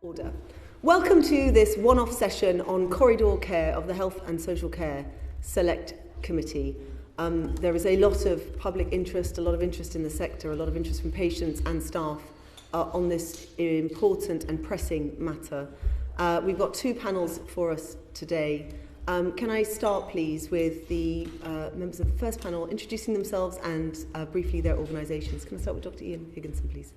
Order. Welcome to this one-off session on corridor care of the Health and Social Care Select Committee. There is a lot of public interest, a lot of interest in the sector, a lot of interest from patients and staff on this important and pressing matter. We've got two panels for us today. Can I start, please, with the members of the first panel introducing themselves and briefly their organisations. Can I start with Dr. Ian Higginson, please?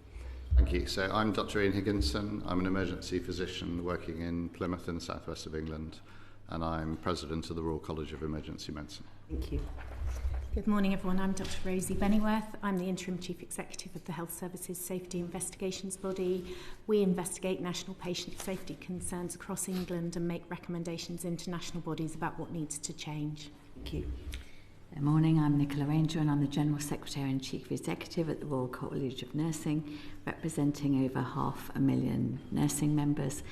Thank you. So I'm Dr. Ian Higginson. I'm an emergency physician working in Plymouth in the southwest of England, and I'm president of the Royal College of Emergency Medicine. Thank you. Good morning, everyone. I'm Dr. Rosie Bennyworth. I'm the Interim Chief Executive of the Health Services Safety Investigations Body. We investigate national patient safety concerns across England and make recommendations into national bodies about what needs to change. Thank you. Good morning, I'm Nicola and I'm the General Secretary and Chief Executive at the Royal College of Nursing, representing over 500,000 nursing members,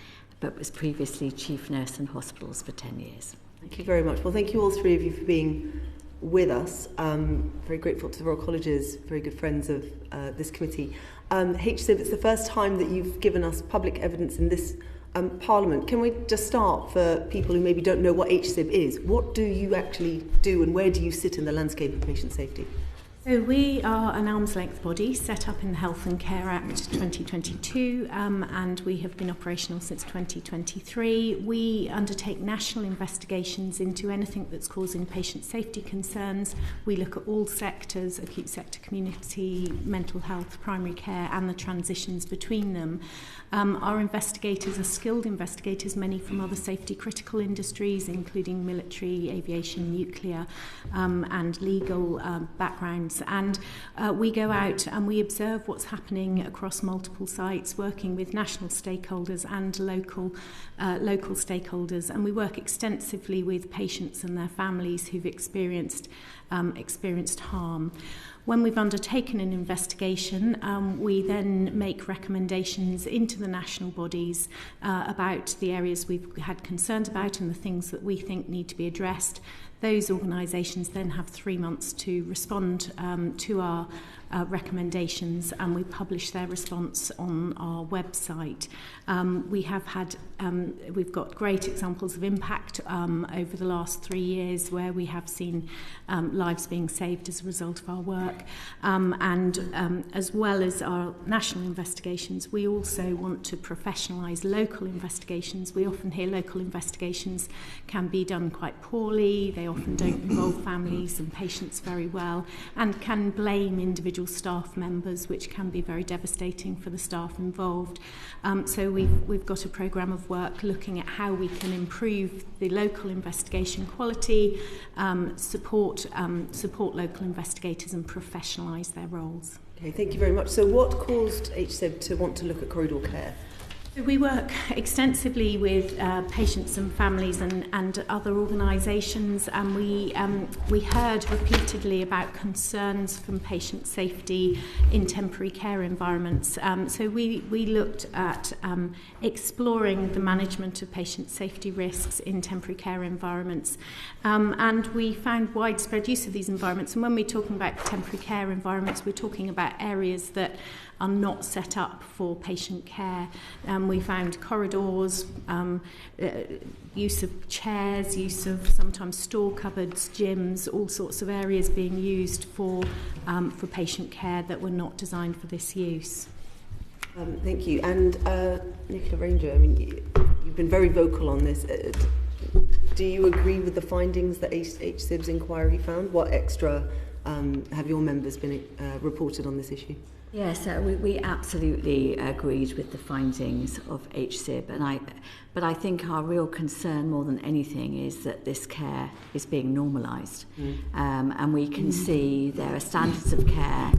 but was previously Chief Nurse in hospitals for 10 years. Thank you very much. Well, thank you all three of you for being with us. Very grateful to the Royal Colleges, very good friends of this committee. HSIB, it's the first time that you've given us public evidence in this Parliament. Can we just start for people who maybe don't know what HSIB is? What do you actually do and where do you sit in the landscape of patient safety? So we are an arm's length body set up in the Health and Care Act 2022 and we have been operational since 2023. We undertake national investigations into anything that's causing patient safety concerns. We look at all sectors, acute sector, community, mental health, primary care and the transitions between them. Our investigators are skilled investigators, many from other safety critical industries including military, aviation, nuclear and legal backgrounds. And we go out and we observe what's happening across multiple sites, working with national stakeholders and local stakeholders. And we work extensively with patients and their families who've experienced harm. When we've undertaken an investigation, we then make recommendations into the national bodies about the areas we've had concerns about and the things that we think need to be addressed. Those organisations then have 3 months to respond to our recommendations, and we publish their response on our website. We've got great examples of impact over the last 3 years where we have seen lives being saved as a result of our work. As well as our national investigations, we also want to professionalise local investigations. We often hear local investigations can be done quite poorly. They often don't involve families and patients very well and can blame individual staff members, which can be very devastating for the staff involved. So we've got a programme of work looking at how we can improve the local investigation quality, support local investigators and professionalise their roles. Okay, thank you very much. So what caused HSIB to want to look at corridor care? We work extensively with patients and families and other organisations, and we heard repeatedly about concerns from patient safety in temporary care environments. So we looked at exploring the management of patient safety risks in temporary care environments, and we found widespread use of these environments. And when we're talking about temporary care environments, we're talking about areas that are not set up for patient care. We found corridors, use of chairs, use of sometimes store cupboards, gyms, all sorts of areas being used for patient care that were not designed for this use. Thank you. And Nicola Ranger, I mean, you've been very vocal on this. Do you agree with the findings that HSIB's inquiry found? What extra have your members been reported on this issue? Yes, we absolutely agreed with the findings of HSIB, but I think our real concern more than anything is that this care is being normalised, and we can see there are standards of care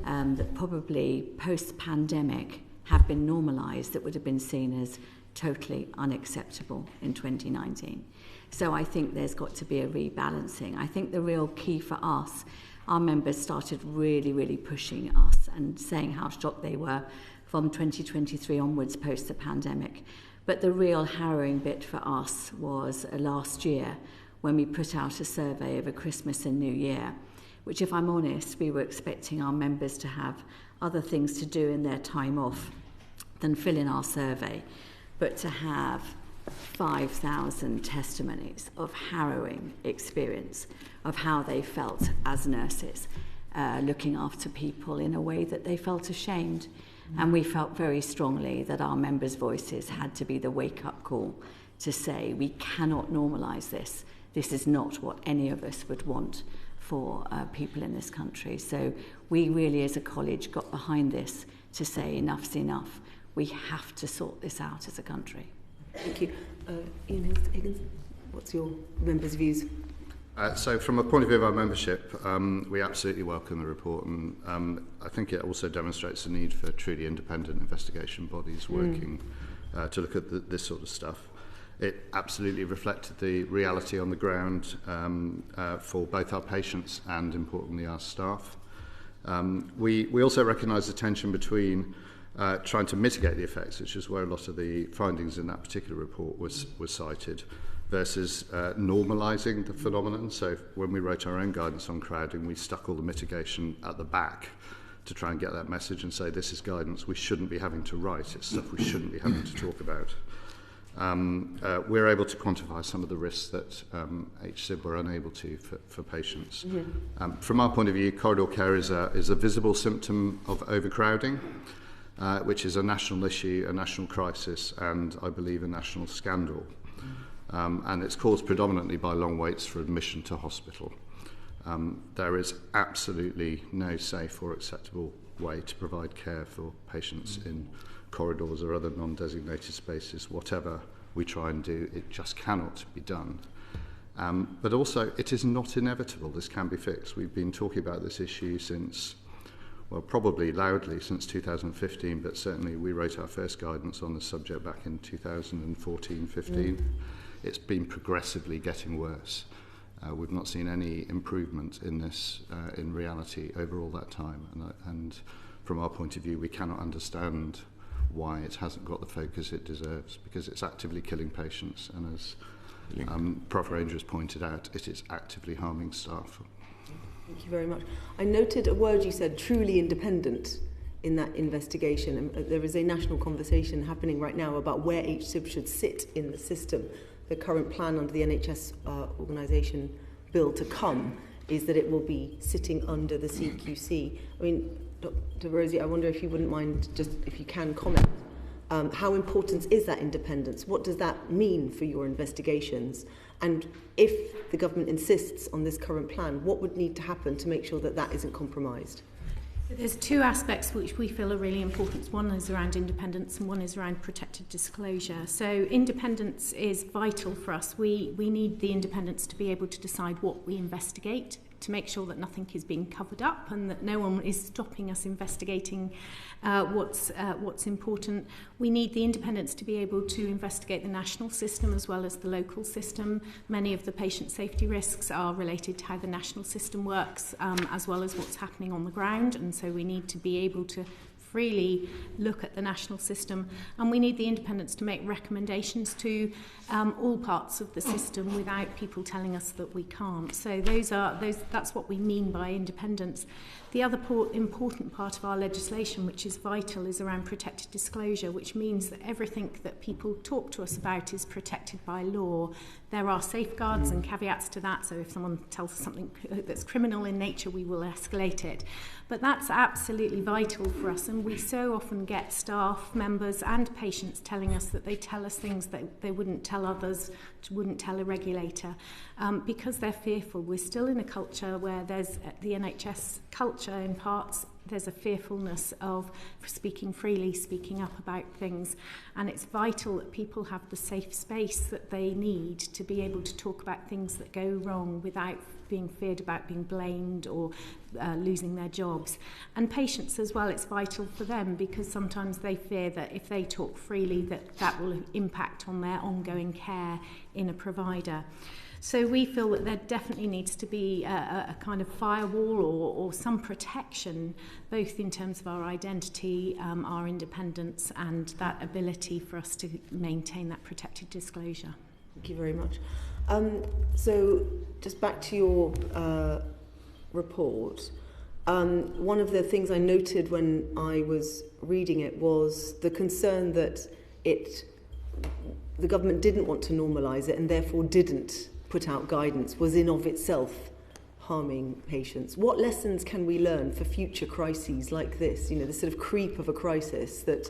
that probably post-pandemic have been normalised that would have been seen as totally unacceptable in 2019. So I think there's got to be a rebalancing. I think the real key for us, our members started really pushing us and saying how shocked they were from 2023 onwards post the pandemic. But the real harrowing bit for us was last year when we put out a survey over Christmas and New Year, which, if I'm honest, we were expecting our members to have other things to do in their time off. than fill in our survey, but to have 5,000 testimonies of harrowing experience of how they felt as nurses, looking after people in a way that they felt ashamed. And we felt very strongly that our members' voices had to be the wake-up call to say, we cannot normalise this. This is not what any of us would want for people in this country. So we really, as a college, got behind this to say enough's enough. We have to sort this out as a country. Thank you. Ian Higginson, what's your members' views? So from a point of view of our membership, we absolutely welcome the report, and I think it also demonstrates the need for truly independent investigation bodies working to look at this sort of stuff. It absolutely reflected the reality on the ground for both our patients and, importantly, our staff. We also recognise the tension between trying to mitigate the effects, which is where a lot of the findings in that particular report was cited, versus normalising the phenomenon. So when we wrote our own guidance on crowding, we stuck all the mitigation at the back to try and get that message and say, this is guidance we shouldn't be having to write, it's stuff we shouldn't be having to talk about. We're able to quantify some of the risks that HSIB were unable to for patients. From our point of view, corridor care is a visible symptom of overcrowding, which is a national issue, a national crisis, and I believe a national scandal. And it's caused predominantly by long waits for admission to hospital. There is absolutely no safe or acceptable way to provide care for patients in corridors or other non-designated spaces. Whatever we try and do, it just cannot be done. But also, it is not inevitable. This can be fixed. We've been talking about this issue since, well, probably loudly since 2015, but certainly we wrote our first guidance on the subject back in 2014-15. It's been progressively getting worse. We've not seen any improvement in this in reality over all that time. And from our point of view, we cannot understand why it hasn't got the focus it deserves, because it's actively killing patients. And as Prof. Ranger has pointed out, it is actively harming staff. Thank you very much. I noted a word you said, truly independent, in that investigation. And there is a national conversation happening right now about where HSIB should sit in the system. The current plan under the NHS organisation bill to come is that it will be sitting under the CQC. I mean, Dr. Rosie, I wonder if you wouldn't mind, just if you can comment, how important is that independence? What does that mean for your investigations? And if the government insists on this current plan, what would need to happen to make sure that that isn't compromised? There's two aspects which we feel are really important. One is around independence and one is around protected disclosure. So independence is vital for us. We need the independence to be able to decide what we investigate, to make sure that nothing is being covered up and that no one is stopping us investigating what's important. We need the independence to be able to investigate the national system as well as the local system. Many of the patient safety risks are related to how the national system works, as well as what's happening on the ground, and so we need to be able to freely look at the national system, and we need the independence to make recommendations to all parts of the system without people telling us that we can't. So that's what we mean by independence. The other important part of our legislation, which is vital, is around protected disclosure, which means that everything that people talk to us about is protected by law. There are safeguards and caveats to that, so if someone tells us something that's criminal in nature, we will escalate it. But that's absolutely vital for us, and we so often get staff members and patients telling us that they tell us things that they wouldn't tell others, wouldn't tell a regulator, because they're fearful. We're still in a culture where there's the NHS culture in parts. There's a fearfulness of speaking freely, speaking up about things, and it's vital that people have the safe space that they need to be able to talk about things that go wrong without being feared about being blamed or losing their jobs. And patients as well, it's vital for them because sometimes they fear that if they talk freely that will impact on their ongoing care in a provider. So we feel that there definitely needs to be a kind of firewall or some protection, both in terms of our identity, our independence, and that ability for us to maintain that protected disclosure. Thank you very much. So just back to your report, One of the things I noted when I was reading it was the concern that the government didn't want to normalise it and therefore didn't put out guidance was in of itself harming patients. What lessons can we learn for future crises like this? You know, the sort of creep of a crisis that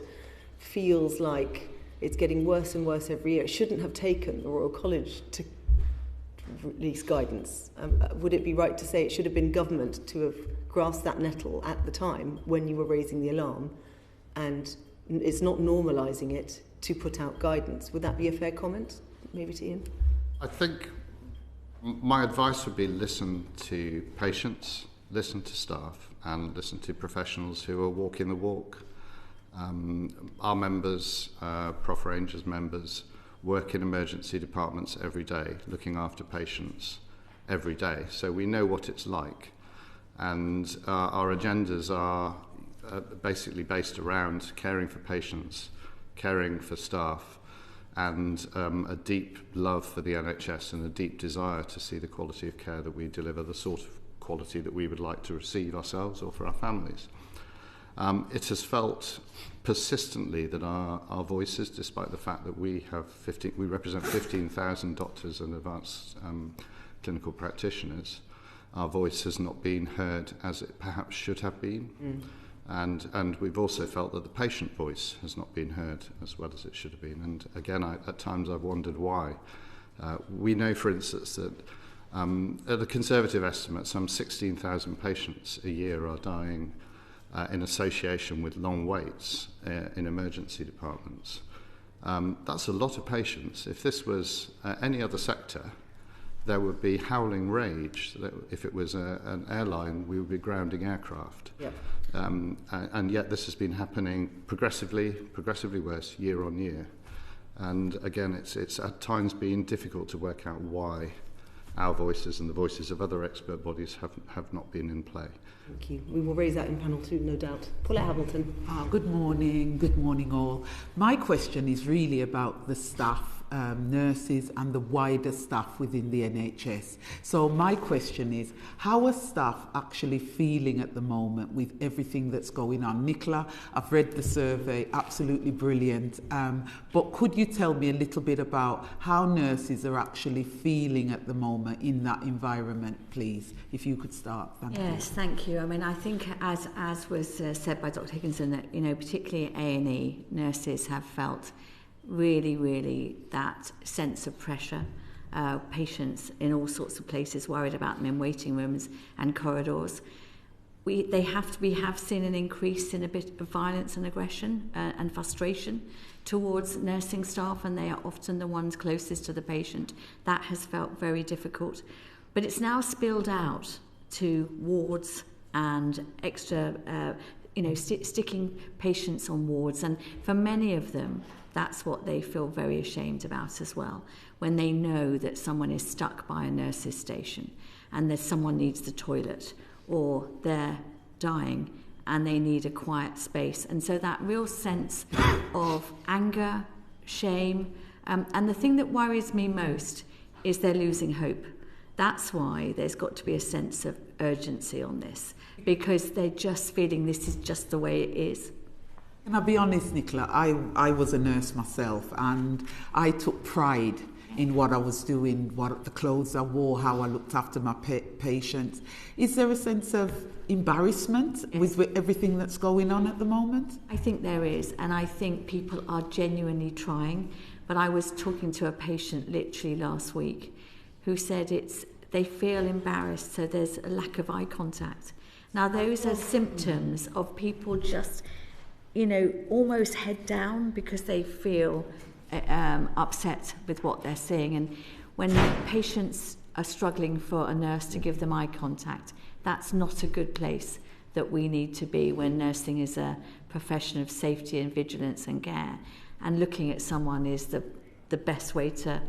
feels like it's getting worse and worse every year. It shouldn't have taken the Royal College to release guidance. Would it be right to say it should have been government to have grasped that nettle at the time when you were raising the alarm, and it's not normalising it to put out guidance? Would that be a fair comment? Maybe to Ian? I think my advice would be listen to patients, listen to staff, and listen to professionals who are walking the walk. Our members, Prof Rangers members, work in emergency departments every day, looking after patients every day. So we know what it's like. And our agendas are basically based around caring for patients, caring for staff, and a deep love for the NHS and a deep desire to see the quality of care that we deliver, the sort of quality that we would like to receive ourselves or for our families. It has felt persistently that our voices, despite the fact that we represent 15,000 doctors and advanced clinical practitioners, our voice has not been heard as it perhaps should have been. And we've also felt that the patient voice has not been heard as well as it should have been. And again, at times I've wondered why. We know, for instance, that at a conservative estimate, some 16,000 patients a year are dying in association with long waits in emergency departments. That's a lot of patients. If this was any other sector, there would be howling rage. If it was an airline, we would be grounding aircraft. Yep. And yet this has been happening progressively worse year on year. And again, it's at times been difficult to work out why our voices and the voices of other expert bodies have not been in play. Thank you. We will raise that in panel 2, no doubt. Paulette Hamilton. Good morning all. My question is really about the staff, nurses and the wider staff within the NHS. So my question is, how are staff actually feeling at the moment with everything that's going on? Nicola, I've read the survey, absolutely brilliant. But could you tell me a little bit about how nurses are actually feeling at the moment in that environment, please? If you could start. Thank you. Yes, thank you. I mean, I think as was said by Dr. Higginson, that, you know, particularly A&E nurses have felt really that sense of pressure. Patients in all sorts of places worried about them in waiting rooms and corridors. We have seen an increase in a bit of violence and aggression and frustration towards nursing staff, and they are often the ones closest to the patient. That has felt very difficult. But it's now spilled out to wards and extra, sticking patients on wards. And for many of them, that's what they feel very ashamed about as well, when they know that someone is stuck by a nurse's station and that someone needs the toilet, or they're dying and they need a quiet space. And so that real sense of anger, shame, and the thing that worries me most is they're losing hope. That's why there's got to be a sense of urgency on this, because they're just feeling this is just the way it is. Can I be honest, Nicola? I was a nurse myself, and I took pride in what I was doing, what the clothes I wore, how I looked after my patients. Is there a sense of embarrassment with everything that's going on at the moment? I think there is, and I think people are genuinely trying. But I was talking to a patient literally last week who said they feel embarrassed, so there's a lack of eye contact. Now, those are symptoms of people just, almost head down because they feel upset with what they're seeing. And when patients are struggling for a nurse to give them eye contact, that's not a good place that we need to be when nursing is a profession of safety and vigilance and care. And looking at someone is the best way to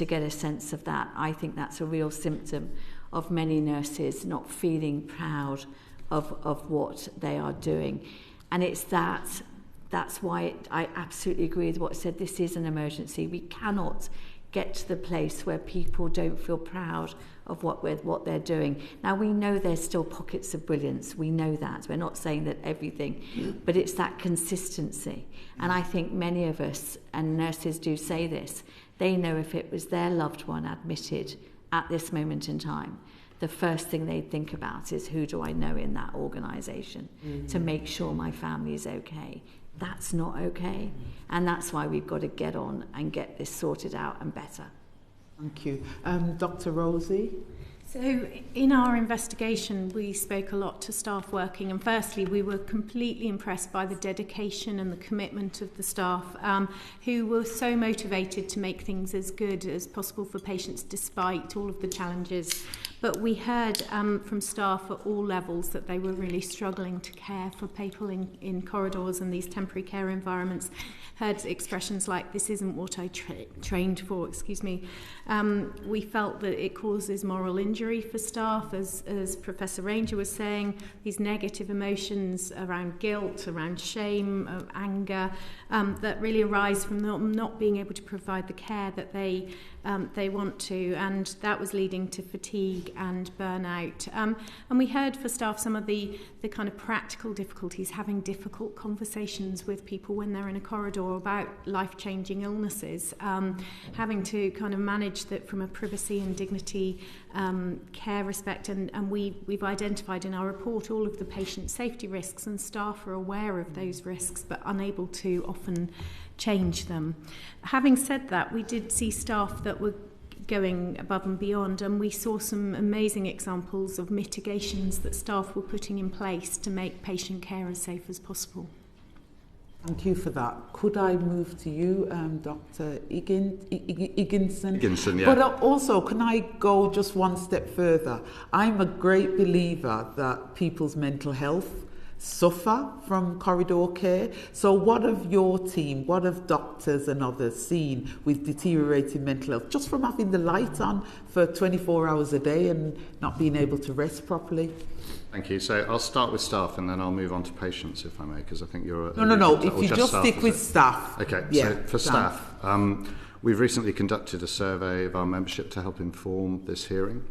get a sense of that. I think that's a real symptom of many nurses not feeling proud of what they are doing. And it's that's why I absolutely agree with what said. This is an emergency. We cannot get to the place where people don't feel proud of what they're doing. Now, we know there's still pockets of brilliance. We know that. We're not saying that everything, but it's that consistency. And I think many of us, and nurses do say this, they know if it was their loved one admitted at this moment in time, the first thing they'd think about is, who do I know in that organisation to make sure my family is okay? That's not okay. And that's why we've got to get on and get this sorted out and better. Thank you. Dr. Rosie? So in our investigation, we spoke a lot to staff working, and firstly, we were completely impressed by the dedication and the commitment of the staff who were so motivated to make things as good as possible for patients despite all of the challenges. But we heard from staff at all levels that they were really struggling to care for people in corridors and these temporary care environments. Heard expressions like, this isn't what I trained for, We felt that it causes moral injury for staff, as Professor Ranger was saying, these negative emotions around guilt, around shame, anger, that really arise from not being able to provide the care that they want to, and that was leading to fatigue and burnout. And we heard for staff some of the kind of practical difficulties, having difficult conversations with people when they're in a corridor about life-changing illnesses, having to kind of manage that from a privacy and dignity care respect, and we've identified in our report all of the patient safety risks, and staff are aware of those risks but unable to often change them. Having said that, we did see staff that were going above and beyond, and we saw some amazing examples of mitigations that staff were putting in place to make patient care as safe as possible. Thank you for that. Could I move to you, Dr. Higginson? Higginson, yeah. But also, can I go just one step further? I'm a great believer that people's mental health suffer from corridor care. So what have your team, what have doctors and others seen with deteriorating mental health, just from having the light on for 24 hours a day and not being able to rest properly? Thank you. So I'll start with staff and then I'll move on to patients, if I may, because I think you're... No. If you just stick with staff. Okay, yeah, so for staff, we've recently conducted a survey of our membership to help inform this hearing.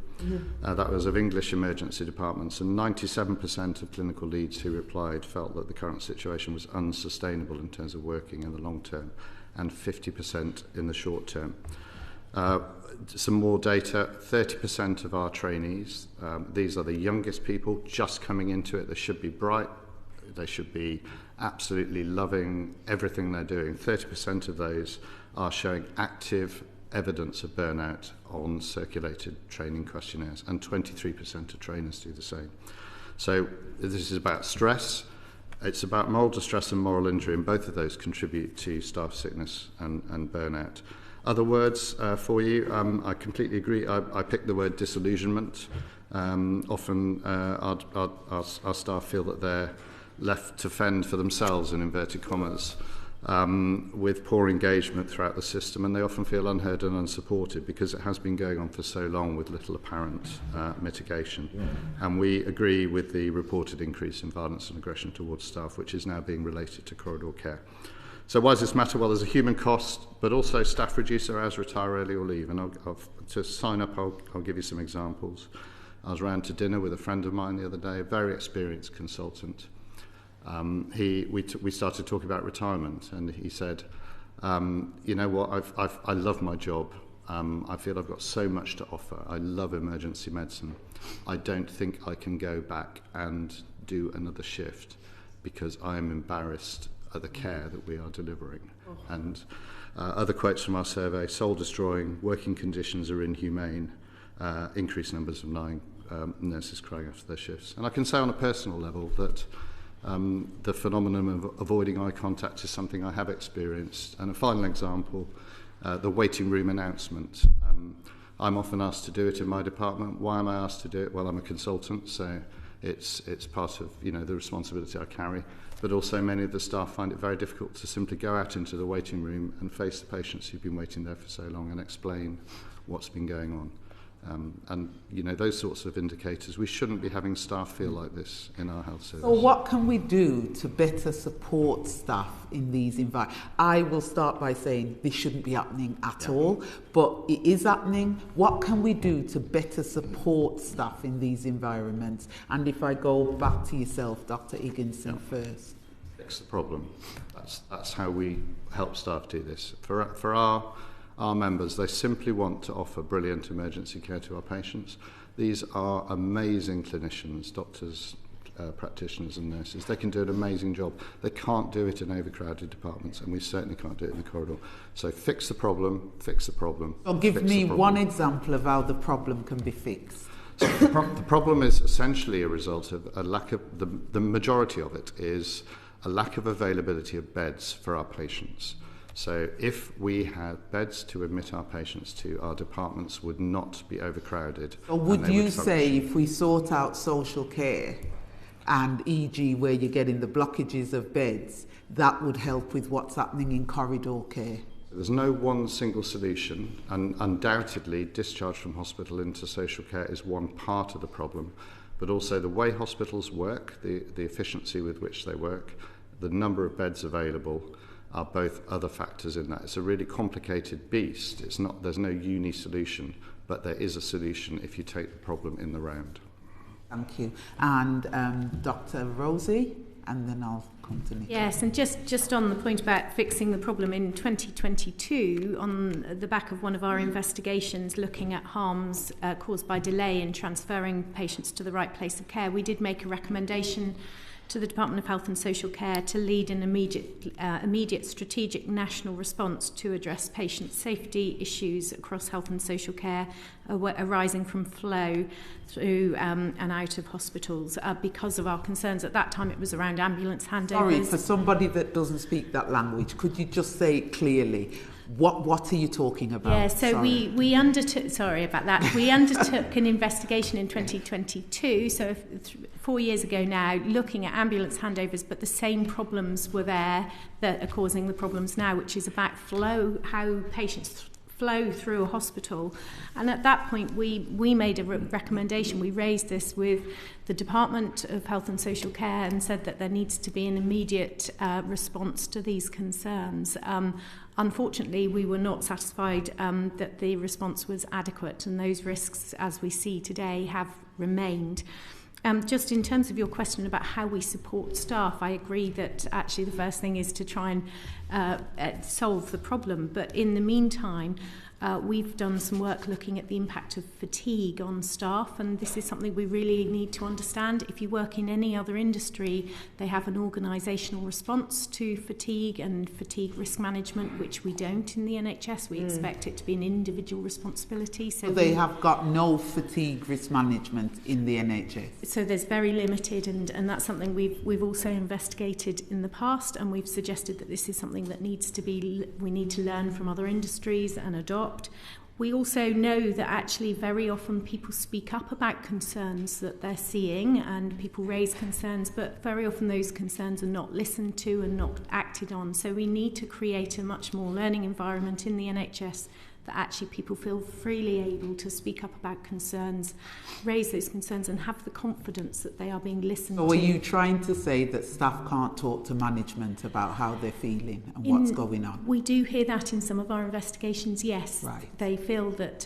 That was of English emergency departments, and 97% of clinical leads who replied felt that the current situation was unsustainable in terms of working in the long term, and 50% in the short term. Some more data, 30% of our trainees, these are the youngest people just coming into it. They should be bright, they should be absolutely loving everything they're doing. 30% of those are showing active evidence of burnout on circulated training questionnaires, and 23% of trainers do the same. So this is about stress, it's about moral distress and moral injury, and both of those contribute to staff sickness and burnout. Other words for you, I completely agree. I picked the word disillusionment. Often our staff feel that they're left to fend for themselves, in inverted commas, with poor engagement throughout the system, and they often feel unheard and unsupported because it has been going on for so long with little apparent mitigation. And we agree with the reported increase in violence and aggression towards staff, which is now being related to corridor care. So why does this matter? Well, there's a human cost, but also staff reduce their hours, retire early or leave. And to sign up, I'll give you some examples. I was round to dinner with a friend of mine the other day, a very experienced consultant. We started talking about retirement, and he said, you know what, I love my job. I feel I've got so much to offer. I love emergency medicine. I don't think I can go back and do another shift because I am embarrassed at the care that we are delivering. And other quotes from our survey: soul-destroying, working conditions are inhumane, increased numbers of nurses crying after their shifts. And I can say on a personal level that the phenomenon of avoiding eye contact is something I have experienced. And a final example, the waiting room announcement. I'm often asked to do it in my department. Why am I asked to do it? Well, I'm a consultant, so it's part of the responsibility I carry. But also many of the staff find it very difficult to simply go out into the waiting room and face the patients who've been waiting there for so long and explain what's been going on. And, you know, those sorts of indicators, we shouldn't be having staff feel like this in our health service. So what can we do to better support staff in these environments? I will start by saying this shouldn't be happening at all, but it is happening. What can we do to better support staff in these environments? And if I go back to yourself, Dr. Higginson, first. Fix the problem. That's how we help staff do this. For our members, they simply want to offer brilliant emergency care to our patients. These are amazing clinicians, doctors, practitioners and nurses. They can do an amazing job. They can't do it in overcrowded departments, and we certainly can't do it in the corridor. So fix the problem, fix the problem. So give me one example of how the problem can be fixed. So the problem is essentially a result of a lack of, the majority of it is a lack of availability of beds for our patients. So if we had beds to admit our patients to, our departments would not be overcrowded. Or would you say if we sort out social care and e.g. where you're getting the blockages of beds, that would help with what's happening in corridor care? There's no one single solution, and undoubtedly discharge from hospital into social care is one part of the problem, but also the way hospitals work, the efficiency with which they work, the number of beds available, are both other factors in that. It's a really complicated beast. There's no uni solution, but there is a solution if you take the problem in the round. Thank you. And Dr. Rosie, and then I'll come to Nicola. Yes, and just on the point about fixing the problem, in 2022, on the back of one of our investigations looking at harms caused by delay in transferring patients to the right place of care, we did make a recommendation to the Department of Health and Social Care to lead an immediate strategic national response to address patient safety issues across health and social care arising from flow through and out of hospitals because of our concerns. At that time it was around ambulance handovers. Sorry, for somebody that doesn't speak that language, could you just say it clearly? What are you talking about? Yeah, so we undertook, sorry about that, we undertook an investigation in 2022, so 4 years ago now, looking at ambulance handovers, but the same problems were there that are causing the problems now, which is about flow, how patients flow through a hospital. And at that point we made a recommendation. We raised this with the Department of Health and Social Care and said that there needs to be an immediate response to these concerns. Unfortunately, we were not satisfied that the response was adequate, and those risks, as we see today, have remained. Just in terms of your question about how we support staff, I agree that actually the first thing is to try and solve the problem. But in the meantime, we've done some work looking at the impact of fatigue on staff, and this is something we really need to understand. If you work in any other industry, they have an organisational response to fatigue and fatigue risk management, which we don't in the NHS. We expect it to be an individual responsibility. So they have got no fatigue risk management in the NHS? So there's very limited, and that's something we've also investigated in the past, and we've suggested that this is something that we need to learn from other industries and adopt. We also know that actually very often people speak up about concerns that they're seeing, and people raise concerns, but very often those concerns are not listened to and not acted on. So we need to create a much more learning environment in the NHS that actually people feel freely able to speak up about concerns, raise those concerns, and have the confidence that they are being listened to. So are you trying to say that staff can't talk to management about how they're feeling and what's going on? We do hear that in some of our investigations, yes. Right. They feel that,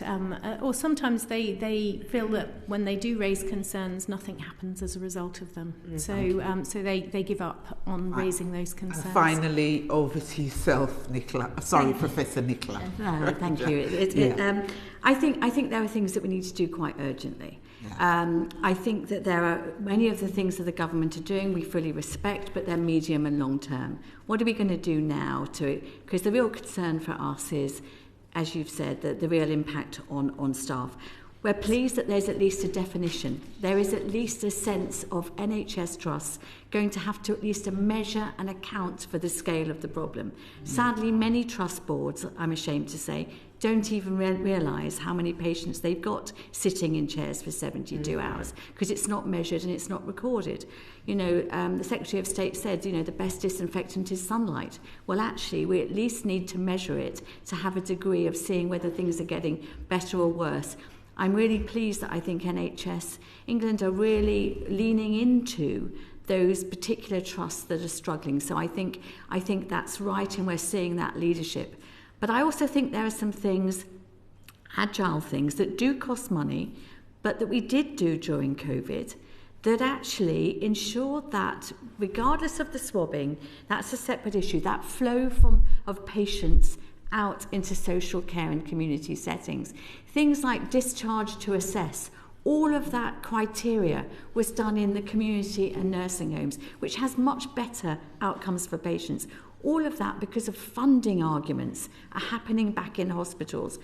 or sometimes they feel that when they do raise concerns, nothing happens as a result of them. So they give up on raising those concerns. Finally, over to yourself, Nicola. Sorry, Professor Nicola. Thank you. I think there are things that we need to do quite urgently. Yeah. I think that there are many of the things that the government are doing we fully respect, but they're medium and long term. What are we going to do now because the real concern for us is, as you've said, the real impact on staff. We're pleased that there's at least a definition. There is at least a sense of NHS trusts going to have to at least measure and account for the scale of the problem. Sadly, many trust boards, I'm ashamed to say, don't even realise how many patients they've got sitting in chairs for 72 hours because it's not measured and it's not recorded. You know, the Secretary of State said, you know, the best disinfectant is sunlight. Well, actually, we at least need to measure it to have a degree of seeing whether things are getting better or worse. I'm really pleased that I think NHS England are really leaning into those particular trusts that are struggling. So I think that's right, and we're seeing that leadership. But I also think there are some things, agile things, that do cost money, but that we did do during COVID, that actually ensured that regardless of the swabbing, that's a separate issue, that flow of patients out into social care and community settings. Things like discharge to assess, all of that criteria was done in the community and nursing homes, which has much better outcomes for patients. All of that because of funding arguments are happening back in hospitals.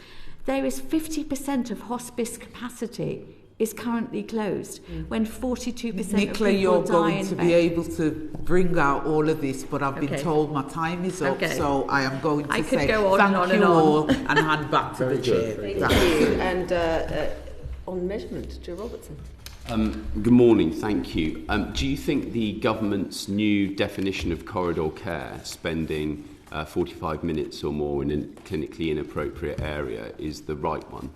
There is 50% of hospice capacity is currently closed, when 42% Nicola, of people you're die going in to bed. be able to bring out all of this, but I've been Okay. told my time is up, Okay. so I am going to I could say go on thank and on you and on. all and hand back to the chair. Thank you. And on measurement, Joe Robertson. Good morning, thank you. Do you think the government's new definition of corridor care, spending 45 minutes or more in a clinically inappropriate area, is the right one?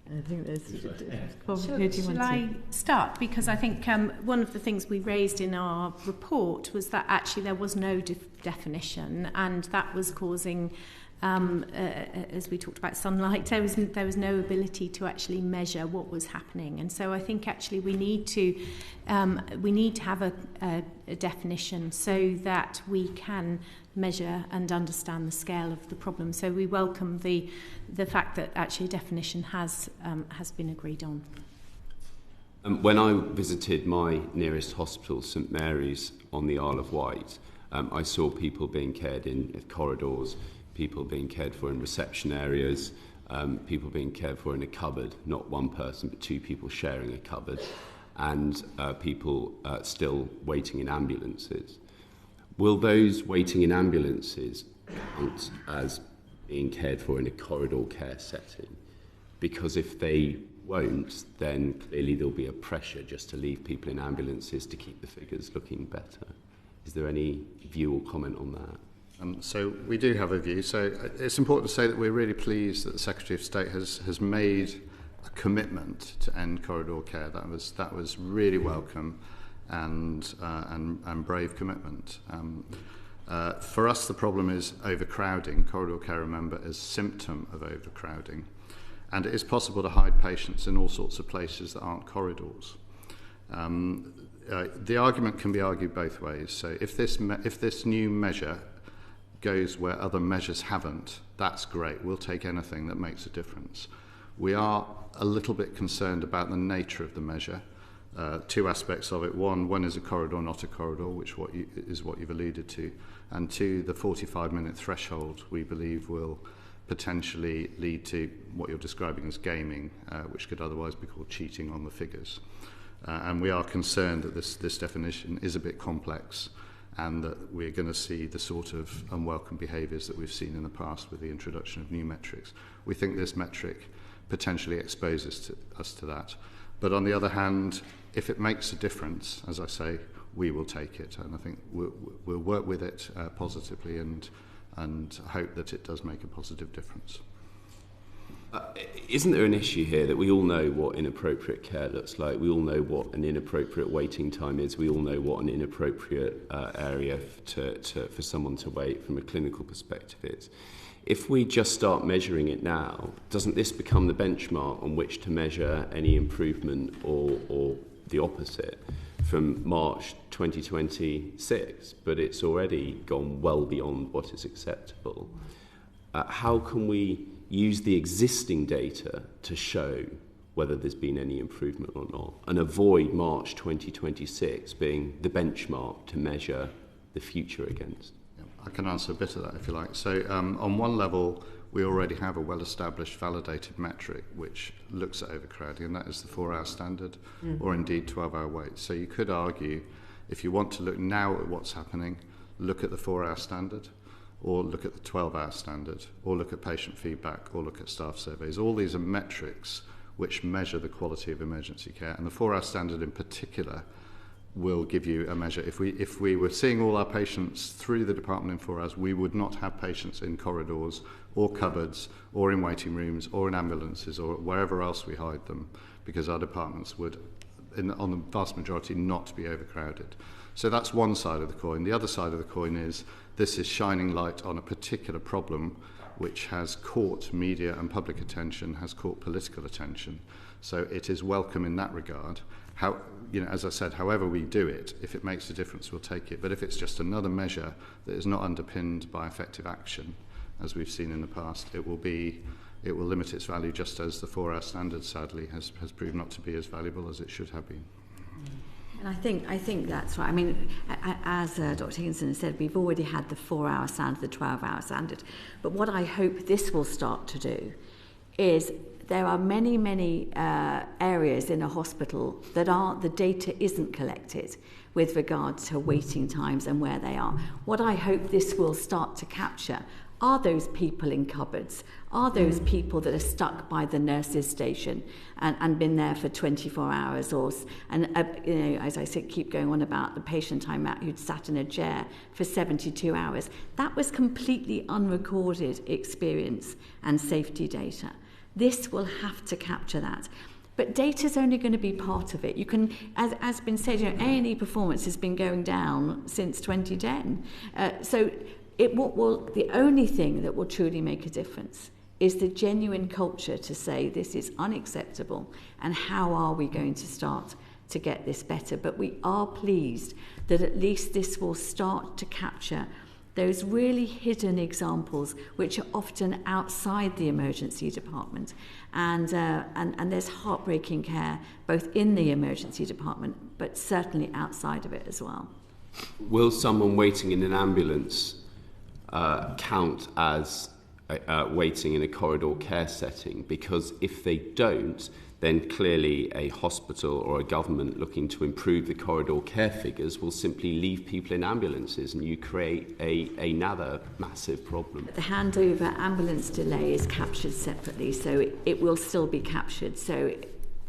I think there's... Shall I start? Because I think one of the things we raised in our report was that actually there was no definition, and that was causing, as we talked about sunlight, there was no ability to actually measure what was happening. And so I think actually we need to have a definition so that we can measure and understand the scale of the problem. So we welcome the fact that actually a definition has been agreed on. When I visited my nearest hospital, St Mary's on the Isle of Wight, I saw people being cared in corridors, people being cared for in reception areas, people being cared for in a cupboard, not one person but two people sharing a cupboard, and people still waiting in ambulances. Will those waiting in ambulances count as being cared for in a corridor care setting? Because if they won't, then clearly there'll be a pressure just to leave people in ambulances to keep the figures looking better. Is there any view or comment on that? So we do have a view. So it's important to say that we're really pleased that the Secretary of State has made a commitment to end corridor care. That was really welcome and brave commitment. For us, the problem is overcrowding. Corridor care, remember, is a symptom of overcrowding. And it is possible to hide patients in all sorts of places that aren't corridors. The argument can be argued both ways. So if this new measure goes where other measures haven't, that's great. We'll take anything that makes a difference. We are a little bit concerned about the nature of the measure. Two aspects of it. One, when is a corridor not a corridor, which is what you've alluded to. And two, the 45-minute threshold, we believe, will potentially lead to what you're describing as gaming, which could otherwise be called cheating on the figures. And we are concerned that this definition is a bit complex, and that we're going to see the sort of unwelcome behaviours that we've seen in the past with the introduction of new metrics. We think this metric potentially exposes us to that. But on the other hand, if it makes a difference, as I say, we will take it. And I think we'll work with it positively and hope that it does make a positive difference. Isn't there an issue here that we all know what inappropriate care looks like? We all know what an inappropriate waiting time is. We all know what an inappropriate area for someone to wait from a clinical perspective is. If we just start measuring it now, doesn't this become the benchmark on which to measure any improvement or the opposite from March 2026? But it's already gone well beyond what is acceptable. How can we use the existing data to show whether there's been any improvement or not, and avoid March 2026 being the benchmark to measure the future against? I can answer a bit of that if you like. So on one level, we already have a well-established validated metric which looks at overcrowding, and that is the 4-hour standard, or indeed 12-hour wait. So you could argue, if you want to look now at what's happening, look at the 4-hour standard, or look at the 12-hour standard, or look at patient feedback, or look at staff surveys. All these are metrics which measure the quality of emergency care, and the 4-hour standard in particular will give you a measure. If we were seeing all our patients through the department in 4 hours, we would not have patients in corridors or cupboards or in waiting rooms or in ambulances or wherever else we hide them, because our departments would, on the vast majority, not be overcrowded. So that's one side of the coin. The other side of the coin is this is shining light on a particular problem which has caught media and public attention, has caught political attention. So it is welcome in that regard. How, as I said, however we do it, if it makes a difference, we'll take it. But if it's just another measure that is not underpinned by effective action, as we've seen in the past, it will limit its value, just as the 4-hour standard, sadly, has proved not to be as valuable as it should have been. And I think that's right. I mean, as Dr. Higginson said, we've already had the 4-hour standard, the 12-hour standard. But what I hope this will start to do is there are many areas in a hospital that the data isn't collected with regard to waiting times and where they are. What I hope this will start to capture are those people in cupboards, are those people that are stuck by the nurse's station and been there for 24 hours, as I said, keep going on about the patient I met who'd sat in a chair for 72 hours. That was completely unrecorded experience and safety data. This will have to capture that. But data's only going to be part of it. You can, as been said, A&E performance has been going down since 2010. The only thing that will truly make a difference is the genuine culture to say this is unacceptable and how are we going to start to get this better. But we are pleased that at least this will start to capture those really hidden examples which are often outside the emergency department. And there's heartbreaking care both in the emergency department but certainly outside of it as well. Will someone waiting in an ambulance count as waiting in a corridor care setting? Because if they don't, then clearly a hospital or a government looking to improve the corridor care figures will simply leave people in ambulances, and you create another massive problem. The handover ambulance delay is captured separately, so it will still be captured. So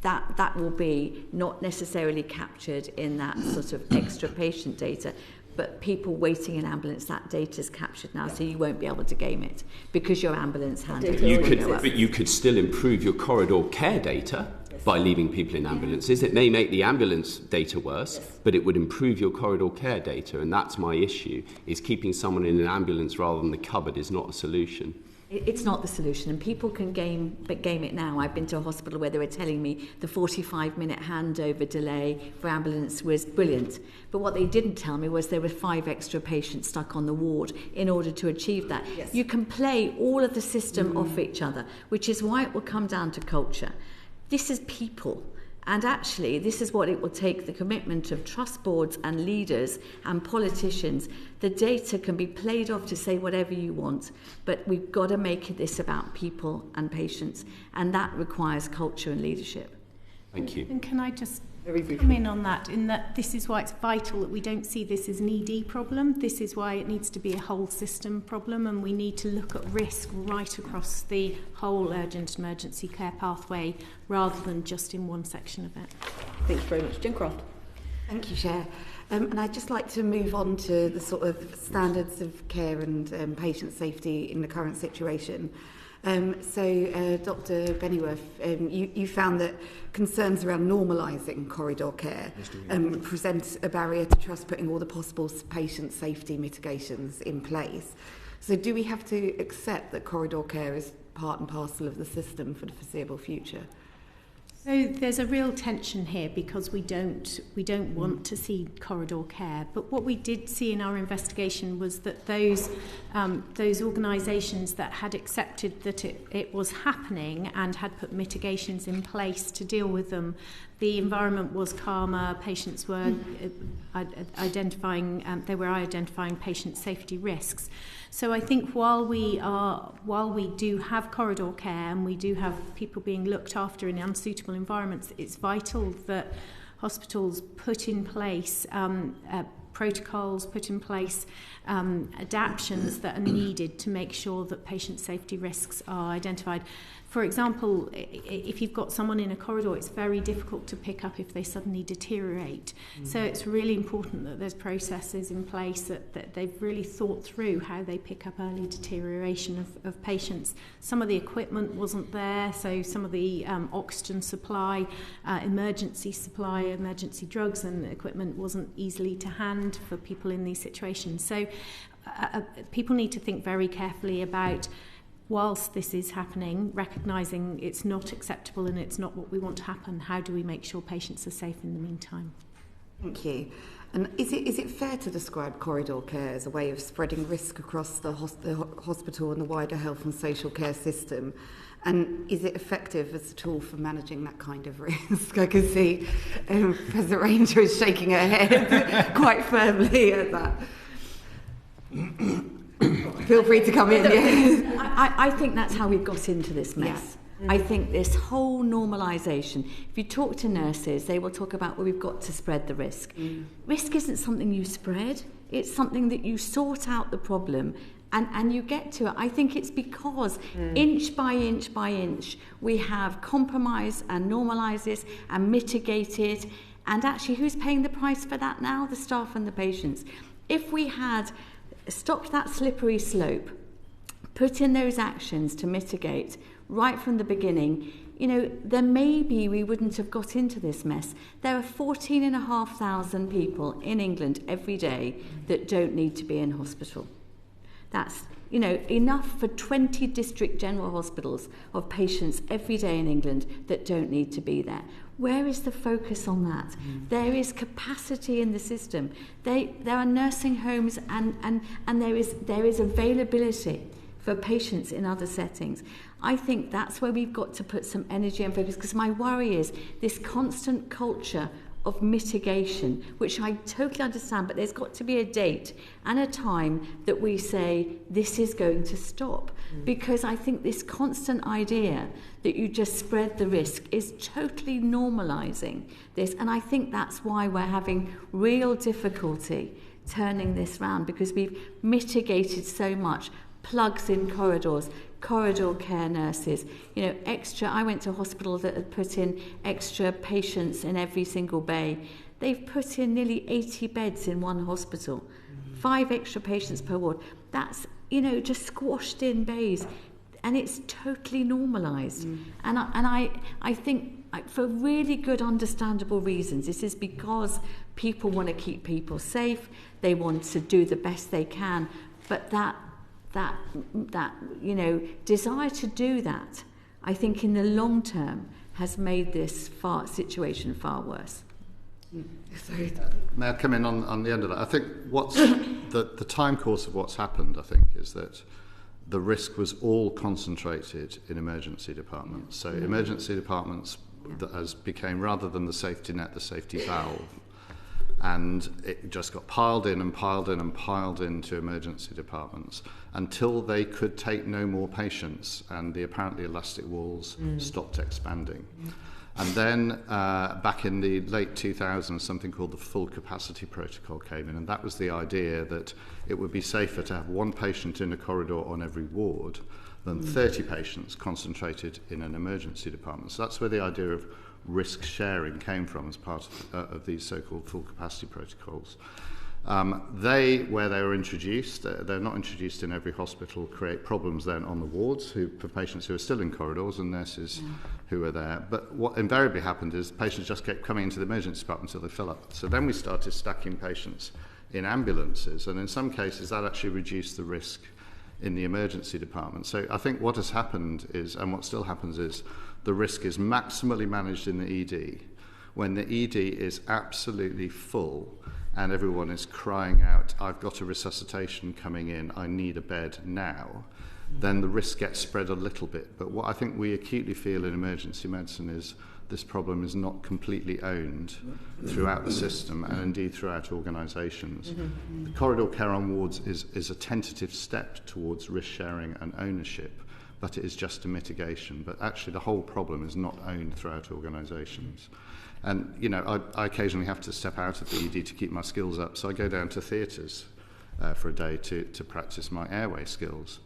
that will be not necessarily captured in that sort of extra patient data, but people waiting in ambulance, that data is captured now, so you won't be able to game it because your ambulance handover. But you could still improve your corridor care data by leaving people in ambulances. It may make the ambulance data worse, but it would improve your corridor care data, and that's my issue, is keeping someone in an ambulance rather than the cupboard is not a solution. It's not the solution, and people can game it now. I've been to a hospital where they were telling me the 45-minute handover delay for ambulance was brilliant. But what they didn't tell me was there were 5 extra patients stuck on the ward in order to achieve that. Yes. You can play all of the system off each other, which is why it will come down to culture. This is people. And actually, this is what it will take, the commitment of trust boards and leaders and politicians. The data can be played off to say whatever you want, but we've got to make this about people and patients, and that requires culture and leadership. Thank you. And can I just come in on that, in that this is why it's vital that we don't see this as an ED problem. This is why it needs to be a whole system problem, and we need to look at risk right across the whole urgent emergency care pathway rather than just in one section of it. Thank you very much. Jen Croft. Thank you, Chair. And I'd just like to move on to the sort of standards of care and patient safety in the current situation. Dr. Bennyworth, you found that concerns around normalising corridor care present a barrier to trust putting all the possible patient safety mitigations in place. So do we have to accept that corridor care is part and parcel of the system for the foreseeable future? So there's a real tension here because we don't want to see corridor care. But what we did see in our investigation was that those organisations that had accepted that it was happening and had put mitigations in place to deal with them, the environment was calmer. Patients were identifying patient safety risks. So I think while we do have corridor care and we do have people being looked after in unsuitable environments, it's vital that hospitals put in place protocols, put in place adaptations that are needed to make sure that patient safety risks are identified. For example, if you've got someone in a corridor, it's very difficult to pick up if they suddenly deteriorate. So it's really important that there's processes in place that they've really thought through how they pick up early deterioration of patients. Some of the equipment wasn't there, so some of the oxygen supply, emergency drugs and equipment wasn't easily to hand for people in these situations. So people need to think very carefully about, whilst this is happening, recognising it's not acceptable and it's not what we want to happen, how do we make sure patients are safe in the meantime? Thank you. And is it fair to describe corridor care as a way of spreading risk across the hospital and the wider health and social care system? And is it effective as a tool for managing that kind of risk? I can see Professor Ranger is shaking her head quite firmly at that. Feel free to come in. Yeah. I think that's how we got into this mess. Yeah. I think this whole normalisation, if you talk to nurses, they will talk about, well, we've got to spread the risk. Risk isn't something you spread. It's something that you sort out the problem and you get to it. I think it's because inch by inch by inch, we have compromised and normalised this and mitigated. And actually, who's paying the price for that now? The staff and the patients. If we had stopped that slippery slope, put in those actions to mitigate right from the beginning, then maybe we wouldn't have got into this mess. There are 14,500 people in England every day that don't need to be in hospital. That's, enough for 20 district general hospitals of patients every day in England that don't need to be there. Where is the focus on that? There is capacity in the system. There are nursing homes and there is availability for patients in other settings. I think that's where we've got to put some energy and focus, because my worry is this constant culture of mitigation, which I totally understand, but there's got to be a date and a time that we say this is going to stop. Because I think this constant idea that you just spread the risk is totally normalising this. And I think that's why we're having real difficulty turning this round, because we've mitigated so much. Plugs in corridors, corridor care nurses, extra. I went to a hospital that had put in extra patients in every single bay. They've put in nearly 80 beds in one hospital, 5 extra patients per ward. That's, just squashed in bays, and it's totally normalised. And I think for really good, understandable reasons, this is because people want to keep people safe. They want to do the best they can, but that desire to do that, I think in the long term has made this situation far worse. May I come in on the end of that? I think what's the time course of what's happened, I think, is that the risk was all concentrated in emergency departments. So emergency departments became, rather than the safety net, the safety valve. And it just got piled in and piled in and piled into emergency departments until they could take no more patients, and the apparently elastic walls stopped expanding. And then back in the late 2000s, something called the full capacity protocol came in, and that was the idea that it would be safer to have one patient in a corridor on every ward than 30 patients concentrated in an emergency department. So that's where the idea of risk sharing came from as part of these so-called full capacity protocols. Where they were introduced, they're not introduced in every hospital, create problems then on the wards for patients who are still in corridors and nurses who are there. But what invariably happened is patients just kept coming into the emergency department until they fill up. So then we started stacking patients in ambulances, and in some cases that actually reduced the risk in the emergency department. So I think what has happened is, and what still happens is, the risk is maximally managed in the ED. When the ED is absolutely full and everyone is crying out, I've got a resuscitation coming in, I need a bed now, then the risk gets spread a little bit. But what I think we acutely feel in emergency medicine is this problem is not completely owned throughout the system and indeed throughout organisations. The corridor care on wards is a tentative step towards risk sharing and ownership, but it is just a mitigation. But actually the whole problem is not owned throughout organisations. And, you know, I occasionally have to step out of the ED to keep my skills up, so I go down to theatres for a day to practice my airway skills.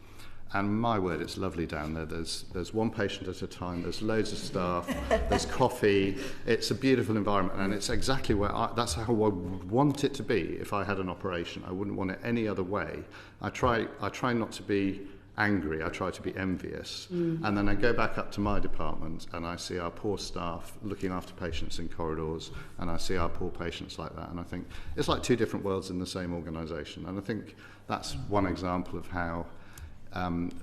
And my word, it's lovely down there. There's one patient at a time, there's loads of staff, there's coffee. It's a beautiful environment, and it's exactly that's how I would want it to be if I had an operation. I wouldn't want it any other way. I try not to be angry, I try to be envious. And then I go back up to my department and I see our poor staff looking after patients in corridors, and I see our poor patients like that, and I think it's like two different worlds in the same organisation. And I think that's one example of how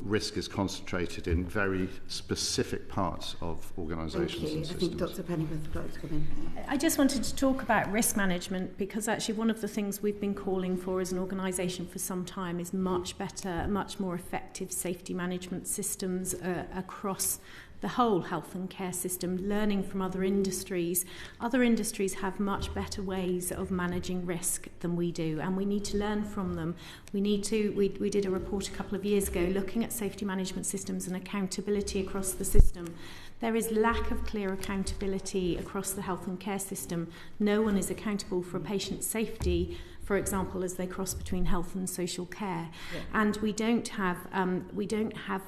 risk is concentrated in very specific parts of organisations and systems. I think Dr. Bennyworth would like to come in. I just wanted to talk about risk management, because actually one of the things we've been calling for as an organisation for some time is much better, much more effective safety management systems across the whole health and care system, learning from other industries. Other industries have much better ways of managing risk than we do, and we need to learn from them. We did a report a couple of years ago looking at safety management systems and accountability across the system. There is lack of clear accountability across the health and care system. No one is accountable for a patient's safety, for example, as they cross between health and social care. Yeah. And we don't have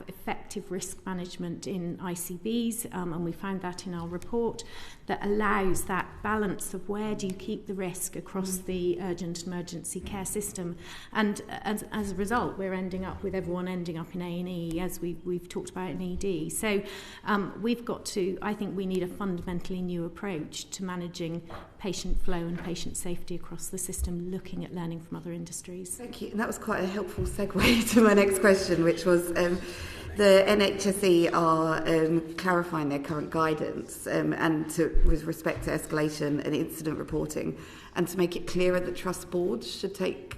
effective risk management in ICBs, and we found that in our report, that allows that balance of where do you keep the risk across the urgent emergency care system. And as a result, we're ending up with everyone ending up in A&E, as we've talked about in ED. So I think we need a fundamentally new approach to managing patient flow and patient safety across the system, looking at learning from other industries. Thank you. And that was quite a helpful segue to my next question, which was the NHSE are clarifying their current guidance with respect to escalation and incident reporting, and to make it clearer that trust boards should take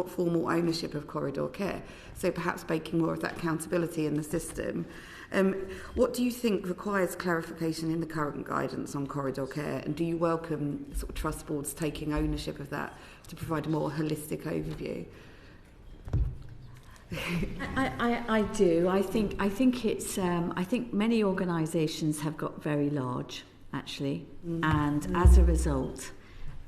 formal ownership of corridor care. So perhaps making more of that accountability in the system. What do you think requires clarification in the current guidance on corridor care, and do you welcome sort of trust boards taking ownership of that to provide a more holistic overview? I do. I think many organisations have got very large, actually, and as a result,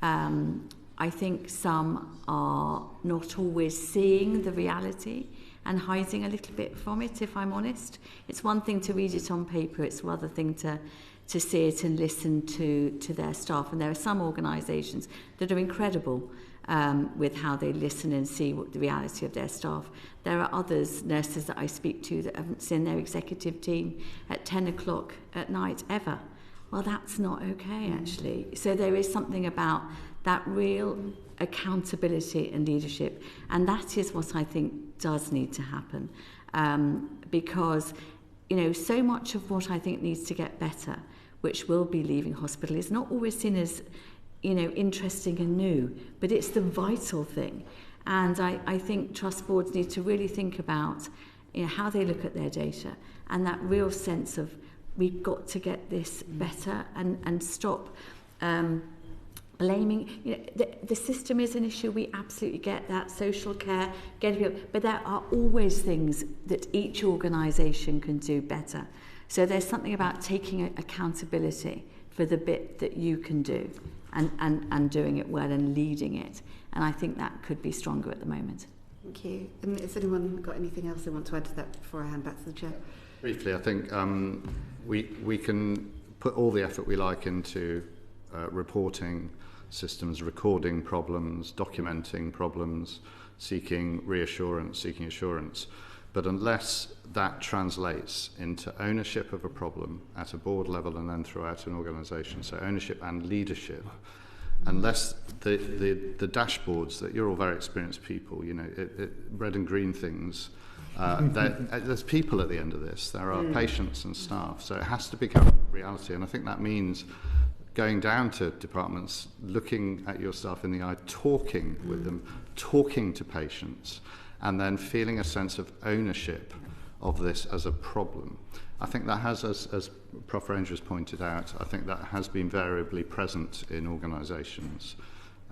I think some are not always seeing the reality and hiding a little bit from it, if I'm honest. It's one thing to read it on paper, it's another thing to see it and listen to their staff. And there are some organisations that are incredible with how they listen and see what the reality of their staff. There are others, nurses that I speak to, that haven't seen their executive team at 10 o'clock at night ever. Well, that's not okay, actually. So there is something about that real accountability and leadership, and that is what I think does need to happen, because so much of what I think needs to get better, which will be leaving hospital, is not always seen as interesting and new, but it's the vital thing. And I think trust boards need to really think about how they look at their data, and that real sense of we've got to get this better and stop blaming. The system is an issue, we absolutely get that, social care, but there are always things that each organisation can do better. So there's something about taking accountability for the bit that you can do and doing it well and leading it. And I think that could be stronger at the moment. Thank you. And has anyone got anything else they want to add to that before I hand back to the chair? Briefly, I think we can put all the effort we like into reporting systems, recording problems, documenting problems, seeking reassurance, seeking assurance. But unless that translates into ownership of a problem at a board level and then throughout an organisation, so ownership and leadership, unless the dashboards that you're all very experienced people, red and green things, there's people at the end of this. There are patients and staff, so it has to become reality. And I think that means going down to departments, looking at your staff in the eye, talking with them, talking to patients, and then feeling a sense of ownership of this as a problem. I think that has, as Prof. Ranger has pointed out, I think that has been variably present in organisations.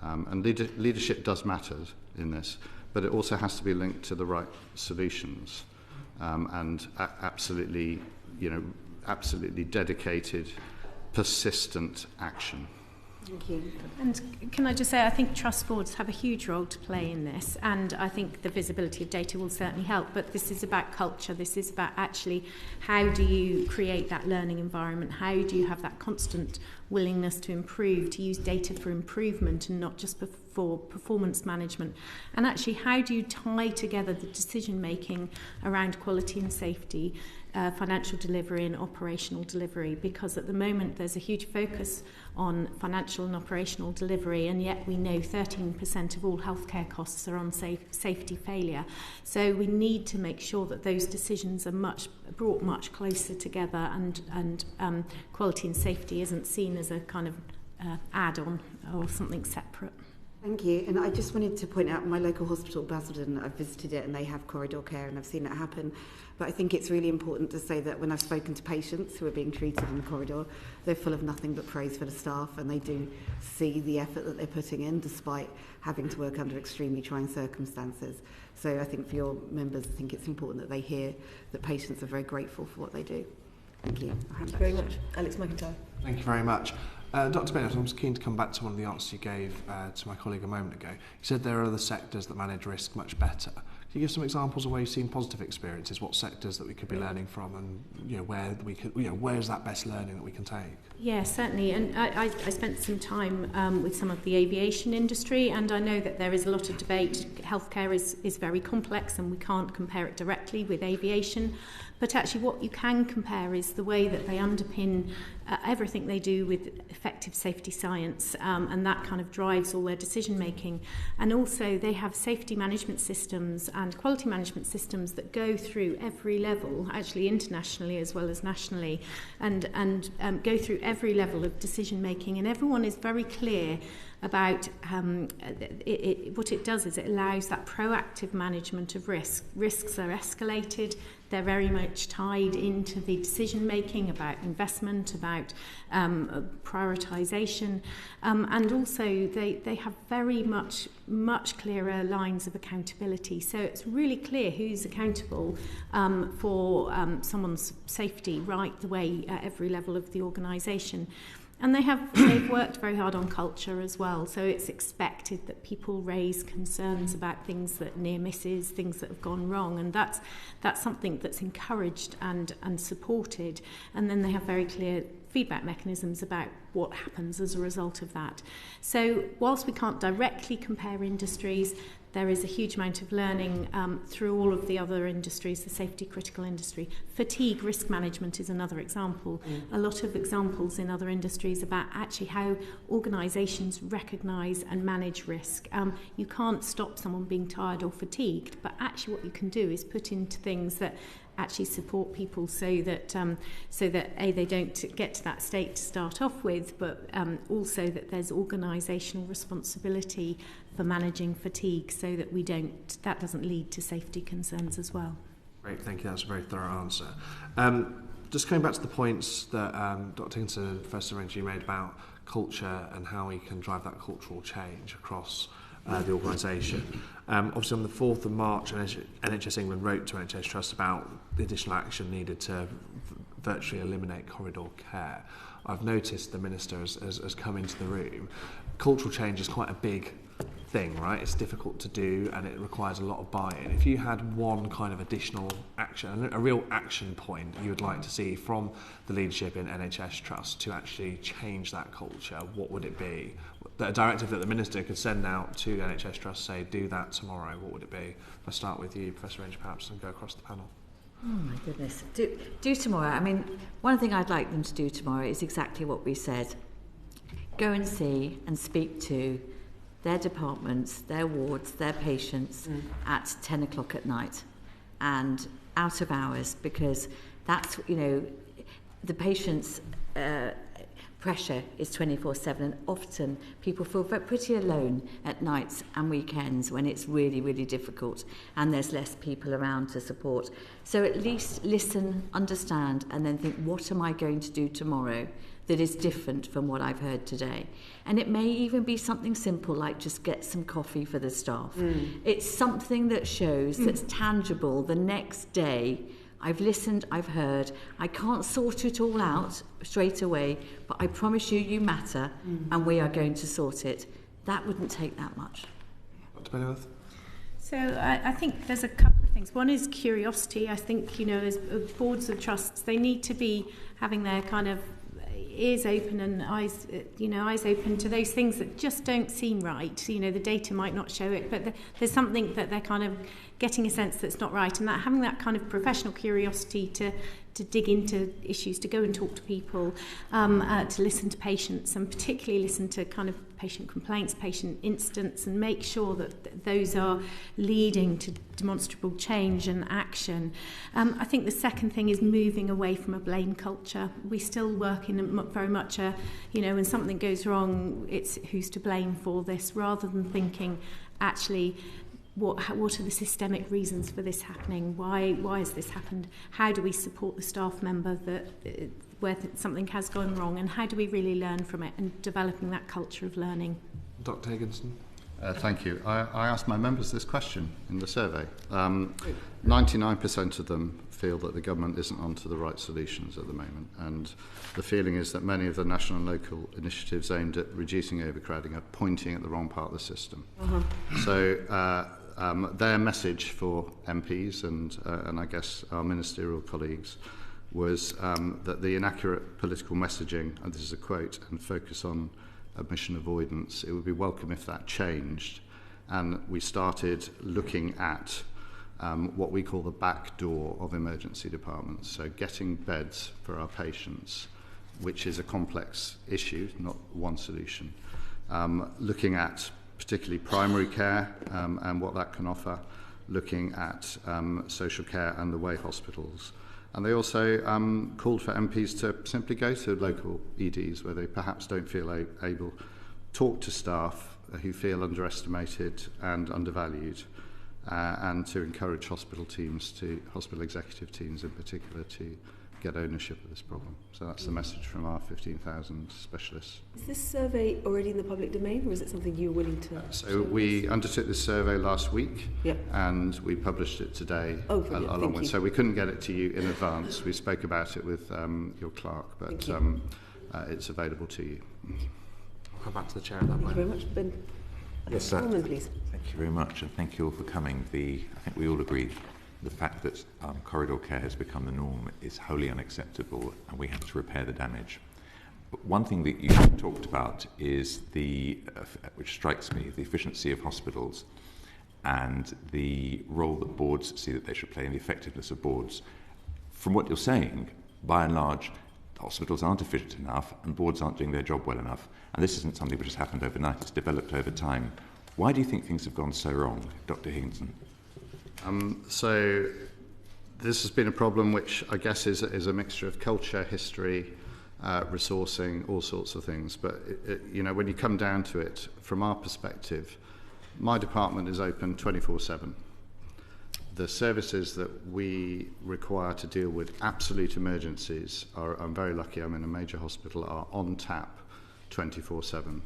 And leadership does matter in this, but it also has to be linked to the right solutions, and absolutely dedicated persistent action. Thank you. And can I just say, I think trust boards have a huge role to play in this, and I think the visibility of data will certainly help, but this is about culture. This is about actually how do you create that learning environment? How do you have that constant willingness to improve, to use data for improvement and not just for performance management? And actually, how do you tie together the decision making around quality and safety, financial delivery and operational delivery? Because at the moment there's a huge focus on financial and operational delivery, and yet we know 13% of all healthcare costs are on safety failure. So we need to make sure that those decisions are brought much closer together, and quality and safety isn't seen as a kind of add-on or something separate. Thank you. And I just wanted to point out my local hospital, Basildon, I've visited it and they have corridor care and I've seen it happen. But I think it's really important to say that when I've spoken to patients who are being treated in the corridor, they're full of nothing but praise for the staff, and they do see the effort that they're putting in despite having to work under extremely trying circumstances. So I think for your members, I think it's important that they hear that patients are very grateful for what they do. Thank you. Thank you very much. Alex McIntyre. Thank you very much. Dr. Bennyworth, I'm keen to come back to one of the answers you gave to my colleague a moment ago. You said there are other sectors that manage risk much better. Can you give some examples of where you've seen positive experiences, what sectors that we could be learning from, and where we could, where's that best learning that we can take? Yeah, certainly. And I spent some time with some of the aviation industry, and I know that there is a lot of debate. Healthcare is very complex, and we can't compare it directly with aviation. But actually what you can compare is the way that they underpin everything they do with effective safety science, and that kind of drives all their decision making. And also they have safety management systems and quality management systems that go through every level, actually internationally as well as nationally, and go through every level of decision making, and everyone is very clear about what it does is it allows that proactive management of risk. Risks are escalated, they're very much tied into the decision making about investment, about prioritisation, and also they have very much clearer lines of accountability. So it's really clear who's accountable for someone's safety right the way at every level of the organisation. And they've worked very hard on culture as well, so it's expected that people raise concerns about things that near misses, things that have gone wrong, and that's something that's encouraged and supported. And then they have very clear feedback mechanisms about what happens as a result of that. So whilst we can't directly compare industries, there is a huge amount of learning through all of the other industries, the safety critical industry. Fatigue risk management is another example. A lot of examples in other industries about actually how organisations recognise and manage risk. You can't stop someone being tired or fatigued, but actually what you can do is put into things that actually support people so that they don't get to that state to start off with, but also that there's organisational responsibility for managing fatigue so that that doesn't lead to safety concerns as well. Great, thank you. That's a very thorough answer. Just coming back to the points that Dr. Higginson and Professor Renji made about culture and how we can drive that cultural change across the organisation. Obviously on the 4th of March, NHS England wrote to NHS Trust about the additional action needed to virtually eliminate corridor care. I've noticed the Minister has come into the room. Cultural change is quite a big thing, right? It's difficult to do and it requires a lot of buy-in. If you had one kind of additional action, a real action point you would like to see from the leadership in NHS Trust to actually change that culture, what would it be? A directive that the Minister could send out to NHS Trust, say, do that tomorrow, what would it be? I'll start with you, Professor Renji, perhaps, and go across the panel. Oh my goodness. Do tomorrow. I mean, one thing I'd like them to do tomorrow is exactly what we said. Go and see and speak to their departments, their wards, their patients at 10 o'clock at night and out of hours, because that's, the patients' pressure is 24/7, and often people feel pretty alone at nights and weekends when it's really, really difficult and there's less people around to support. So at least listen, understand, and then think, what am I going to do tomorrow that is different from what I've heard today? And it may even be something simple like just get some coffee for the staff. It's something that shows, that's tangible the next day I've listened, I've heard. I can't sort it all out straight away, but I promise you matter, and we are going to sort it. That wouldn't take that much. Dr. Bennyworth? So I think there's a couple of things. One is curiosity. I think, as boards of trusts, they need to be having their kind of ears open and eyes open to those things that just don't seem right. The data might not show it, but there's something that they're kind of getting a sense that's not right, and that having that kind of professional curiosity to dig into issues, to go and talk to people, to listen to patients, and particularly listen to kind of patient complaints, patient incidents, and make sure that those are leading to demonstrable change and action. I think the second thing is moving away from a blame culture. We still work in very much a, when something goes wrong, it's who's to blame for this, rather than thinking, actually, what are the systemic reasons for this happening? Why has this happened? How do we support the staff member where something has gone wrong, and how do we really learn from it, and developing that culture of learning? Dr. Higginson? Thank you. I asked my members this question in the survey. 99% of them feel that the government isn't onto the right solutions at the moment, and the feeling is that many of the national and local initiatives aimed at reducing overcrowding are pointing at the wrong part of the system. So their message for MPs and I guess our ministerial colleagues was that the inaccurate political messaging, and this is a quote, and focus on admission avoidance, it would be welcome if that changed, and we started looking at what we call the back door of emergency departments, so getting beds for our patients, which is a complex issue, not one solution. Looking at particularly primary care and what that can offer, looking at social care and the way hospitals. And they also called for MPs to simply go to local EDs where they perhaps don't feel able, talk to staff who feel underestimated and undervalued, and to encourage hospital executive teams in particular, to get ownership of this problem. So that's the message from our 15,000 specialists. Is this survey already in the public domain, or is it something you're willing to... So we undertook this survey last week, and we published it today along with. So we couldn't get it to you in advance. We spoke about it with your clerk, but it's available to you. I'll come back to the chair at that point. Thank you very much. Ben, yes, please. Thank you very much, and thank you all for coming. I think we all agree the fact that corridor care has become the norm is wholly unacceptable, and we have to repair the damage. But one thing that you talked about is which strikes me, the efficiency of hospitals and the role that boards see that they should play and the effectiveness of boards. From what you're saying, by and large, hospitals aren't efficient enough and boards aren't doing their job well enough. And this isn't something which has happened overnight, it's developed over time. Why do you think things have gone so wrong, Dr. Higginson? So this has been a problem which I guess is a mixture of culture, history, resourcing, all sorts of things. But when you come down to it, from our perspective, my department is open 24/7. The services that we require to deal with absolute emergencies I'm very lucky, I'm in a major hospital, are on tap 24/7.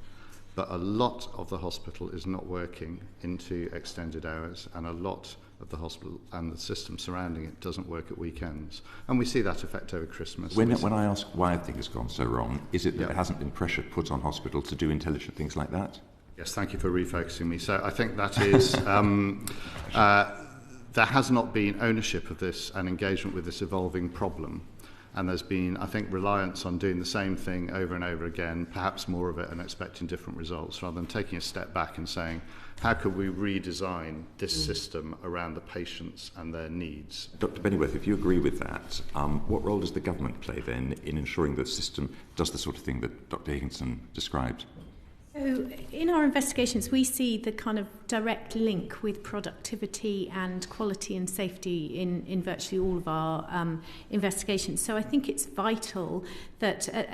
But a lot of the hospital is not working into extended hours, and a lot of the hospital and the system surrounding it doesn't work at weekends. And we see that effect over Christmas. When I ask why I think it's gone so wrong, is it that there hasn't been pressure put on hospitals to do intelligent things like that? Yes, thank you for refocusing me. So I think that is... there has not been ownership of this and engagement with this evolving problem. And there's been, I think, reliance on doing the same thing over and over again, perhaps more of it, and expecting different results, rather than taking a step back and saying, how could we redesign this system around the patients and their needs? Dr. Bennyworth, if you agree with that, what role does the government play then in ensuring the system does the sort of thing that Dr. Higginson described? So in our investigations, we see the kind of direct link with productivity and quality and safety in virtually all of our investigations. So I think it's vital that at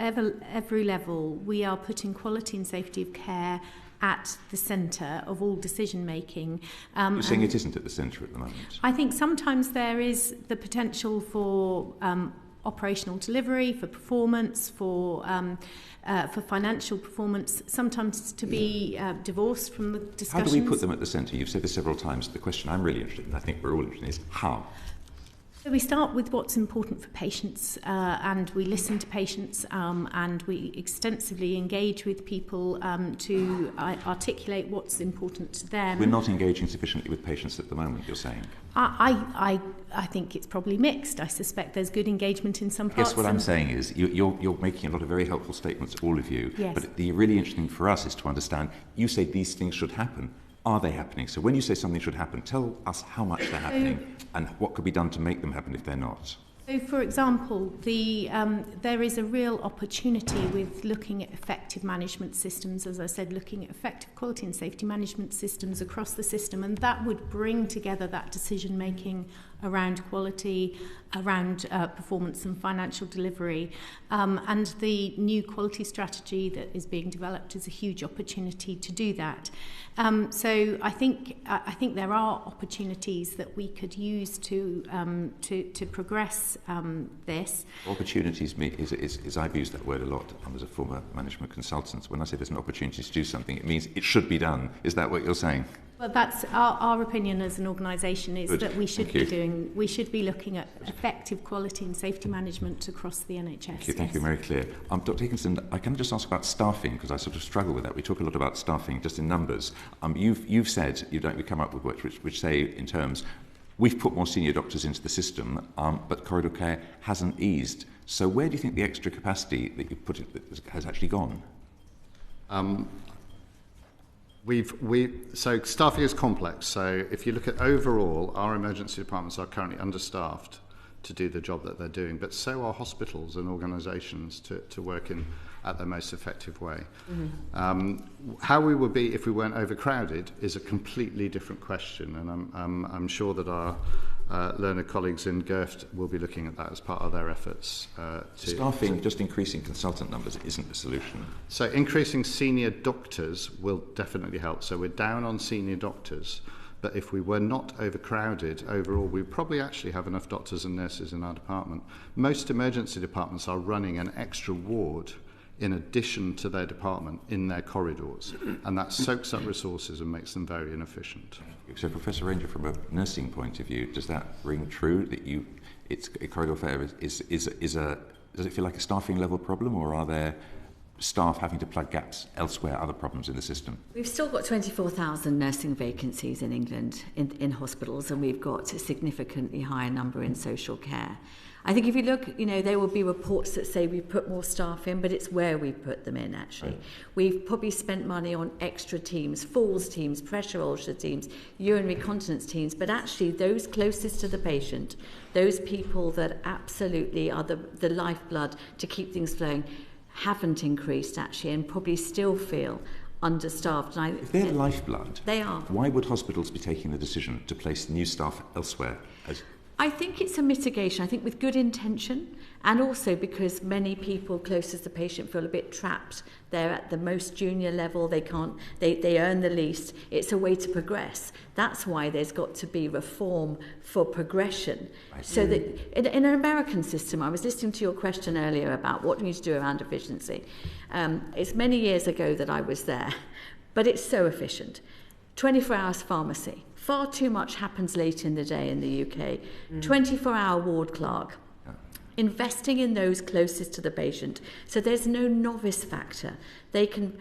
every level we are putting quality and safety of care at the centre of all decision making. You're saying it isn't at the centre at the moment? I think sometimes there is the potential for operational delivery, for performance, for financial performance, sometimes to be divorced from the discussions. How do we put them at the centre? You've said this several times. The question I'm really interested in, I think we're all interested in, is how? So we start with what's important for patients, and we listen to patients, and we extensively engage with people to articulate what's important to them. We're not engaging sufficiently with patients at the moment, you're saying? I think it's probably mixed. I suspect there's good engagement in some parts. Yes, what I'm saying is you're making a lot of very helpful statements, all of you. Yes. But the really interesting thing for us is to understand, you say these things should happen. Are they happening? So when you say something should happen, tell us how much they're happening and what could be done to make them happen if they're not. So, for example, there is a real opportunity with looking at effective management systems, as I said, looking at effective quality and safety management systems across the system, and that would bring together that decision-making around quality, around performance and financial delivery. And the new quality strategy that is being developed is a huge opportunity to do that. So I think there are opportunities that we could use to progress this. Opportunities is I've used that word a lot as a former management consultant. When I say there's an opportunity to do something, it means it should be done. Is that what you're saying? Well, that's our opinion as an organisation is Good. that we should be looking at effective quality and safety management across the NHS. Thank you, very clear. Dr. Higginson, I can just ask about staffing because I sort of struggle with that. We talk a lot about staffing just in numbers. You've said you come up with words which say in terms, we've put more senior doctors into the system, but corridor care hasn't eased. So where do you think the extra capacity that you put in has actually gone? So staffing is complex. So if you look at overall, our emergency departments are currently understaffed to do the job that they're doing, but so are hospitals and organisations to work in at their most effective way. Mm-hmm. How we would be if we weren't overcrowded is a completely different question, and I'm sure that our learned colleagues in GIRFT will be looking at that as part of their efforts. Staffing, just increasing consultant numbers isn't the solution. So increasing senior doctors will definitely help. So we're down on senior doctors, but if we were not overcrowded overall, we probably actually have enough doctors and nurses in our department. Most emergency departments are running an extra ward in addition to their department in their corridors, and that soaks up resources and makes them very inefficient. So, Professor Ranger, from a nursing point of view, does that ring true that it's a corridor fair does it feel like a staffing level problem, or are there staff having to plug gaps elsewhere, other problems in the system? We've still got 24,000 nursing vacancies in England in hospitals, and we've got a significantly higher number in social care. I think if you look, there will be reports that say we've put more staff in, but it's where we put them in, actually. Right. We've probably spent money on extra teams, falls teams, pressure ulcer teams, urinary continence teams, but actually those closest to the patient, those people that absolutely are the lifeblood to keep things flowing, haven't increased, actually, and probably still feel understaffed. If they're lifeblood, they are. Why would hospitals be taking the decision to place new staff elsewhere? I think it's a mitigation. I think with good intention, and also because many people closest to the patient feel a bit trapped. They're at the most junior level. They earn the least. It's a way to progress. That's why there's got to be reform for progression. So that in an American system, I was listening to your question earlier about what we need to do around efficiency. It's many years ago that I was there, but it's so efficient. 24 hours pharmacy. Far too much happens late in the day in the UK. 24-hour ward clerk. Investing in those closest to the patient, so there's no novice factor. They can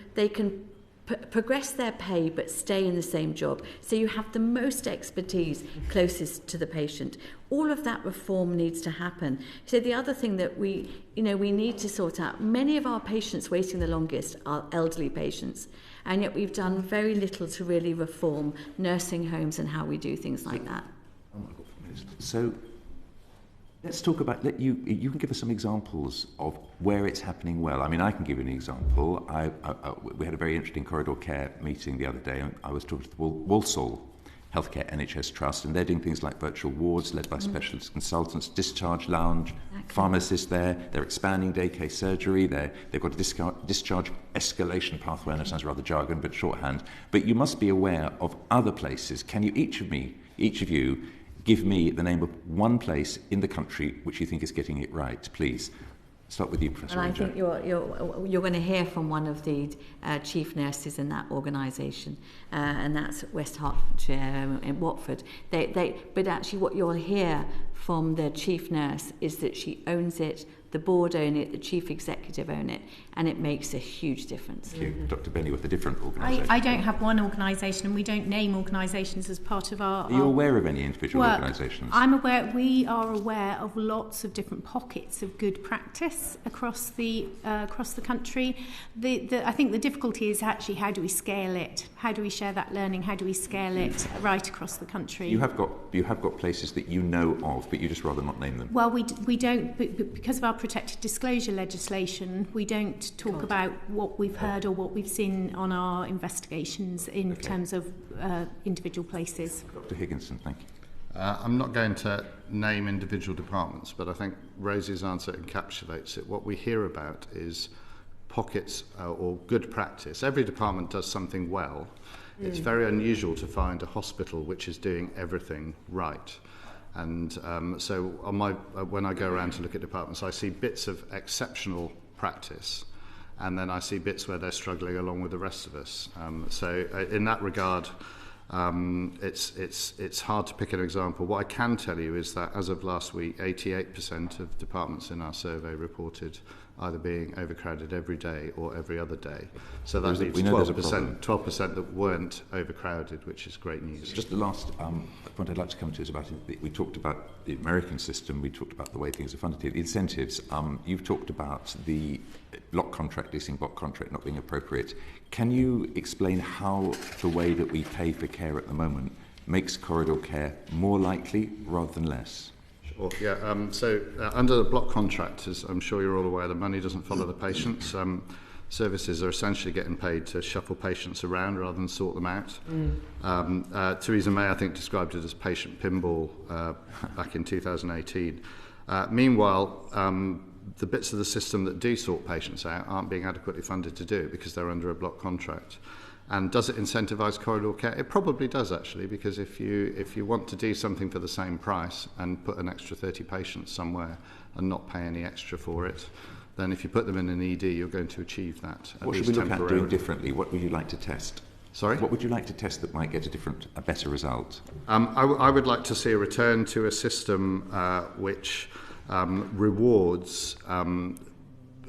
progress their pay but stay in the same job. So you have the most expertise closest to the patient. All of that reform needs to happen. So the other thing that we need to sort out, many of our patients waiting the longest are elderly patients, and yet we've done very little to really reform nursing homes and how we do things like that. So let's talk about, you can give us some examples of where it's happening well. I mean, I can give you an example. We had a very interesting corridor care meeting the other day. I was talking to the Walsall Healthcare NHS Trust, and they're doing things like virtual wards led by specialist consultants, discharge lounge, pharmacists there. They're expanding day case surgery. They've got a discharge escalation pathway. I know it sounds rather jargon, but shorthand. But you must be aware of other places. Can you, each of you, give me the name of one place in the country which you think is getting it right, please? Start with you, Professor And I Ranger. think you're going to hear from one of the chief nurses in that organisation, and that's West Hertfordshire in Watford. But actually what you'll hear from the chief nurse is that she owns it, the board own it, the chief executive own it, and it makes a huge difference. Thank you. Dr. Bennyworth, a different organisation. I don't have one organisation, and we don't name organisations as part of our... Are you aware of any individual work. organisations? We are aware of lots of different pockets of good practice across the country. I think the difficulty is actually how do we scale it? How do we share that learning? How do we scale it right across the country? You have got places that you know of, but you just rather not name them. Well, we don't, because of our protected disclosure legislation, we don't talk about what we've heard or what we've seen on our investigations in terms of individual places. Dr. Higginson, thank you. I'm not going to name individual departments, but I think Rosie's answer encapsulates it. What we hear about is pockets or good practice. Every department does something well. It's very unusual to find a hospital which is doing everything right. And so when I go around to look at departments, I see bits of exceptional practice, and then I see bits where they're struggling along with the rest of us. So in that regard, it's hard to pick an example. What I can tell you is that as of last week, 88% of departments in our survey reported either being overcrowded every day or every other day. So that leaves 12% that weren't overcrowded, which is great news. Just the last point I'd like to come to is about, we talked about the American system, we talked about the way things are funded here, the incentives. You've talked about the block contract, leasing block contract not being appropriate. Can you explain how the way that we pay for care at the moment makes corridor care more likely rather than less? Under the block contract, as I'm sure you're all aware, the money doesn't follow the patients. Services are essentially getting paid to shuffle patients around rather than sort them out. Theresa May, I think, described it as patient pinball back in 2018. Meanwhile, the bits of the system that do sort patients out aren't being adequately funded to do it because they're under a block contract. And does it incentivise corridor care? It probably does, actually, because if you want to do something for the same price and put an extra 30 patients somewhere and not pay any extra for it, then if you put them in an ED, you're going to achieve that. What should we look at doing differently? What would you like to test? Sorry? What would you like to test that might get a better result? I would like to see a return to a system which rewards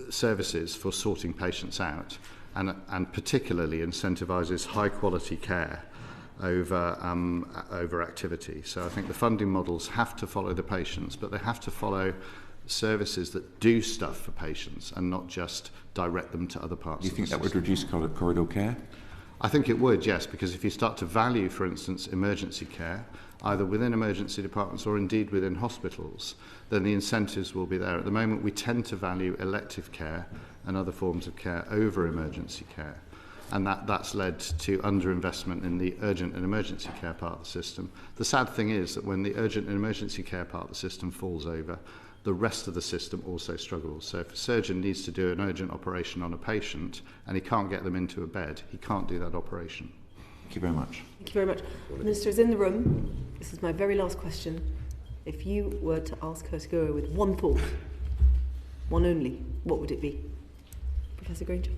services for sorting patients out, and particularly incentivises high quality care over activity. So I think the funding models have to follow the patients, but they have to follow services that do stuff for patients and not just direct them to other parts. Do you think that would reduce corridor care? I think it would, yes, because if you start to value, for instance, emergency care, either within emergency departments or indeed within hospitals, then the incentives will be there. At the moment, we tend to value elective care and other forms of care over emergency care. And that's led to underinvestment in the urgent and emergency care part of the system. The sad thing is that when the urgent and emergency care part of the system falls over, the rest of the system also struggles. So if a surgeon needs to do an urgent operation on a patient and he can't get them into a bed, he can't do that operation. Thank you very much. Thank you very much. The Minister is in the room. This is my very last question. If you were to ask her to go away with one thought, one only, what would it be? Professor Granger?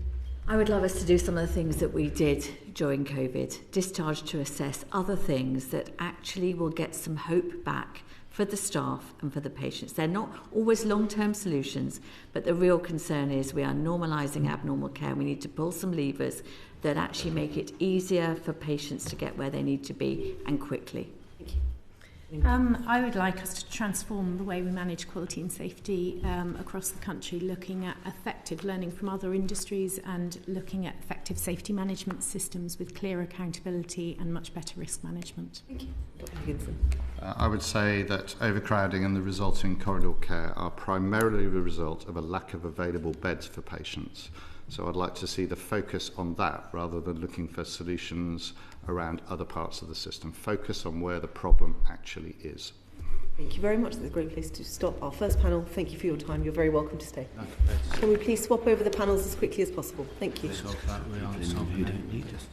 I would love us to do some of the things that we did during COVID, discharge to assess other things that actually will get some hope back for the staff and for the patients. They're not always long-term solutions, but the real concern is we are normalising abnormal care. We need to pull some levers that actually make it easier for patients to get where they need to be and quickly. Thank you. I would like us to transform the way we manage quality and safety across the country, looking at effective learning from other industries and looking at effective safety management systems with clear accountability and much better risk management. Thank you. Dr. Higginson. I would say that overcrowding and the resulting corridor care are primarily the result of a lack of available beds for patients. So I'd like to see the focus on that rather than looking for solutions around other parts of the system. Focus on where the problem actually is. Thank you very much. That's a great place to stop our first panel. Thank you for your time. You're very welcome to stay. Can we please swap over the panels as quickly as possible? Thank you. You don't need us.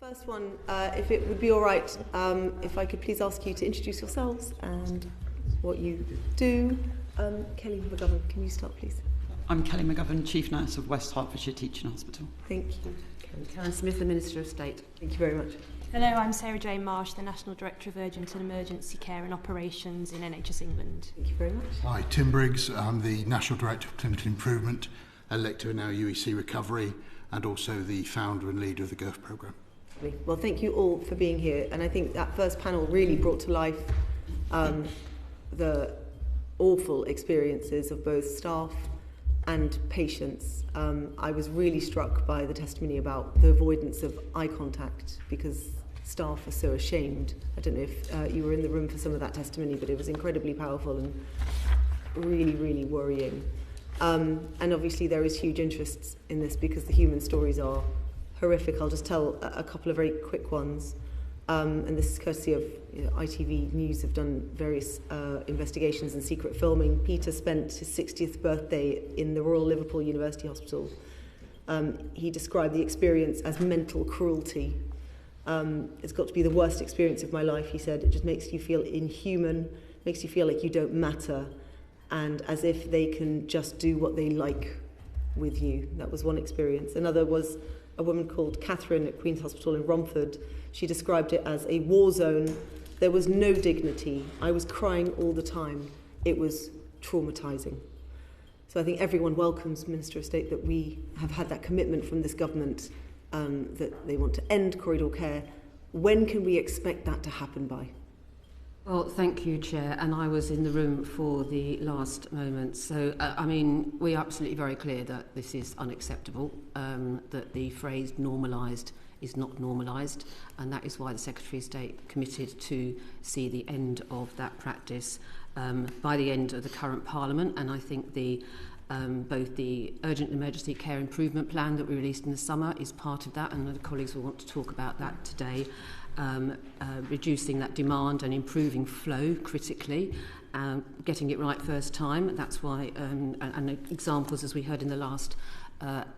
First one, if it would be all right, if I could please ask you to introduce yourselves and what you do. Kelly McGovern, can you start, please? I'm Kelly McGovern, Chief Nurse of West Hertfordshire Teaching Hospital. Thank you. Karin Smyth, the Minister of State. Thank you very much. Hello, I'm Sarah Jane Marsh, the National Director of Urgent and Emergency Care and Operations in NHS England. Thank you very much. Hi, Tim Briggs. I'm the National Director of Clinical Improvement, Elective and now UEC Recovery, and also the founder and leader of the GIRFT programme. Well, thank you all for being here. And I think that first panel really brought to life the awful experiences of both staff and patients. I was really struck by the testimony about the avoidance of eye contact because staff are so ashamed. I don't know if you were in the room for some of that testimony, but it was incredibly powerful and really, really worrying. And obviously there is huge interest in this because the human stories are horrific. I'll just tell a couple of very quick ones. And this is courtesy of ITV News have done various investigations and secret filming. Peter spent his 60th birthday in the Royal Liverpool University Hospital. He described the experience as mental cruelty. It's got to be the worst experience of my life, he said. It just makes you feel inhuman, makes you feel like you don't matter, and as if they can just do what they like with you. That was one experience. Another was a woman called Catherine at Queen's Hospital in Romford. She described it as a war zone. There was no dignity. I was crying all the time. It was traumatising. So I think everyone welcomes, Minister of State, that we have had that commitment from this government that they want to end corridor care. When can we expect that to happen by? Well, thank you, Chair, and I was in the room for the last moment. So, we are absolutely very clear that this is unacceptable, that the phrase normalised is not normalised, and that is why the Secretary of State committed to see the end of that practice by the end of the current Parliament. And I think both the Urgent and Emergency Care Improvement Plan that we released in the summer is part of that, and the colleagues will want to talk about that today. Reducing that demand and improving flow critically, getting it right first time. That's why, and examples, as we heard in the last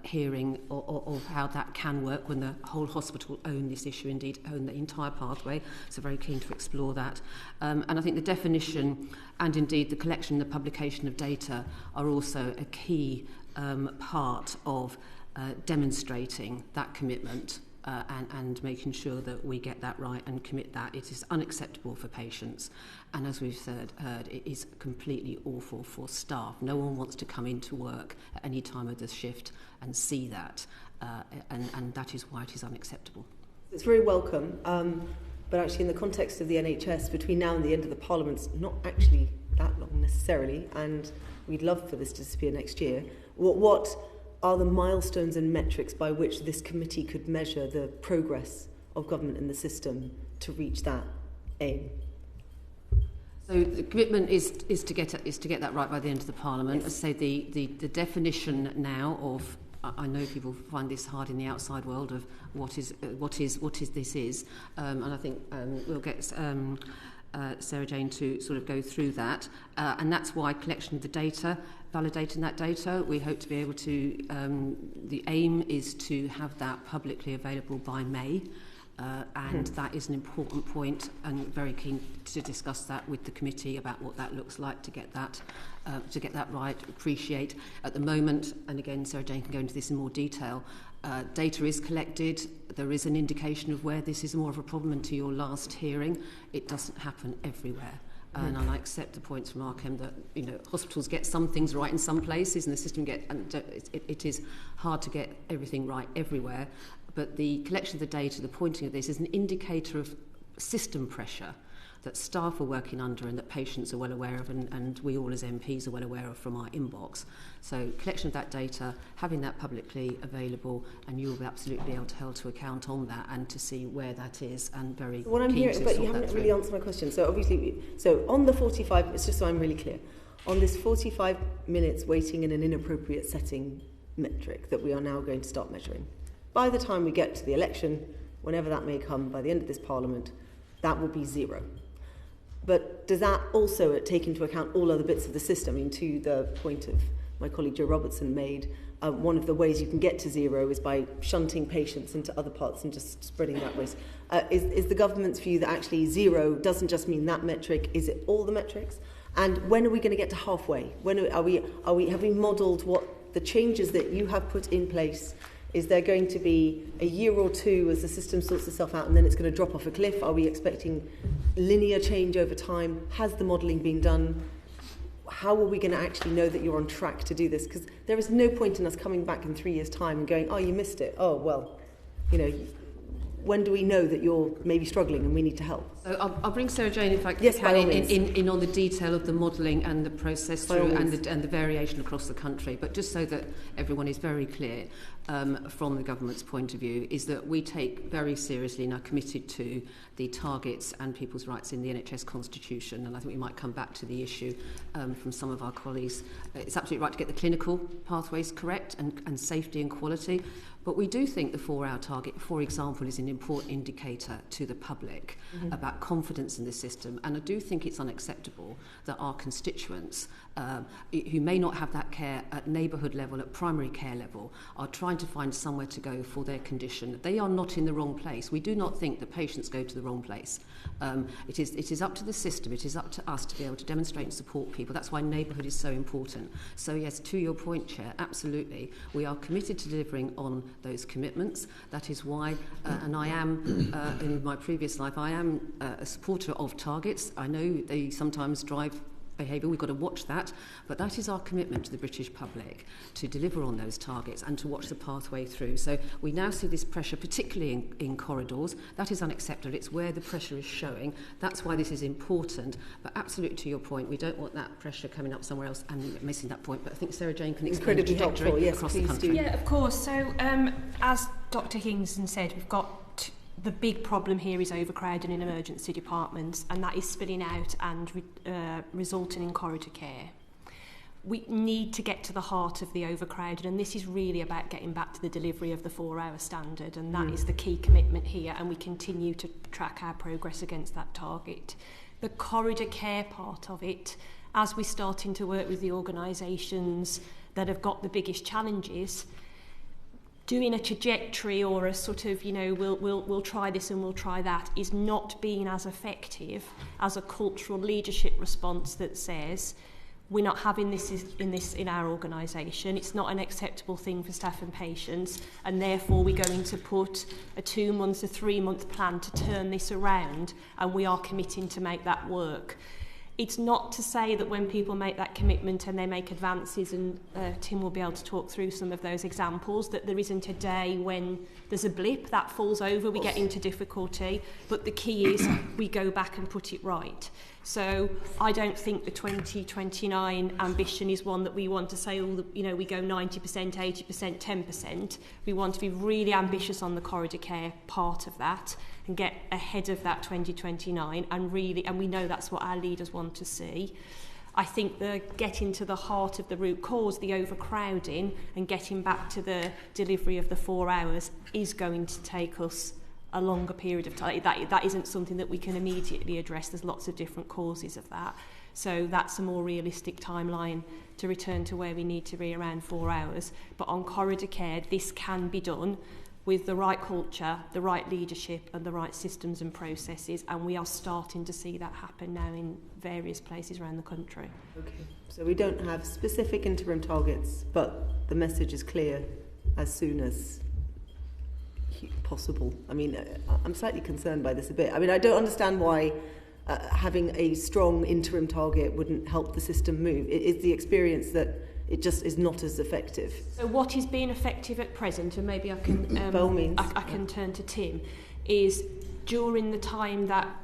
hearing, of how that can work when the whole hospital own this issue, indeed own the entire pathway. So very keen to explore that. And I think the definition and indeed the collection and the publication of data are also a key part of demonstrating that commitment. And making sure that we get that right and commit that. It is unacceptable for patients, and as we've heard, it is completely awful for staff. No one wants to come into work at any time of the shift and see that, and that is why it is unacceptable. It's very welcome, but actually in the context of the NHS, between now and the end of the Parliament's not actually that long necessarily, and we'd love for this to disappear next year. What are the milestones and metrics by which this committee could measure the progress of government in the system to reach that aim? So the commitment is to get that right by the end of the Parliament. As I say, the definition now of, I know people find this hard in the outside world, of what is this, and I think we'll get Sarah Jane to sort of go through that, and that's why collection of the data, validating that data, we hope to be able to, the aim is to have that publicly available by May, and that is an important point, and very keen to discuss that with the committee about what that looks like to get that right. Appreciate at the moment, and again Sarah Jane can go into this in more detail, data is collected, there is an indication of where this is more of a problem, and to your last hearing, it doesn't happen everywhere. And I accept the points from Arkham that hospitals get some things right in some places, and the system it is hard to get everything right everywhere. But the collection of the data, the pointing of this, is an indicator of system pressure that staff are working under and that patients are well aware of, and we all as MPs are well aware of from our inbox. So collection of that data, having that publicly available, and you will be absolutely able to hold to account on that and to see where that is, and very what I'm hearing, but you haven't really answered my question. So obviously, on the 45, it's just so I'm really clear, on this 45 minutes waiting in an inappropriate setting metric that we are now going to start measuring, by the time we get to the election, whenever that may come, by the end of this Parliament, that will be zero. But does that also take into account all other bits of the system? I mean, to the point of my colleague Jo Robertson made, one of the ways you can get to zero is by shunting patients into other parts and just spreading that risk. Is the government's view that actually zero doesn't just mean that metric? Is it all the metrics? And when are we going to get to halfway? When have we modelled what the changes that you have put in place? Is there going to be a year or two as the system sorts itself out and then it's going to drop off a cliff? Are we expecting linear change over time? Has the modelling been done? How are we going to actually know that you're on track to do this? Because there is no point in us coming back in 3 years' time and going, oh, you missed it. Oh, well, when do we know that you're maybe struggling and we need to help? So I'll bring Sarah Jane, if I can, yes, in on the detail of the modelling and the process through and the variation across the country. But just so that everyone is very clear, from the government's point of view, is that we take very seriously and are committed to the targets and people's rights in the NHS Constitution. And I think we might come back to the issue from some of our colleagues. It's absolutely right to get the clinical pathways correct and safety and quality. But we do think the 4-hour target, for example, is an important indicator to the public about confidence in the system. And I do think it's unacceptable that our constituents, who may not have that care at neighbourhood level, at primary care level, are trying to find somewhere to go for their condition. They are not in the wrong place. We do not think that patients go to the wrong place. It is up to the system, it is up to us to be able to demonstrate and support people. That's why neighbourhood is so important. So yes, to your point, Chair, absolutely, we are committed to delivering on those commitments. That is why, and I am, in my previous life, I am a supporter of targets. I know they sometimes drive behaviour, we've got to watch that, but that is our commitment to the British public, to deliver on those targets and to watch the pathway through. So we now see this pressure, particularly in corridors. That is unacceptable. It's where the pressure is showing. That's why this is important. But absolutely to your point, we don't want that pressure coming up somewhere else and missing that point. But I think Sarah Jane can explain the trajectory across the country. Yeah, of course. So as Dr. Higginson said, we've got the big problem here is overcrowding in emergency departments, and that is spilling out and resulting in corridor care. We need to get to the heart of the overcrowding, and this is really about getting back to the delivery of the 4-hour standard, and that is the key commitment here, and we continue to track our progress against that target. The corridor care part of it, as we're starting to work with the organisations that have got the biggest challenges, doing a trajectory or a sort of, we'll try this and we'll try that is not being as effective as a cultural leadership response that says, we're not having this in our organisation, it's not an acceptable thing for staff and patients, and therefore we're going to put a 2-month, a 3-month plan to turn this around, and we are committing to make that work. It's not to say that when people make that commitment and they make advances, and Tim will be able to talk through some of those examples, that there isn't a day when there's a blip, that falls over, we get into difficulty, but the key is we go back and put it right. So I don't think the 2029 ambition is one that we want to say, we go 90%, 80%, 10%. We want to be really ambitious on the corridor care part of that and get ahead of that 2029, and we know that's what our leaders want to see. I think the getting to the heart of the root cause, the overcrowding, and getting back to the delivery of the 4 hours is going to take us a longer period of time. That isn't something that we can immediately address. There's lots of different causes of that. So that's a more realistic timeline to return to where we need to be, around 4 hours. But on corridor care, this can be done with the right culture, the right leadership, and the right systems and processes, and we are starting to see that happen now in various places around the country. Okay, so we don't have specific interim targets, but the message is clear: as soon as possible. I mean, I'm slightly concerned by this a bit. I mean, I don't understand why having a strong interim target wouldn't help the system move. It is the experience that it just is not as effective. So what is being effective at present, and maybe I can by all means, I can turn to Tim, is during the time that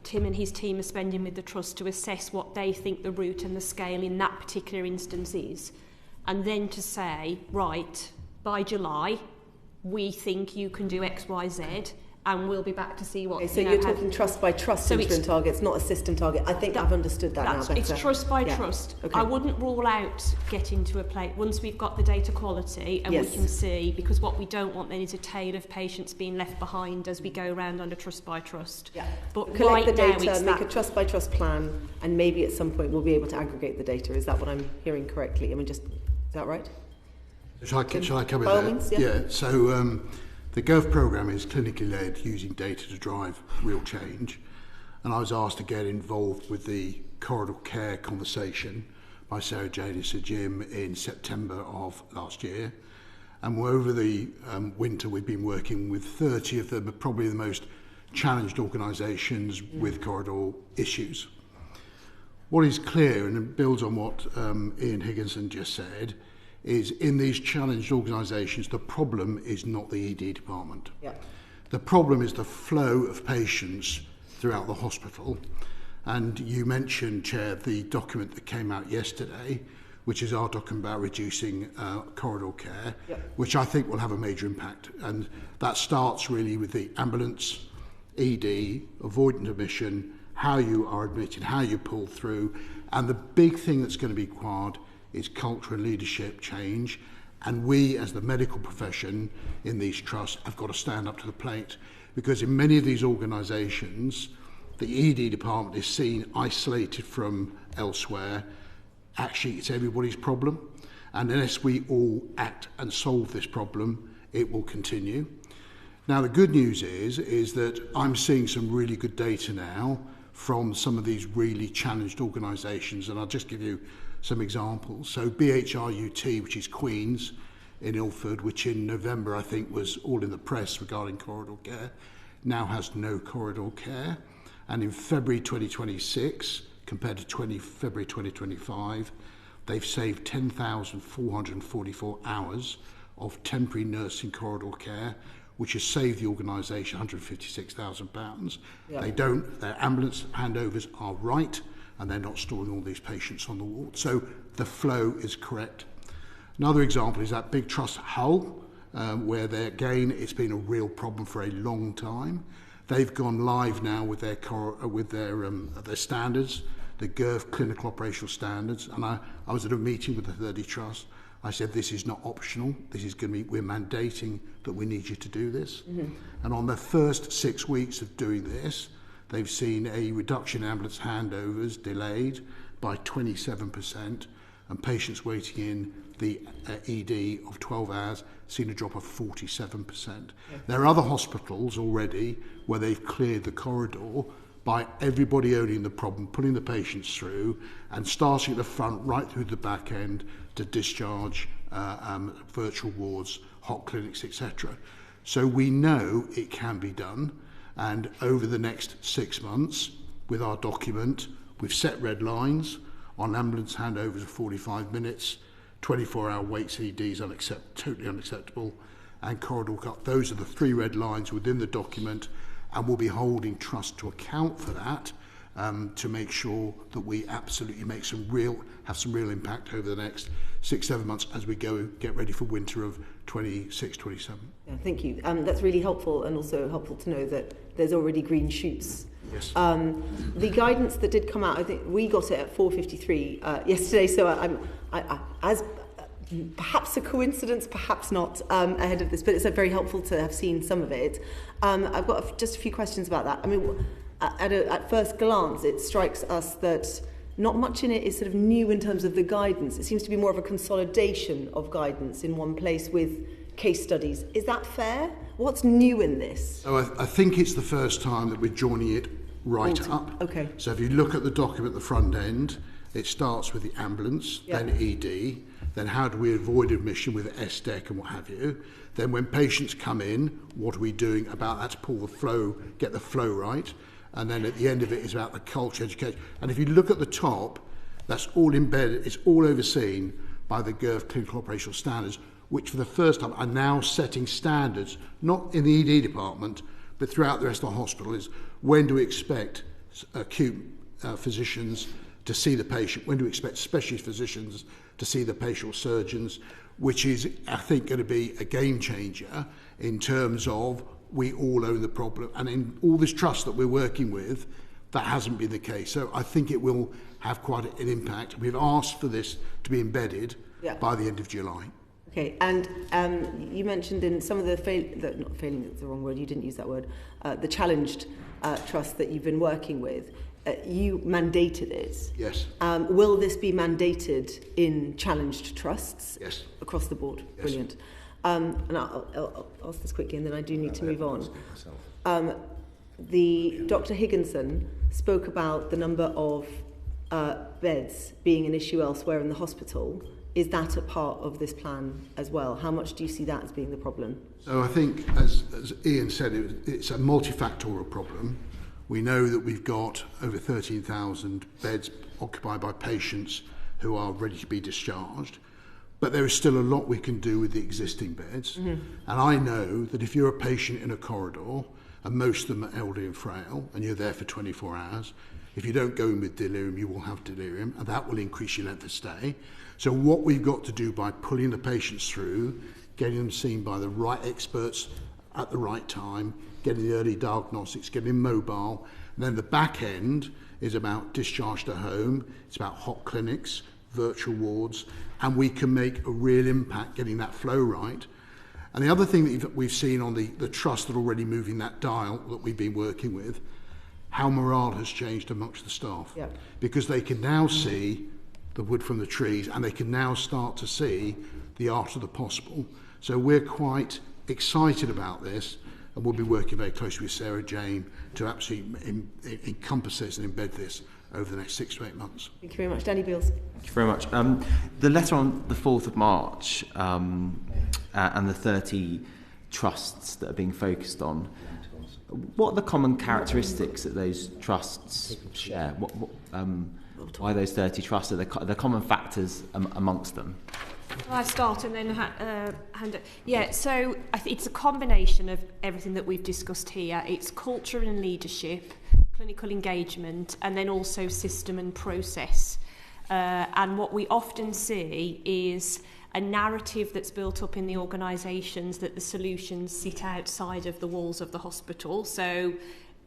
Tim and his team are spending with the Trust to assess what they think the route and the scale in that particular instance is, and then to say, right, by July, we think you can do X, Y, Z, and we'll be back to see what... Okay, so you're talking trust by trust interim targets, not a system target. I think I've understood that now better. It's trust by trust. Okay. I wouldn't rule out getting to a place once we've got the data quality and we can see, because what we don't want then is a tail of patients being left behind as we go around under trust by trust. Yeah. But collect the data, make a trust by trust plan, and maybe at some point we'll be able to aggregate the data. Is that what I'm hearing correctly? I mean, just... that right? Shall I cover By all that? means, yeah. So the GIRFT programme is clinically led, using data to drive real change. And I was asked to get involved with the corridor care conversation by Sarah Jane and Sir Jim in September of last year. And over the winter, we've been working with 30 of them, probably the most challenged organisations with corridor issues. What is clear, and it builds on what Ian Higginson just said, is in these challenged organisations, the problem is not the ED department. Yeah. The problem is the flow of patients throughout the hospital. And you mentioned, Chair, the document that came out yesterday, which is our document about reducing corridor care, which I think will have a major impact. And that starts really with the ambulance, ED, avoidant admission, how you are admitted, how you pull through. And the big thing that's going to be required is culture and leadership change. And we, as the medical profession in these trusts, have got to stand up to the plate. Because in many of these organisations, the ED department is seen isolated from elsewhere. Actually, it's everybody's problem. And unless we all act and solve this problem, it will continue. Now, the good news is that I'm seeing some really good data now from some of these really challenged organisations. And I'll just give you some examples. So BHRUT, which is Queen's in Ilford, which in November, I think, was all in the press regarding corridor care, now has no corridor care. And in February 2026, compared to February 2025, they've saved 10,444 hours of temporary nursing corridor care, which has saved the organisation £156,000. Yeah. Their ambulance handovers are right, and they're not storing all these patients on the ward. So the flow is correct. Another example is that big trust Hull, where again, it's been a real problem for a long time. They've gone live now with their standards, the GIRFT clinical operational standards. And I was at a meeting with the 30 Trust. I said, this is not optional. This is going to be, we're mandating that we need you to do this. Mm-hmm. And on the first 6 weeks of doing this, they've seen a reduction in ambulance handovers delayed by 27%, and patients waiting in the ED of 12 hours seen a drop of 47%. Yeah. There are other hospitals already where they've cleared the corridor by everybody owning the problem, putting the patients through, and starting at the front right through the back end to discharge, virtual wards, hot clinics, etc. So we know it can be done, and over the next 6 months, with our document, we've set red lines on ambulance handovers of 45 minutes, 24-hour waits ED is totally unacceptable, and corridor cut. Those are the 3 red lines within the document, and we'll be holding trust to account for that, to make sure that we absolutely have some real impact over the next 6-7 months as we get ready for winter of 26-27. Yeah, thank you. That's really helpful, and also helpful to know that there's already green shoots. Yes. The guidance that did come out, I think we got it at 4:53 yesterday, so I as perhaps a coincidence, perhaps not, ahead of this, but it's very helpful to have seen some of it. I've got just a few questions about that. I mean, at first glance, it strikes us that not much in it is sort of new in terms of the guidance. It seems to be more of a consolidation of guidance in one place with case studies. Is that fair? What's new in this? So I think it's the first time that we're joining it right up. Okay. So if you look at the document at the front end, it starts with the ambulance, then ED, then how do we avoid admission with SDEC and what have you. Then when patients come in, what are we doing about that to pull the flow, get the flow right. And then at the end of it is about the culture, education. And if you look at the top, that's all embedded, it's all overseen by the GIRFT clinical operational standards, which for the first time are now setting standards, not in the ED department, but throughout the rest of the hospital, is when do we expect acute physicians to see the patient, when do we expect specialist physicians to see the patient, surgeons, which is, I think, going to be a game changer in terms of we all own the problem. And in all this trust that we're working with, that hasn't been the case. So I think it will have quite an impact. We've asked for this to be embedded by the end of July. Okay, and you mentioned in some of the not failing is the wrong word, you didn't use that word, the challenged trusts that you've been working with. you mandated it. Yes. Will this be mandated in challenged trusts? Yes. Across the board? Yes. Brilliant. And I'll ask this quickly, and then I do need to move on. Dr. Higginson spoke about the number of beds being an issue elsewhere in the hospital. Is that a part of this plan as well? How much do you see that as being the problem? So I think, as Ian said, it's a multifactorial problem. We know that we've got over 13,000 beds occupied by patients who are ready to be discharged, but there is still a lot we can do with the existing beds. Mm-hmm. And I know that if you're a patient in a corridor, and most of them are elderly and frail, and you're there for 24 hours, if you don't go in with delirium, you will have delirium, and that will increase your length of stay. So what we've got to do by pulling the patients through, getting them seen by the right experts at the right time, getting the early diagnostics, getting them mobile, and then the back end is about discharge to home, it's about hot clinics, virtual wards, and we can make a real impact getting that flow right. And the other thing that we've seen on the trust that are already moving that dial that we've been working with, how morale has changed amongst the staff. Yep. Because they can now see the wood from the trees, and they can now start to see the art of the possible. So we're quite excited about this, and we'll be working very closely with Sarah Jane to absolutely encompass this and embed this over the next 6 to 8 months. Thank you very much. Danny Beals. Thank you very much. The letter on the 4th of March and the 30 trusts that are being focused on, what are the common characteristics that those trusts share? Why those 30 trusts? Are the common factors amongst them? Well, I start and then hand it. Yeah, so it's a combination of everything that we've discussed here. It's culture and leadership, clinical engagement, and then also system and process. And what we often see is a narrative that's built up in the organisations that the solutions sit outside of the walls of the hospital. So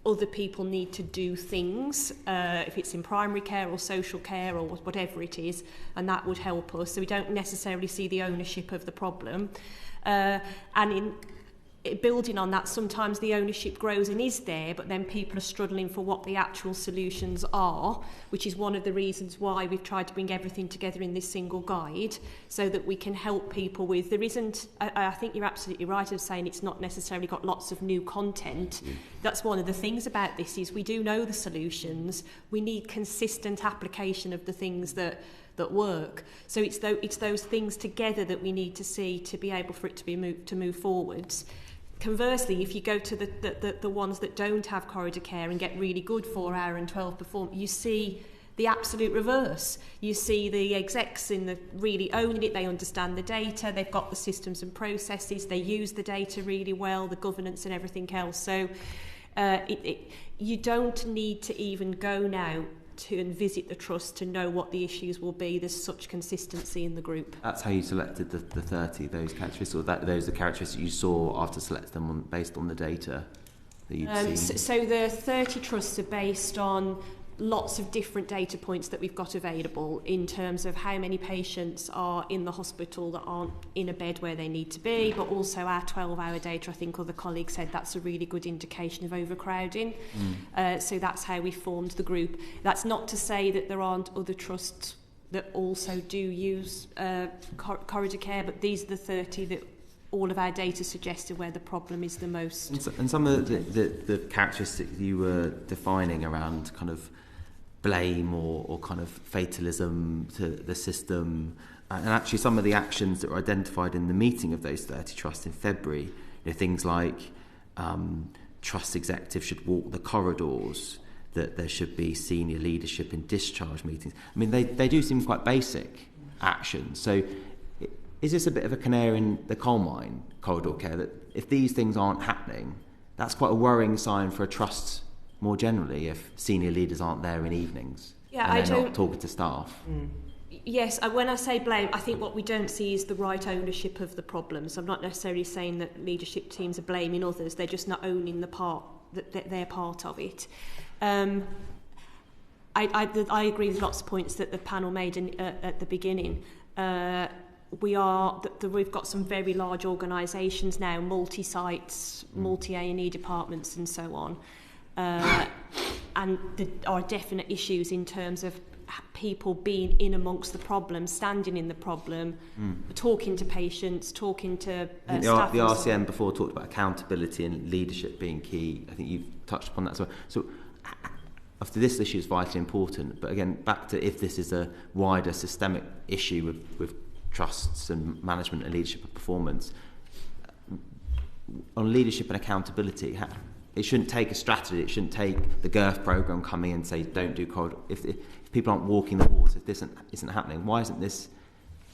other people need to do things, if it's in primary care or social care or whatever it is, and that would help us. So we don't necessarily see the ownership of the problem. And in building on that, sometimes the ownership grows and is there, but then people are struggling for what the actual solutions are, which is one of the reasons why we've tried to bring everything together in this single guide, so that we can help people with, there isn't, I think you're absolutely right in saying it's not necessarily got lots of new content. That's one of the things about this, is we do know the solutions, we need consistent application of the things that work. So it's those things together that we need to see to be able for it to move forwards. Conversely, if you go to the ones that don't have corridor care and get really good 4-hour and 12 perform, you see the absolute reverse. You see the execs in the really owning it, they understand the data, they've got the systems and processes, they use the data really well, the governance and everything else. So you don't need to even go now and visit the trust to know what the issues will be. There's such consistency in the group. That's how you selected the 30, those characteristics, or those are the characteristics you saw after selecting them based on the data that you'd seen? So the 30 trusts are based on lots of different data points that we've got available in terms of how many patients are in the hospital that aren't in a bed where they need to be, but also our 12-hour data. I think other colleagues said that's a really good indication of overcrowding. So that's how we formed the group. That's not to say that there aren't other trusts that also do use corridor care, but these are the 30 that all of our data suggested where the problem is the most. And some of the characteristics you were defining around kind of blame or kind of fatalism to the system, and actually some of the actions that were identified in the meeting of those 30 trusts in February, things like trust executives should walk the corridors, that there should be senior leadership in discharge meetings. I mean, they do seem quite basic actions. So is this a bit of a canary in the coal mine, corridor care, that if these things aren't happening, that's quite a worrying sign for a trust more generally, if senior leaders aren't there in evenings and they're not talking to staff? Yes, when I say blame, I think what we don't see is the right ownership of the problems. I'm not necessarily saying that leadership teams are blaming others, they're just not owning the part, that they're part of it. I agree with lots of points that the panel made at the beginning. We've got some very large organisations now, multi-sites, multi-A&E departments and so on. there are definite issues in terms of people being in amongst the problem, standing in the problem, talking to patients, talking to staff. The RCM before talked about accountability and leadership being key. I think you've touched upon that as well. So after this issue is vitally important, but again, back to if this is a wider systemic issue with trusts and management and leadership and performance, on leadership and accountability, it shouldn't take a strategy, it shouldn't take the GIRFT programme coming and say, don't do corridor. If people aren't walking the walls, if this isn't happening, why isn't this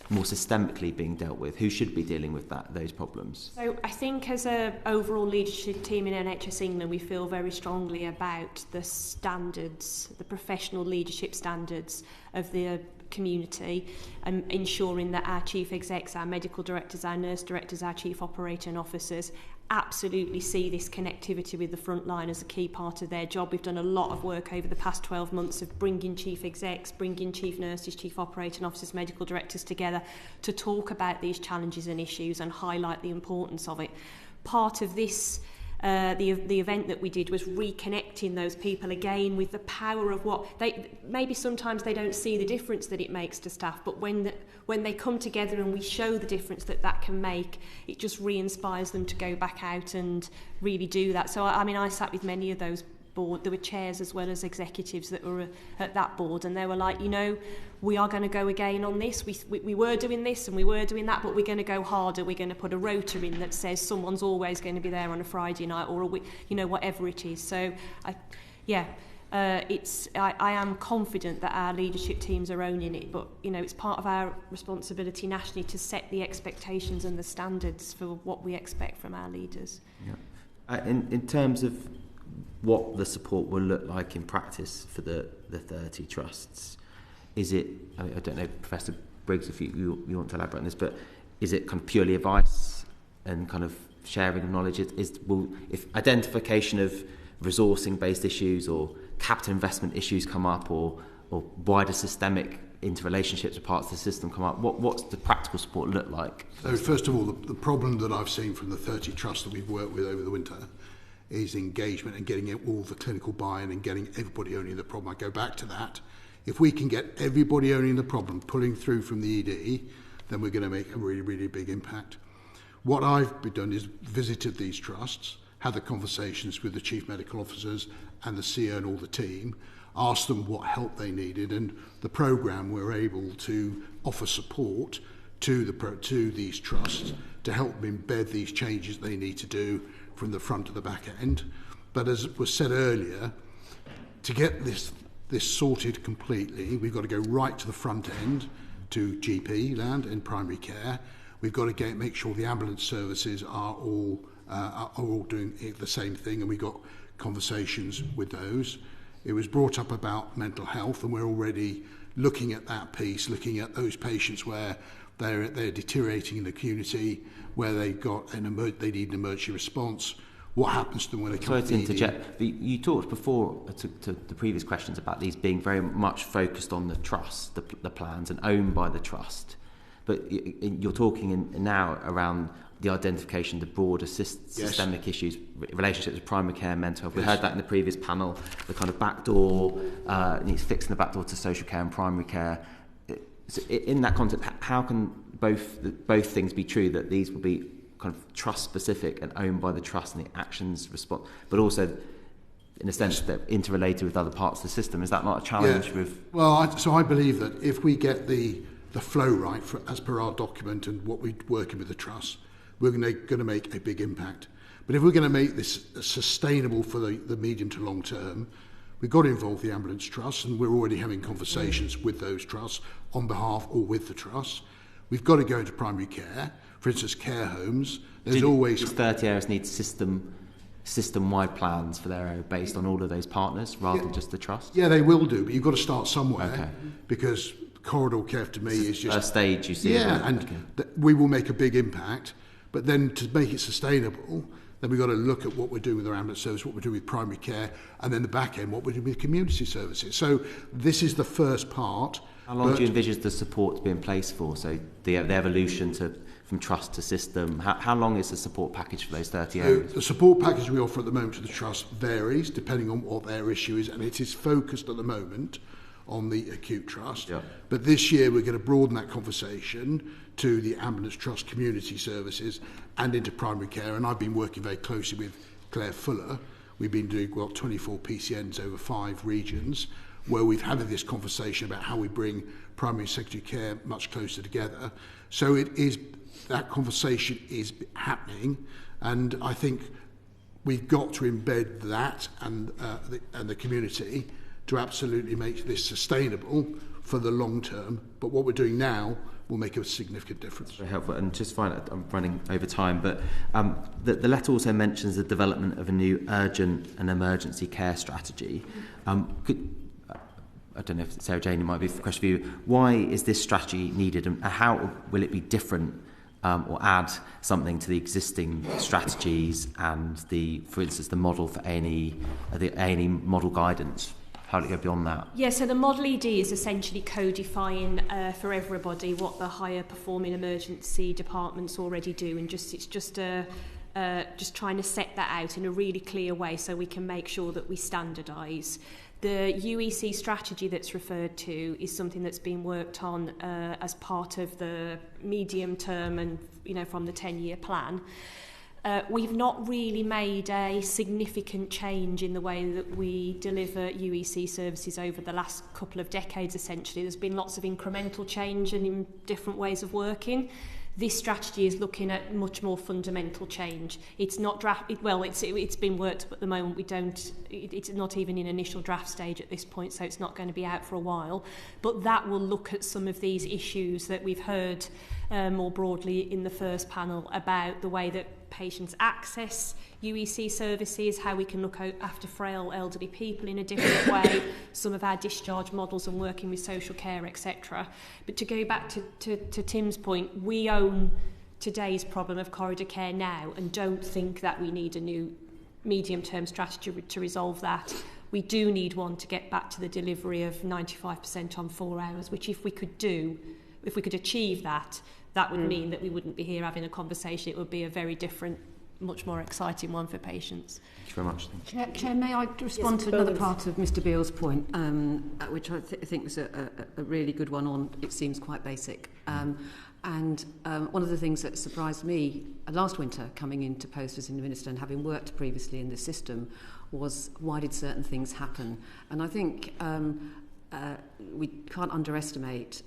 more systemically being dealt with? Who should be dealing with those problems? So I think as an overall leadership team in NHS England, we feel very strongly about the standards, the professional leadership standards of the community, and ensuring that our chief execs, our medical directors, our nurse directors, our chief operating officers absolutely see this connectivity with the front line as a key part of their job. We've done a lot of work over the past 12 months of bringing chief execs, bringing chief nurses, chief operating officers, medical directors together to talk about these challenges and issues and highlight the importance of it. Part of this the event that we did was reconnecting those people again with the power of what maybe sometimes they don't see the difference that it makes to staff, but when they come together and we show the difference that can make, it just re-inspires them to go back out and really do that. So I sat with many of those board, there were chairs as well as executives that were at that board, and they were like, we are going to go again on this. We were doing this and we were doing that, but we're going to go harder. We're going to put a rota in that says someone's always going to be there on a Friday night or whatever it is. So I am confident that our leadership teams are owning it, but it's part of our responsibility nationally to set the expectations and the standards for what we expect from our leaders. Yeah. In terms of what the support will look like in practice for the 30 trusts, is it, I don't know, Professor Briggs, if you want to elaborate on this, but is it kind of purely advice and kind of sharing of knowledge? If identification of resourcing-based issues or capital investment issues come up, or wider systemic interrelationships with parts of the system come up, what's the practical support look like? So first of all, the problem that I've seen from the 30 trusts that we've worked with over the winter is engagement and getting all the clinical buy-in and getting everybody owning the problem. I go back to that. If we can get everybody owning the problem, pulling through from the ED, then we're going to make a really, really big impact. What I've done is visited these trusts, had the conversations with the chief medical officers and the CEO and all the team, asked them what help they needed, and the programme we're able to offer support to these trusts to help them embed these changes they need to do from the front to the back end. But as was said earlier, to get this sorted completely, we've got to go right to the front end, to GP land in primary care. We've got to make sure the ambulance services are all doing the same thing, and we got conversations with those. It was brought up about mental health, and we're already looking at that piece, looking at those patients where they're deteriorating in the community, where they need an emergency response. What happens to them when they come to the ED? You talked before to the previous questions about these being very much focused on the trust, the plans, and owned by the trust. But you're talking now around the identification of the broader systemic issues, relationships with primary care, mental health. We heard that in the previous panel, the kind of backdoor, needs fixing the backdoor to social care and primary care. So in that context, how can both things be true, that these will be kind of trust specific and owned by the trust and the actions respond, but also in a sense they're interrelated with other parts of the system? Is that not a challenge with? Well, so I believe that if we get the flow right as per our document and what we're working with the trust, we're going to make a big impact. But if we're going to make this sustainable for the medium to long term, we've got to involve the ambulance trusts, and we're already having conversations with those trusts on behalf or with the trusts. We've got to go into primary care, for instance, care homes. There's always 30 areas need system-wide plans for their area based on all of those partners rather than just the trust. Yeah, they will do, but you've got to start somewhere, because corridor care to me is just first stage. You see, we will make a big impact. But then to make it sustainable, then we've got to look at what we're doing with our ambulance service, what we're doing with primary care, and then the back end, what we're doing with community services. So this is the first part. How long do you envisage the support to be in place for? So the evolution from trust to system, how long is the support package for those 30 areas? The support package we offer at the moment to the trust varies depending on what their issue is, and it is focused at the moment on the acute trust. Yeah. But this year we're going to broaden that conversation to the ambulance trust community services and into primary care, and I've been working very closely with Claire Fuller. We've been doing 24 PCNs over 5 regions, where we've had this conversation about how we bring primary and secondary care much closer together. So that conversation is happening, and I think we've got to embed that and the community to absolutely make this sustainable for the long term. But what we're doing now will make a significant difference. Very helpful. And just finally, I'm running over time, but the letter also mentions the development of a new urgent and emergency care strategy. I don't know if Sarah Jane, it might be a question for you. Why is this strategy needed, and how will it be different or add something to the existing strategies and for instance, the model for A&E, the A&E model guidance? How do you go beyond that? Yeah, so the Model ED is essentially codifying for everybody what the higher performing emergency departments already do, and it's just trying to set that out in a really clear way so we can make sure that we standardise. The UEC strategy that's referred to is something that's been worked on as part of the medium term and from the 10-year plan. We've not really made a significant change in the way that we deliver UEC services over the last couple of decades, essentially. There's been lots of incremental change and in different ways of working. This strategy is looking at much more fundamental change. It's not it's been worked up at the moment. It's not even in initial draft stage at this point, so it's not going to be out for a while. But that will look at some of these issues that we've heard more broadly in the first panel about the way that patients access UEC services, how we can look after frail elderly people in a different way, some of our discharge models and working with social care, etc. But to go back to Tim's point, we own today's problem of corridor care now and don't think that we need a new medium-term strategy to resolve that. We do need one to get back to the delivery of 95% on 4 hours, which if we could achieve that, that would mean that we wouldn't be here having a conversation. It would be a very different, much more exciting one for patients. Thank you very much. Thank you. Chair, may I respond to another part of Mr Beale's point, which I think was a really good one on, it seems quite basic. And one of the things that surprised me last winter coming into post as Minister and having worked previously in the system was why did certain things happen? And I think we can't underestimate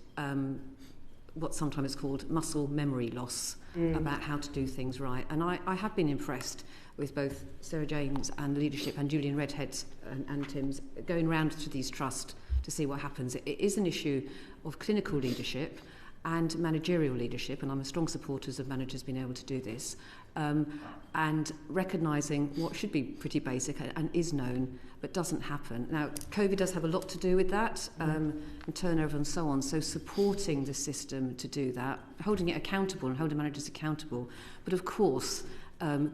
what's sometimes called muscle memory loss about how to do things right. And I have been impressed with both Sarah Jane's and the leadership and Julian Redhead's and Tim's going round to these trusts to see what happens. It is an issue of clinical leadership and managerial leadership, and I'm a strong supporter of managers being able to do this, and recognising what should be pretty basic and is known but doesn't happen. Now, COVID does have a lot to do with that, and turnover and so on, so supporting the system to do that, holding it accountable and holding managers accountable, but of course,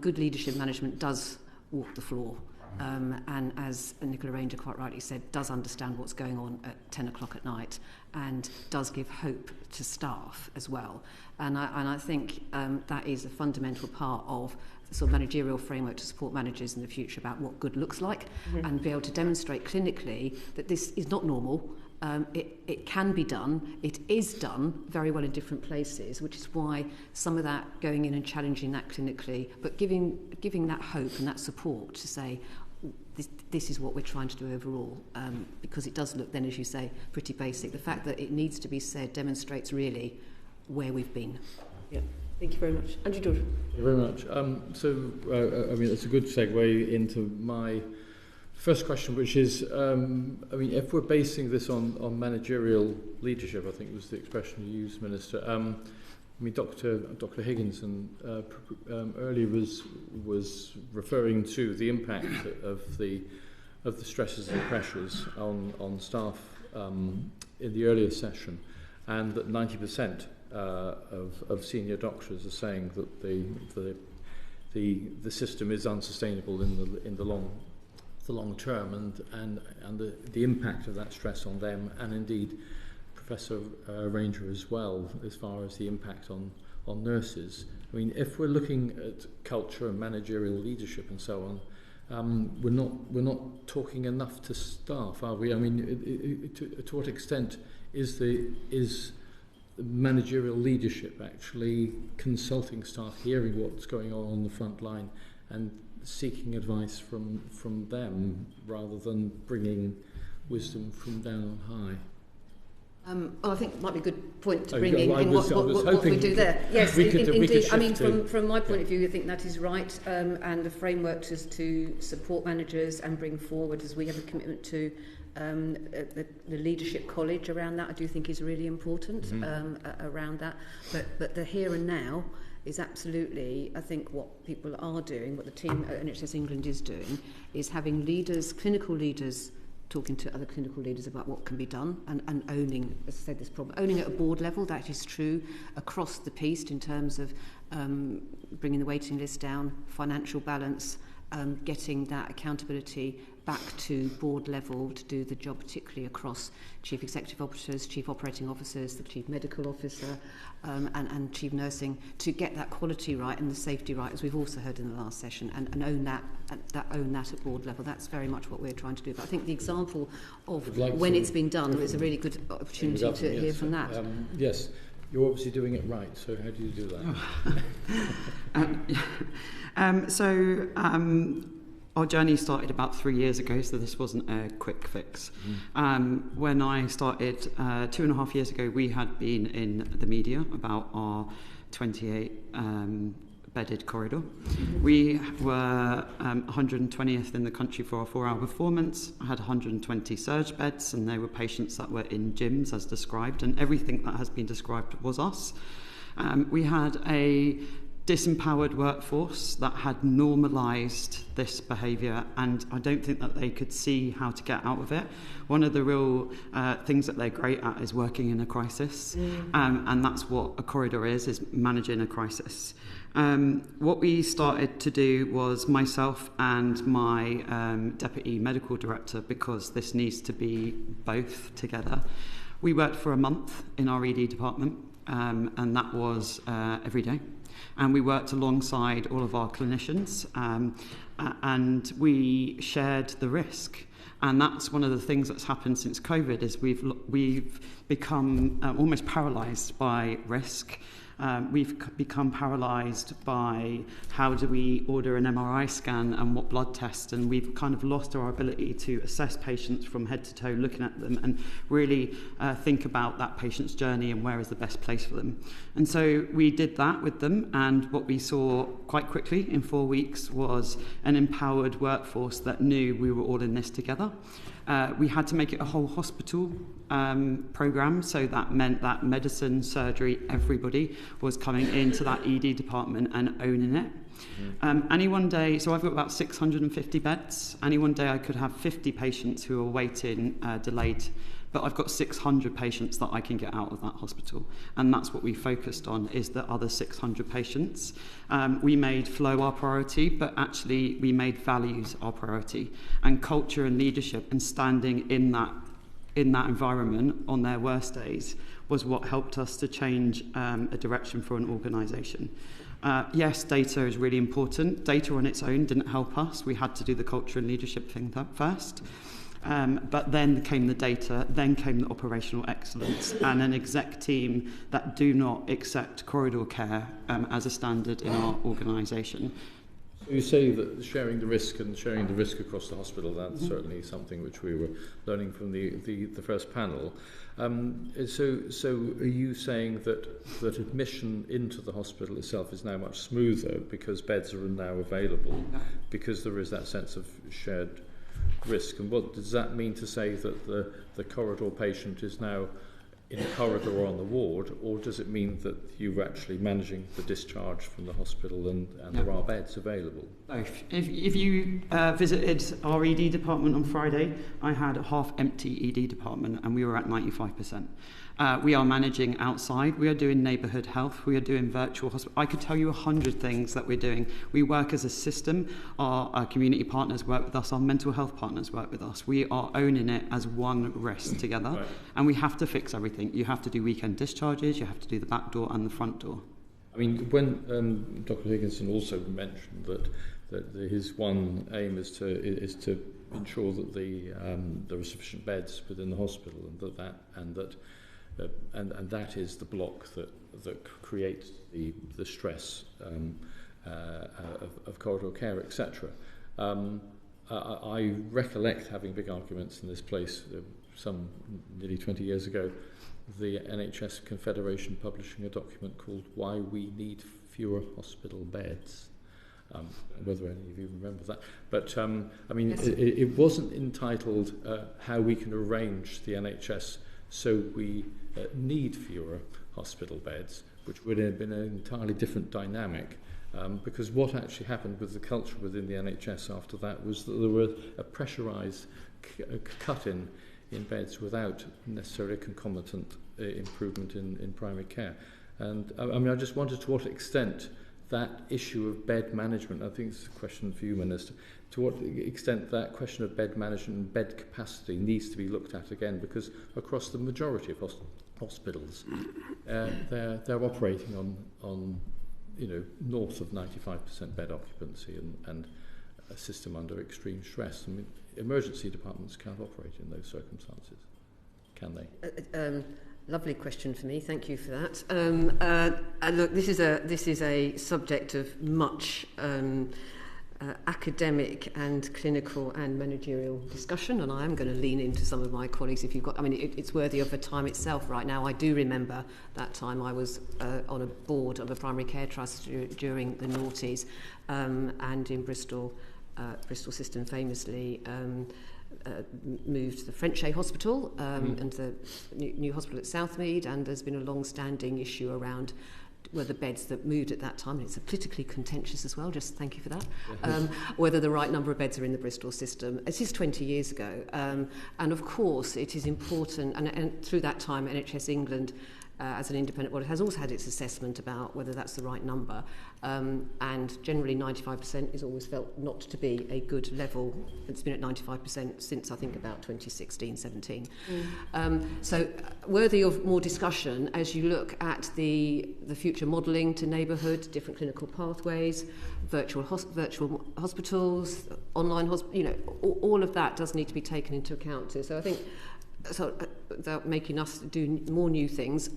good leadership management does walk the floor. And as Nicola Ranger quite rightly said, does understand what's going on at 10 o'clock at night and does give hope to staff as well. And I think that is a fundamental part of the sort of managerial framework to support managers in the future about what good looks like and be able to demonstrate clinically that this is not normal. It can be done. It is done very well in different places, which is why some of that going in and challenging that clinically, but giving that hope and that support to say, this is what we're trying to do overall, because it does look then, as you say, pretty basic. The fact that it needs to be said demonstrates really where we've been. Yeah, thank you very much. Andrew George. Thank you very much. I mean, it's a good segue into my first question, which is, I mean, if we're basing this on managerial leadership, I think was the expression you used, Minister. I mean, Dr. Higginson earlier was referring to the impact of the stresses and pressures on staff in the earlier session, and that 90% of senior doctors are saying that the system is unsustainable in the long term, and the impact of that stress on them, and indeed Professor Ranger as well, as far as the impact on nurses. I mean, if we're looking at culture and managerial leadership and so on, we're not talking enough to staff, are we? I mean, to what extent is managerial leadership actually consulting staff, hearing what's going on the front line, and seeking advice from them rather than bringing wisdom from down on high? Well, I think it might be a good point to bring in what we do there. Yes, indeed. I mean, from my point of view, I think that is right, and the framework to support managers and bring forward, as we have a commitment to the leadership college around that, I do think is really important around that. But the here and now is absolutely, I think, what people are doing, what the team at NHS England is doing, is having leaders, clinical leaders, talking to other clinical leaders about what can be done and owning, as I said, this problem. Owning at a board level, that is true across the piece in terms of bringing the waiting list down, financial balance, getting that accountability back to board level to do the job, particularly across chief executive officers, chief operating officers, the chief medical officer, and chief nursing, to get that quality right and the safety right, as we've also heard in the last session, and own that at board level. That's very much what we're trying to do. But I think the example of when it's been done is a really good opportunity to hear from that. Yes. You're obviously doing it right, so how do you do that? Our journey started about 3 years ago, so this wasn't a quick fix. When I started 2.5 years ago, we had been in the media about our 28 bedded corridor. We were 120th in the country for our 4-hour performance. I had 120 surge beds, and they were patients that were in gyms as described, and everything that has been described was us. We had a disempowered workforce that had normalised this behaviour, and I don't think that they could see how to get out of it. One of the real things that they're great at is working in a crisis, and that's what a corridor is managing a crisis. What we started to do was myself and my deputy medical director, because this needs to be both together, we worked for a month in our ED department, and that was every day. And we worked alongside all of our clinicians, and we shared the risk. And that's one of the things that's happened since COVID, is we've become almost paralysed by risk. We've become paralysed by how do we order an MRI scan and what blood test, and we've kind of lost our ability to assess patients from head to toe, looking at them and really think about that patient's journey and where is the best place for them. And so we did that with them, and what we saw quite quickly in 4 weeks was an empowered workforce that knew we were all in this together. We had to make it a whole hospital programme, so that meant that medicine, surgery, everybody was coming into that ED department and owning it. Any one day, so I've got about 650 beds. Any one day I could have 50 patients who are waiting delayed, but I've got 600 patients that I can get out of that hospital, and that's what we focused on, is the other 600 patients. We made flow our priority, but actually we made values our priority, and culture and leadership and standing in that environment on their worst days was what helped us to change a direction for an organisation. Yes, data is really important. Data on its own didn't help us. We had to do the culture and leadership thing first. But then came the data, then came the operational excellence, and an exec team that do not accept corridor care as a standard in our organisation. So you say that sharing the risk across the hospital, that's certainly something which we were learning from the first panel. So are you saying that admission into the hospital itself is now much smoother because beds are now available, because there is that sense of shared risk? And what does that mean to say that the corridor patient is now in the corridor or on the ward, or does it mean that you're actually managing the discharge from the hospital and there are beds available? Both. If you visited our ED department on Friday, I had a half-empty ED department and we were at 95%. We are managing outside. We are doing neighbourhood health. We are doing virtual hospital. I could tell you 100 things that we're doing. We work as a system. Our community partners work with us. Our mental health partners work with us. We are owning it as one rest together. Right. And we have to fix everything. You have to do weekend discharges. You have to do the back door and the front door. I mean, when Dr. Higginson also mentioned that his one aim is to ensure that there are sufficient beds within the hospital, and that is the block that creates the stress of corridor care, etc. I recollect having big arguments in this place some nearly 20 years ago. The NHS Confederation publishing a document called Why We Need Fewer Hospital Beds. Whether any of you remember that. But, I mean, yes. it wasn't entitled How We Can Arrange the NHS So We Need Fewer Hospital Beds, which would have been an entirely different dynamic. Because what actually happened with the culture within the NHS after that was that there was a pressurised cut in beds without necessarily a concomitant improvement in primary care. And I mean, I just wondered to what extent that issue of bed management, I think it's a question for you, Minister, to what extent that question of bed management and bed capacity needs to be looked at again, because across the majority of hospitals, they're operating on north of 95% bed occupancy and a system under extreme stress. I mean, emergency departments can't operate in those circumstances, can they? Lovely question for me. Thank you for that. Look, this is a subject of much academic and clinical and managerial discussion, and I am going to lean into some of my colleagues. If you've got, I mean, it's worthy of a time itself. Right now, I do remember that time I was on a board of a primary care trust during the noughties, and in Bristol system famously moved to the Frenchay Hospital and the new hospital at Southmead, and there's been a long-standing issue around whether beds that moved at that time, and it's politically contentious as well, just thank you for that, whether the right number of beds are in the Bristol system. It is 20 years ago, and of course it is important, and through that time NHS England as an independent body has also had its assessment about whether that's the right number, and generally 95% is always felt not to be a good level. It's been at 95% since I think about 2016-17. So worthy of more discussion as you look at the future modelling to neighbourhood, different clinical pathways, virtual hospitals, online all of that does need to be taken into account too. So I think, without making us do more new things,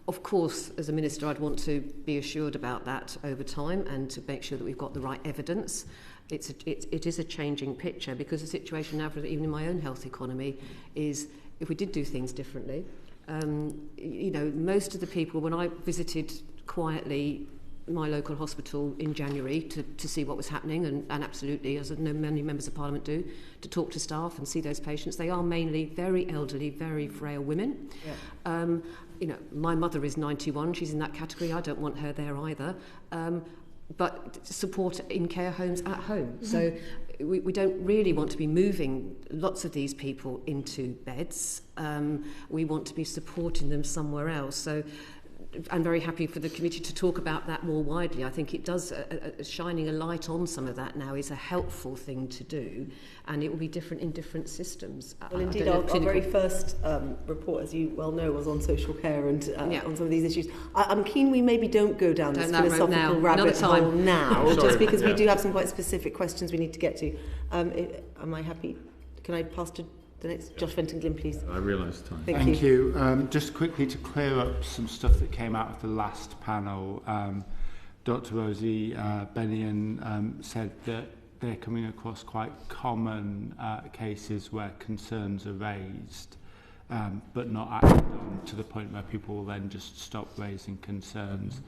of course, as a minister, I'd want to be assured about that over time and to make sure that we've got the right evidence. It is a changing picture, because the situation now, even in my own health economy, is if we did do things differently, most of the people, when I visited quietly my local hospital in January to see what was happening, and absolutely, as I know many members of Parliament do, to talk to staff and see those patients. They are mainly very elderly, very frail women. Yeah. My mother is 91, she's in that category. I don't want her there either. But support in care homes at home. Mm-hmm. So we don't really want to be moving lots of these people into beds. We want to be supporting them somewhere else. So I'm very happy for the committee to talk about that more widely. I think it does, shining a light on some of that now is a helpful thing to do, and it will be different in different systems. Well, indeed, our very first report, as you well know, was on social care and on some of these issues. I'm keen we maybe don't go down this philosophical rabbit hole now, just because we do have some quite specific questions we need to get to. Am I happy? Can I pass to the next, Josh Fenton-Glynn, please? I realise time. Thank you. Just quickly to clear up some stuff that came out of the last panel, Dr. Rosie Bennion said that they're coming across quite common cases where concerns are raised, but not acted on to the point where people will then just stop raising concerns.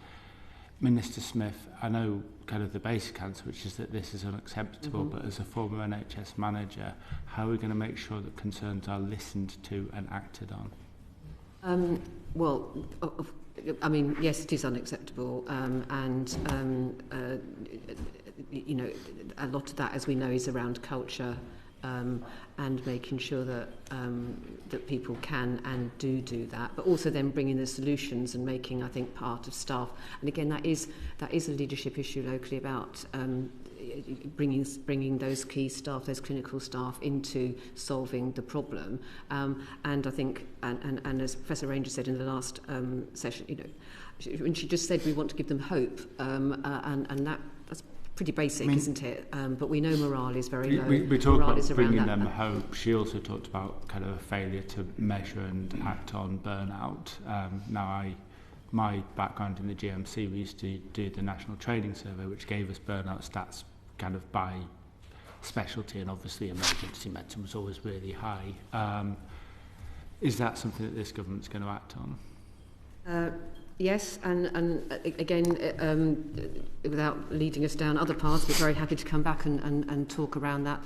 Minister Smyth, I know kind of the basic answer, which is that this is unacceptable, but as a former NHS manager, how are we going to make sure that concerns are listened to and acted on? I mean, yes, it is unacceptable, and a lot of that, as we know, is around culture and making sure that that people can and do that, but also then bringing the solutions and making, I think, part of staff. And again, that is a leadership issue locally about bringing those key staff, those clinical staff, into solving the problem. And I think, and as Professor Ranger said in the last session, when she just said we want to give them hope, and that's pretty basic, isn't it? But we know morale is very low. We talked morale about bringing them hope. She also talked about kind of a failure to measure and act on burnout. My background in the GMC, we used to do the National Training Survey, which gave us burnout stats kind of by specialty, and obviously emergency medicine was always really high. Is that something that this government's going to act on? Yes, and again, without leading us down other paths, we're very happy to come back and talk around that.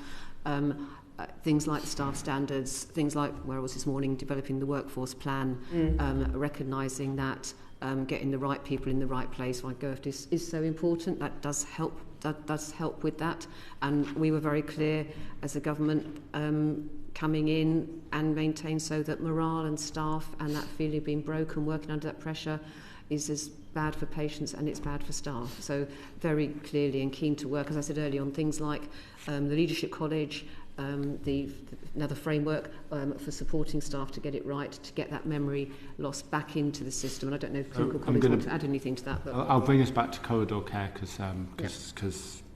Things like staff standards, things like where I was this morning, developing the workforce plan, recognising that getting the right people in the right place, why GIRFT is so important. That does help. That does help with that. And we were very clear as a government coming in and maintain so that morale and staff and that feeling of being broken, working under that pressure, is as bad for patients and it's bad for staff. So very clearly and keen to work, as I said earlier, on things like the Leadership College, another framework for supporting staff to get it right, to get that memory loss back into the system. And I don't know if clinical colleagues want to add anything to that. But I'll bring us back to corridor care because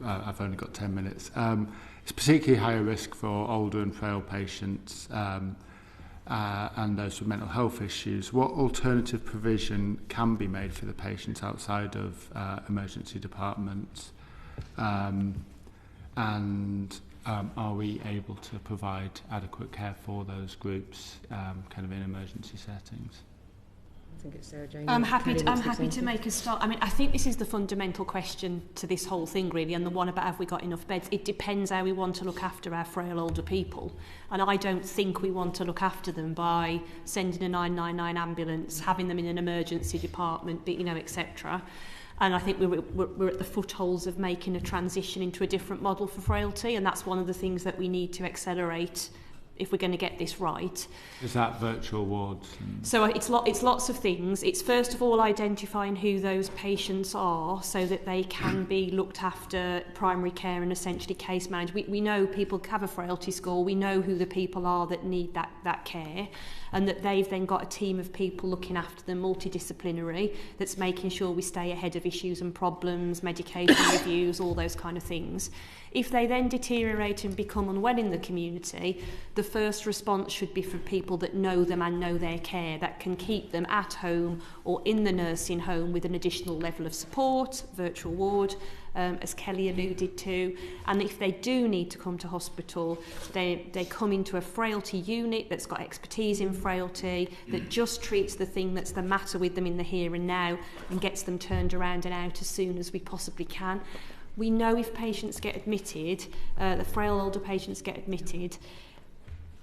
I've only got 10 minutes. It's particularly higher risk for older and frail patients and those with mental health issues. What alternative provision can be made for the patients outside of emergency departments? Are we able to provide adequate care for those groups kind of in emergency settings? I think it's Sarah Jane. I'm happy to make a start. I mean, I think this is the fundamental question to this whole thing, really, and the one about have we got enough beds. It depends how we want to look after our frail older people. And I don't think we want to look after them by sending a 999 ambulance, having them in an emergency department, etc. And I think we're at the footholds of making a transition into a different model for frailty, and that's one of the things that we need to accelerate if we're going to get this right. Is that virtual wards? So it's lots of things. It's first of all identifying who those patients are so that they can be looked after, primary care and essentially case managed. We know people have a frailty score. We know who the people are that need that care, and that they've then got a team of people looking after them, multidisciplinary, that's making sure we stay ahead of issues and problems, medication reviews, all those kind of things. If they then deteriorate and become unwell in the community, the first response should be for people that know them and know their care, that can keep them at home or in the nursing home with an additional level of support, virtual ward, as Kelly alluded to. And if they do need to come to hospital, they come into a frailty unit that's got expertise in frailty, that just treats the thing that's the matter with them in the here and now and gets them turned around and out as soon as we possibly can. We know if patients get admitted, the frail older patients get admitted,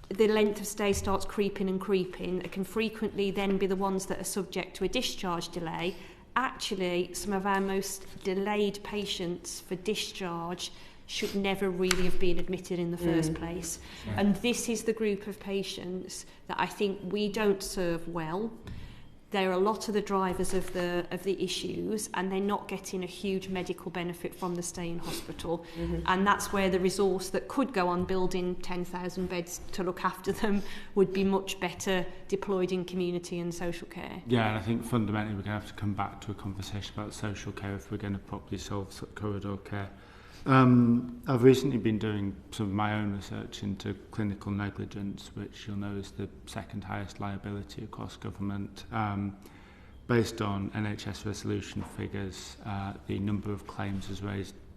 the length of stay starts creeping and creeping. It can frequently then be the ones that are subject to a discharge delay. Actually, some of our most delayed patients for discharge should never really have been admitted in the first place. Yeah. And this is the group of patients that I think we don't serve well. They're a lot of the drivers of the issues, and they're not getting a huge medical benefit from the stay in hospital. And that's where the resource that could go on building 10,000 beds to look after them would be much better deployed in community and social care. Yeah, and I think fundamentally we're going to have to come back to a conversation about social care if we're going to properly solve corridor care. I've recently been doing some of my own research into clinical negligence, which you'll know is the second highest liability across government. Based on NHS resolution figures, the number of claims has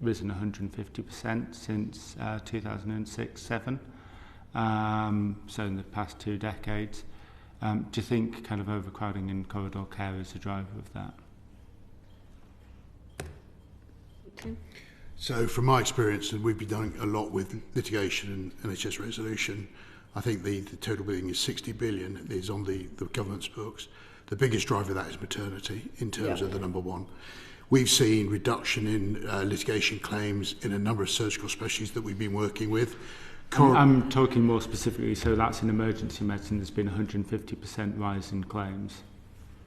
risen 150% since 2006-07, so in the past 2 decades. Do you think kind of overcrowding in corridor care is a driver of that? Okay. So from my experience, and we've been doing a lot with litigation and NHS resolution, I think the total billing is 60 billion is on the government's books. The biggest driver of that is maternity in terms of the number one. We've seen reduction in litigation claims in a number of surgical specialties that we've been working with. I'm talking more specifically, so that's in emergency medicine. There's been 150% rise in claims.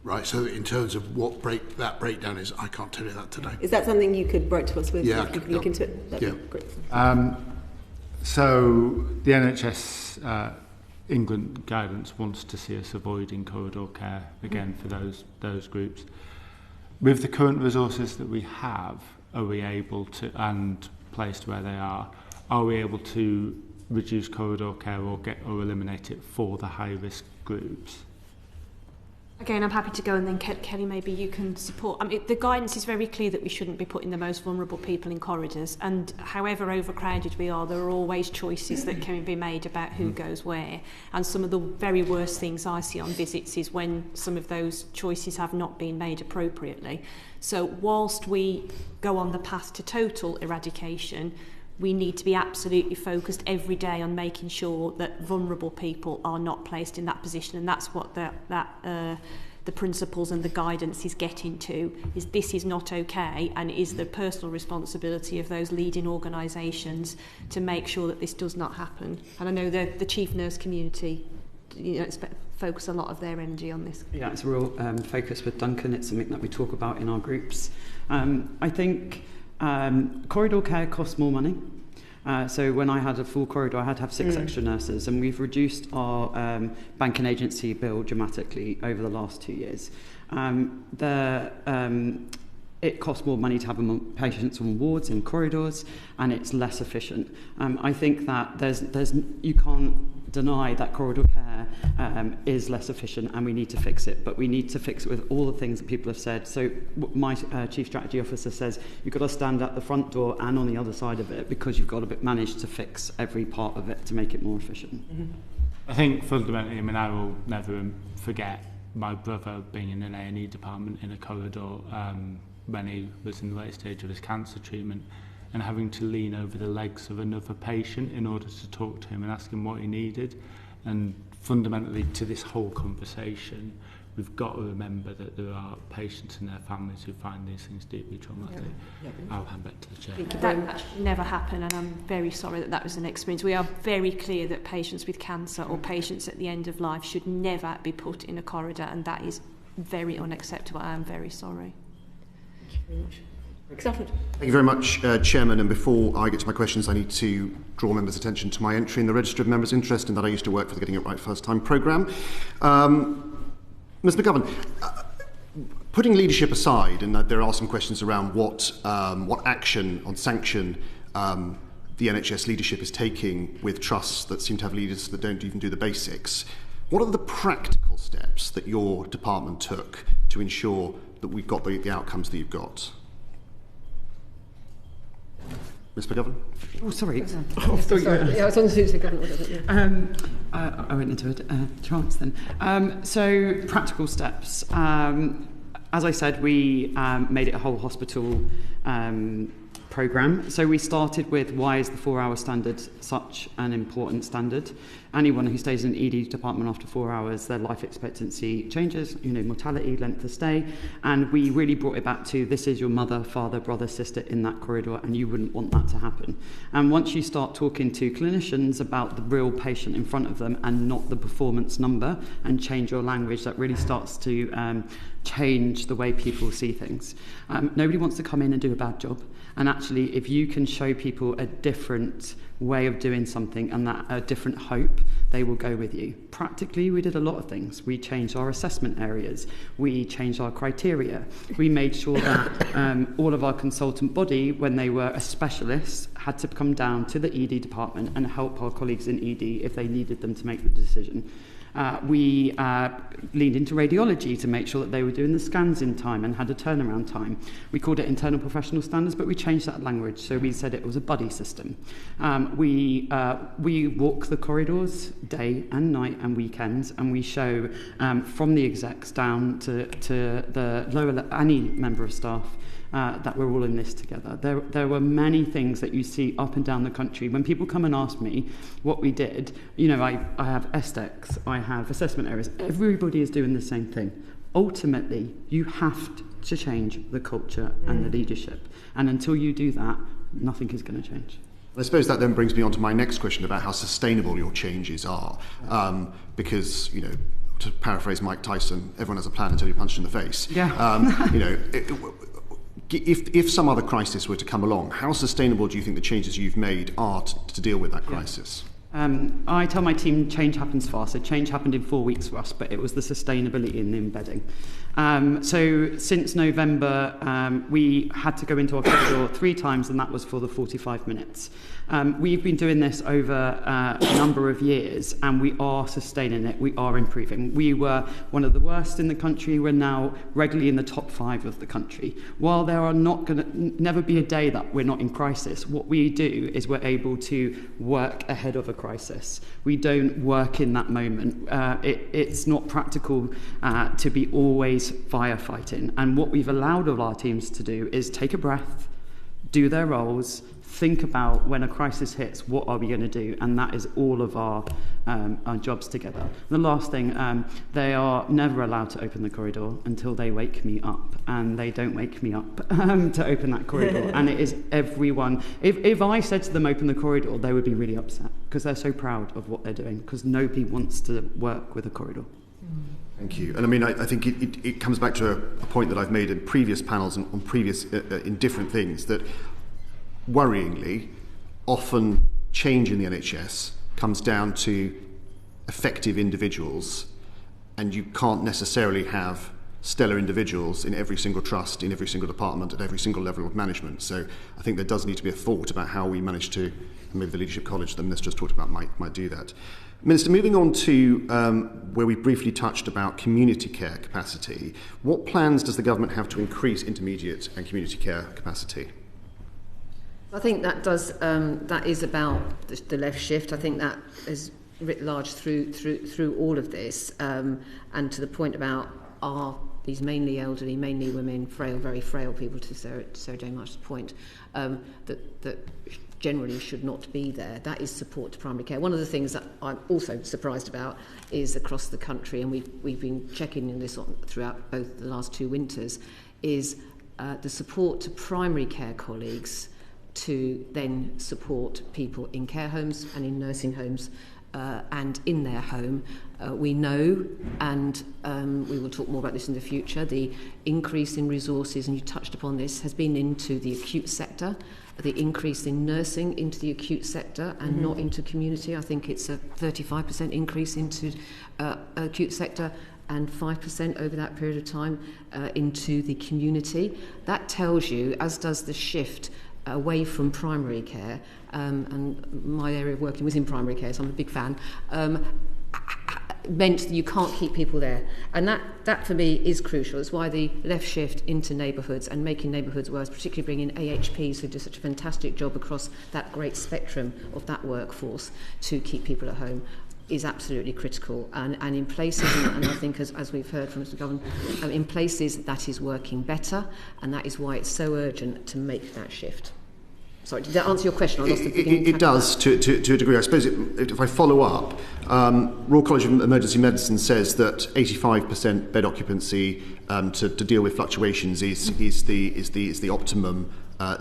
Right, so in terms of what that breakdown is, I can't tell you that today. Is that something you could write to us with? Yeah, you could look into it? That'd be great. So the NHS England guidance wants to see us avoiding corridor care, again, for those groups. With the current resources that we have, are we able to, and placed where they are we able to reduce corridor care or eliminate it for the high-risk groups? Again, I'm happy to go, and then Kelly, maybe you can support. I mean, the guidance is very clear that we shouldn't be putting the most vulnerable people in corridors, and however overcrowded we are, there are always choices that can be made about who goes where. And some of the very worst things I see on visits is when some of those choices have not been made appropriately. So whilst we go on the path to total eradication, we need to be absolutely focused every day on making sure that vulnerable people are not placed in that position, and that's what the principles and the guidance is getting to, is this is not okay, and it is the personal responsibility of those leading organisations to make sure that this does not happen. And I know the chief nurse community, focus a lot of their energy on this. Yeah, it's a real focus with Duncan. It's something that we talk about in our groups. I think corridor care costs more money. So when I had a full corridor, I had to have 6 extra nurses, and we've reduced our bank and agency bill dramatically over the last 2 years. It costs more money to have patients on wards in corridors, and it's less efficient. I think that you can't deny that corridor care is less efficient, and we need to fix it, but we need to fix it with all the things that people have said. So my chief strategy officer says you've got to stand at the front door and on the other side of it, because you've got to manage to fix every part of it to make it more efficient. I think fundamentally, I will never forget my brother being in an A&E department in a corridor when he was in the late stage of his cancer treatment, and having to lean over the legs of another patient in order to talk to him and ask him what he needed. And fundamentally, to this whole conversation, we've got to remember that there are patients and their families who find these things deeply traumatic. I'll hand back to the chair. That never happened, and I'm very sorry that was an experience. We are very clear that patients with cancer or patients at the end of life should never be put in a corridor, and that is very unacceptable. I am very sorry. Thank you very much. Thank you very much, Chairman. And before I get to my questions, I need to draw members' attention to my entry in the Register of Members' Interest, and that I used to work for the Getting It Right First Time programme. Ms McGovern, putting leadership aside, and there are some questions around what action on sanction the NHS leadership is taking with trusts that seem to have leaders that don't even do the basics, what are the practical steps that your department took to ensure that we've got the outcomes that you've got? Ms McGovern? Oh, sorry. I was on the government. I went into a trance then. So, practical steps. As I said, we made it a whole hospital programme. So we started with, why is the 4-hour standard such an important standard? Anyone who stays in an ED department after 4 hours, their life expectancy changes, mortality, length of stay. And we really brought it back to, this is your mother, father, brother, sister in that corridor, and you wouldn't want that to happen. And once you start talking to clinicians about the real patient in front of them and not the performance number, and change your language, that really starts to change the way people see things. Nobody wants to come in and do a bad job. And actually, if you can show people a different way of doing something and that a different hope, they will go with you. Practically, we did a lot of things. We changed our assessment areas. We changed our criteria. We made sure that all of our consultant body, when they were a specialist, had to come down to the ED department and help our colleagues in ED if they needed them to make the decision. We leaned into radiology to make sure that they were doing the scans in time and had a turnaround time. We called it internal professional standards, but we changed that language, so we said it was a buddy system. We walk the corridors day and night and weekends, and we show from the execs down to the lower, any member of staff, that we're all in this together. There were many things that you see up and down the country. When people come and ask me what we did, I have SDECs, I have assessment areas. Everybody is doing the same thing. Ultimately, you have to change the culture and the leadership. And until you do that, nothing is going to change. I suppose that then brings me on to my next question about how sustainable your changes are. Because, you know, to paraphrase Mike Tyson, everyone has a plan until you're punched in the face. Yeah. You know, if some other crisis were to come along, how sustainable do you think the changes you've made are to deal with that crisis? I tell my team change happens fast. So change happened in 4 weeks for us, but it was the sustainability in the embedding. So since November, we had to go into our corridor 3 times, and that was for the 45 minutes. We've been doing this over a number of years, and we are sustaining it. We are improving. We were one of the worst in the country. We're now regularly in the top 5 of the country. While there are not going to never be a day that we're not in crisis, what we do is we're able to work ahead of a crisis. We don't work in that moment. It's not practical to be always firefighting. And what we've allowed all our teams to do is take a breath, do their roles, think about when a crisis hits, what are we going to do? And that is all of our jobs together. The last thing, they are never allowed to open the corridor until they wake me up, and they don't wake me up to open that corridor. And it is everyone. If I said to them open the corridor, they would be really upset because they're so proud of what they're doing, because nobody wants to work with a corridor. Thank you. And I mean, I think it comes back to a point that I've made in previous panels and on previous in different things, that worryingly, often change in the NHS comes down to effective individuals, and you can't necessarily have stellar individuals in every single trust, in every single department, at every single level of management. So I think there does need to be a thought about how we manage to, maybe the Leadership College that the Minister just talked about might do that. Minister, moving on to where we briefly touched about community care capacity, what plans does the government have to increase intermediate and community care capacity? I think that is about the left shift. I think that is writ large through all of this, and to the point about are these mainly elderly, mainly women, frail, very frail people, to Sarah Jane Marsh's point, that generally should not be there. That is support to primary care. One of the things that I'm also surprised about is across the country, and we've been checking in this throughout both the last 2 winters, is the support to primary care colleagues to then support people in care homes and in nursing homes and in their home. We know, and we will talk more about this in the future, the increase in resources, and you touched upon this, has been into the acute sector, the increase in nursing into the acute sector and not into community. I think it's a 35% increase into acute sector and 5% over that period of time into the community. That tells you, as does the shift away from primary care, and my area of working was in primary care, so I'm a big fan, meant that you can't keep people there. And that for me is crucial. It's why the left shift into neighbourhoods and making neighbourhoods worse, particularly bringing AHPs who do such a fantastic job across that great spectrum of that workforce to keep people at home, is absolutely critical. And in places, and I think as we've heard from Mr McGovern, in places that is working better, and that is why it's so urgent to make that shift. Sorry, did that answer your question? I lost the beginning. It does, to a degree. I suppose if I follow up, Royal College of Emergency Medicine says that 85% bed occupancy to deal with fluctuations is the optimum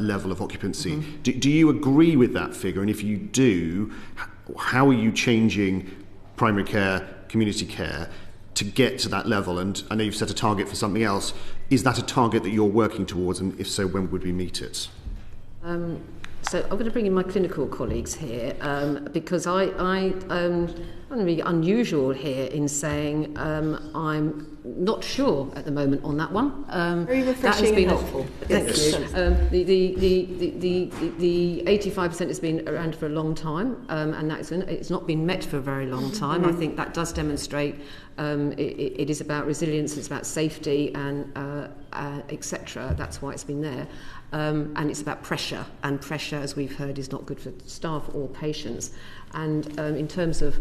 level of occupancy. Do you agree with that figure? And if you do, how are you changing primary care, community care to get to that level? And I know you've set a target for something else. Is that a target that you're working towards? And if so, when would we meet it? So I'm going to bring in my clinical colleagues here because I'm really unusual here in saying I'm not sure at the moment on that one. Very refreshing and helpful. Thank you. The 85% has been around for a long time, and it's not been met for a very long time. I think that does demonstrate it is about resilience, it's about safety, and etc. That's why it's been there. And it's about pressure, and pressure, as we've heard, is not good for staff or patients. And in terms of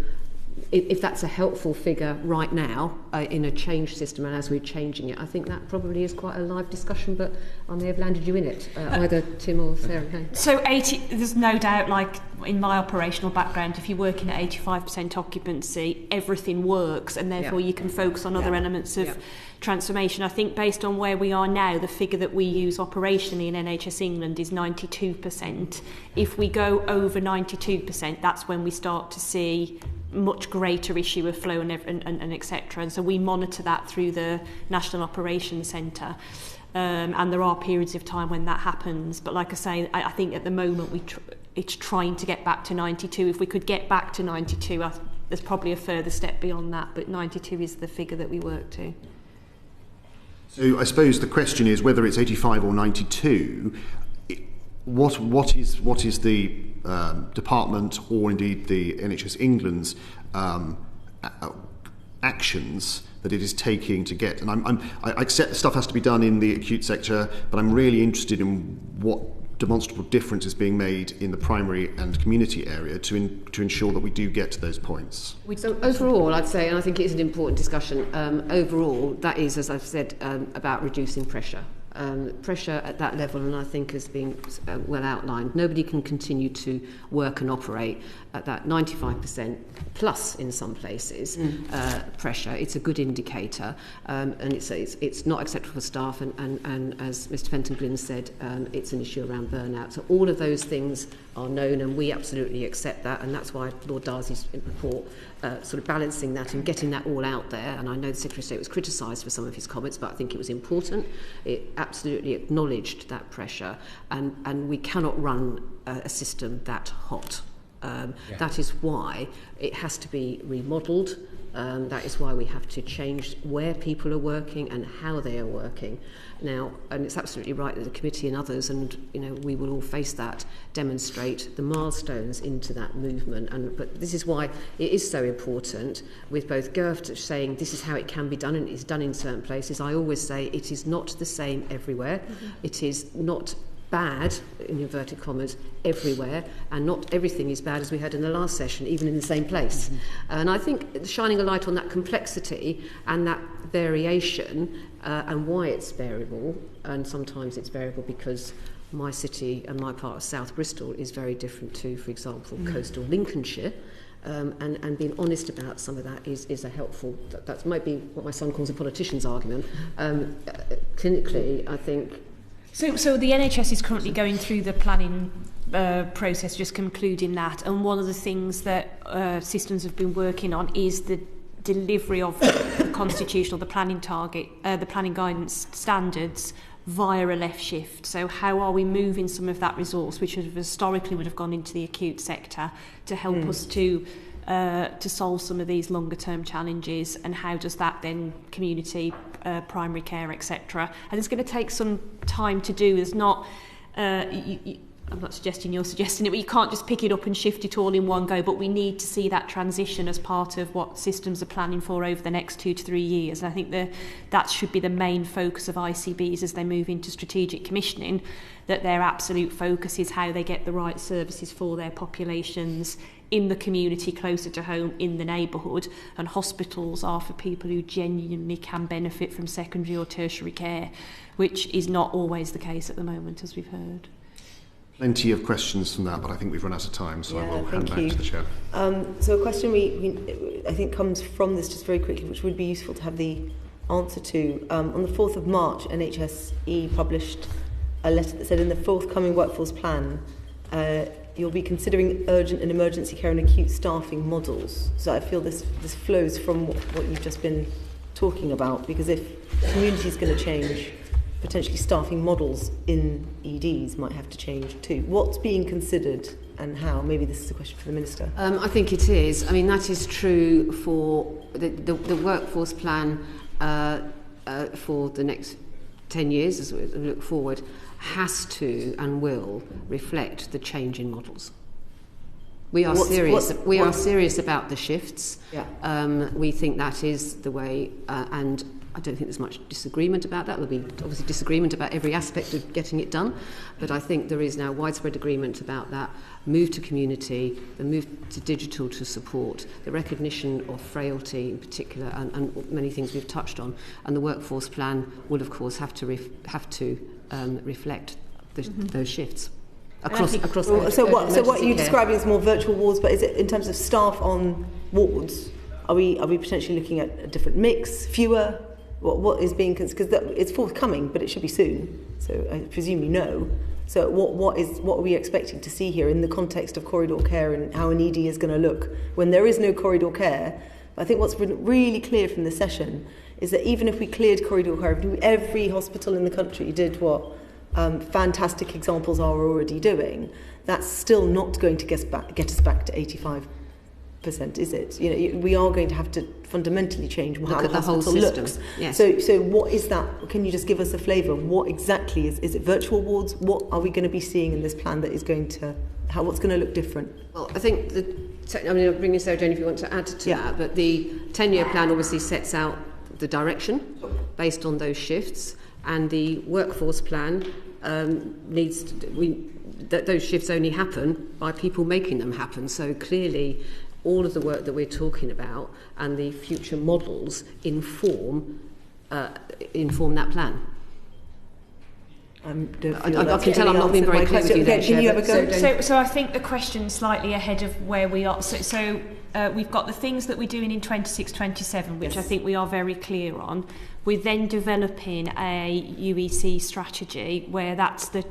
if that's a helpful figure right now in a change system and as we're changing it, I think that probably is quite a live discussion, but I may have landed you in it, either Tim or Sarah. So there's no doubt, like in my operational background, if you're working at 85% occupancy, everything works, and therefore you can focus on other elements of transformation. I think based on where we are now, the figure that we use operationally in NHS England is 92%. If we go over 92%, that's when we start to see much greater issue of flow and etc. And so we monitor that through the National Operations Centre. And there are periods of time when that happens. But like I say, I think at the moment it's trying to get back to 92. If we could get back to 92, there's probably a further step beyond that. But 92 is the figure that we work to. So I suppose the question is whether it's 85 or 92. What is the department or indeed the NHS England's actions that it is taking to get? And I accept the stuff has to be done in the acute sector, but I'm really interested in what demonstrable difference is being made in the primary and community area to ensure that we do get to those points. So overall, I'd say, and I think it is an important discussion, overall, that is, as I've said, about reducing pressure. Pressure at that level, and I think has been well outlined. Nobody can continue to work and operate at that 95% plus in some places pressure. It's a good indicator, and it's not acceptable for staff. And as Mr. Fenton-Glynn said, it's an issue around burnout. So all of those things are known, and we absolutely accept that, and that's why Lord Darcy's report sort of balancing that and getting that all out there. And I know the Secretary of State was criticised for some of his comments, but I think it was important. It absolutely acknowledged that pressure, and we cannot run a system that hot. That is why it has to be remodelled. That is why we have to change where people are working and how they are working. Now, and it's absolutely right that the committee and others, and we will all face that, demonstrate the milestones into that movement. But this is why it is so important, with both GIRFT saying this is how it can be done, and it's done in certain places. I always say it is not the same everywhere. It is not bad, in inverted commas, everywhere, and not everything is bad, as we heard in the last session, even in the same place. And I think shining a light on that complexity and that variation and why it's variable, and sometimes it's variable because my city and my part of South Bristol is very different to, for example, coastal Lincolnshire. And being honest about some of that is a helpful, that might be what my son calls a politician's argument. Clinically, I think. So the NHS is currently going through the planning process, just concluding that, and one of the things that systems have been working on is the delivery of the constitutional, the planning target, the planning guidance standards via a left shift. So how are we moving some of that resource, which historically would have gone into the acute sector, to help us to solve some of these longer term challenges, and how does that then community, primary care, etc. And it's going to take some time to do. There's not I'm not suggesting you're suggesting it, but you can't just pick it up and shift it all in one go, but we need to see that transition as part of what systems are planning for over the next 2 to 3 years. And I think that should be the main focus of ICBs as they move into strategic commissioning, that their absolute focus is how they get the right services for their populations in the community, closer to home, in the neighbourhood, and hospitals are for people who genuinely can benefit from secondary or tertiary care, which is not always the case at the moment, as we've heard. Plenty of questions from that, but I think we've run out of time, so I will hand back to the Chair. So a question we I think comes from this, just very quickly, which would be useful to have the answer to. On the 4th of March, NHSE published a letter that said in the forthcoming workforce plan, you'll be considering urgent and emergency care and acute staffing models. So I feel this flows from what you've just been talking about, because if the community is going to change, potentially staffing models in EDs might have to change too. What's being considered and how? Maybe this is a question for the Minister. I think it is. I mean, that is true for the workforce plan for the next 10 years, as we look forward, has to and will reflect the change in models. We are serious about the shifts. Yeah. We think that is the way, and I don't think there's much disagreement about that. There'll be obviously disagreement about every aspect of getting it done, but I think there is now widespread agreement about that move to community, the move to digital to support, the recognition of frailty in particular, and many things we've touched on. And the workforce plan will, of course, have to reflect those shifts. Across so what you're describing is more virtual wards, but is it in terms of staff on wards? Are we potentially looking at a different mix, fewer? What is being, because it's forthcoming, but it should be soon. So I presume you know. So what are we expecting to see here in the context of corridor care and how an ED is going to look when there is no corridor care? I think what's been really clear from the session is that even if we cleared corridor care, if every hospital in the country did what fantastic examples are already doing, that's still not going to get us back to 85%, is it? You know, we are going to have to fundamentally change how the hospital looks. Yes. So what is that? Can you just give us a flavour of what exactly is it virtual wards? What are we going to be seeing in this plan that is going to, what's going to look different? Well, I think I'll bring in Sarah Jane if you want to add to that, but the 10-year plan obviously sets out the direction based on those shifts, and the workforce plan that those shifts only happen by people making them happen. So clearly, all of the work that we're talking about and the future models inform that plan. I can tell I'm not being very clear with you there. Can you have a go? So I think the question's slightly ahead of where we are. So we've got the things that we're doing in 26-27, which I think we are very clear on. We're then developing a UEC strategy where that's the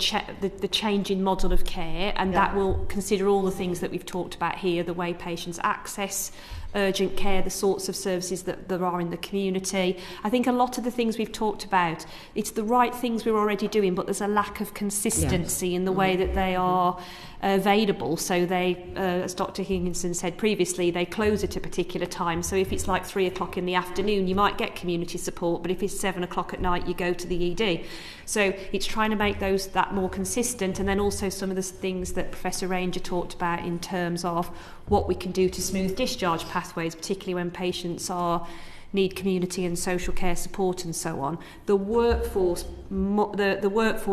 changing model of care, and that will consider all the things that we've talked about here, the way patients access urgent care, the sorts of services that there are in the community. I think a lot of the things we've talked about, it's the right things we're already doing, but there's a lack of consistency in the way that they are available. So they, as Dr. Higginson said previously, they close at a particular time. So if it's like 3 o'clock in the afternoon, you might get community support, but if it's 7 o'clock at night, you go to the ED. So it's trying to make that more consistent, and then also some of the things that Professor Ranger talked about in terms of what we can do to smooth discharge pathways, particularly when patients need community and social care support and so on. The workforce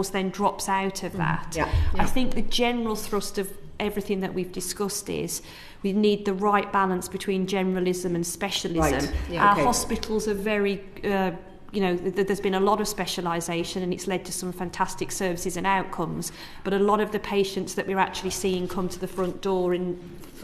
then drops out of that. I think the general thrust of everything that we've discussed is we need the right balance between generalism and specialism. Our hospitals are very there's been a lot of specialisation, and it's led to some fantastic services and outcomes, but a lot of the patients that we're actually seeing come to the front door in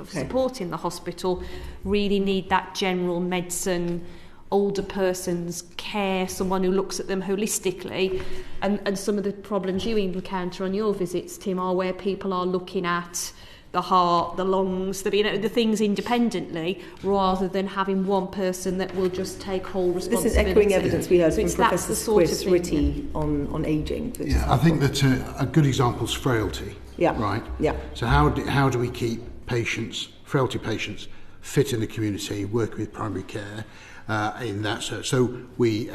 supporting the hospital really need that general medicine, older person's care, someone who looks at them holistically. And some of the problems you encounter on your visits, Tim, are where people are looking at the heart, the lungs, the things independently, rather than having one person that will just take whole responsibility. This is echoing evidence we heard from Professor Swiss-Ritty on ageing. I think that a good example is frailty. Right? So how do we keep frailty patients, fit in the community, working with primary care in that? So we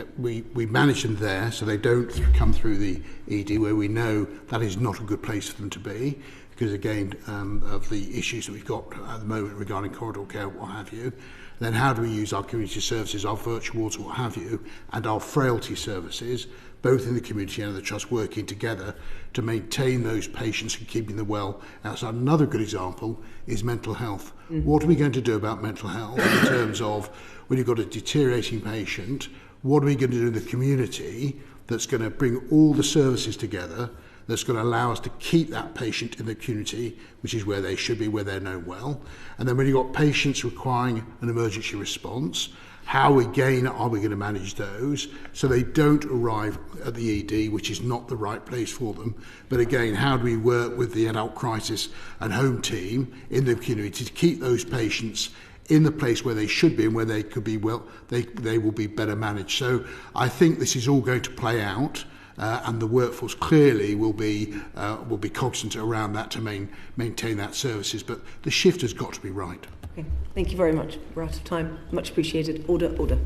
manage them there so they don't come through the ED, where we know that is not a good place for them to be, because again of the issues that we've got at the moment regarding corridor care, what have you. Then how do we use our community services, our virtual wards, what have you, and our frailty services, both in the community and in the trust, working together to maintain those patients and keeping them well outside. Another good example is mental health. What are we going to do about mental health in terms of when you've got a deteriorating patient? What are we going to do in the community that's going to bring all the services together, that's going to allow us to keep that patient in the community, which is where they should be, where they're known well? And then when you've got patients requiring an emergency response, how again are we going to manage those so they don't arrive at the ED, which is not the right place for them? But again, how do we work with the adult crisis and home team in the community to keep those patients in the place where they should be and where they could be they will be better managed? So I think this is all going to play out. And the workforce clearly will be cognizant around that to maintain that services, but the shift has got to be right. Okay. Thank you very much. We're out of time. Much appreciated. Order.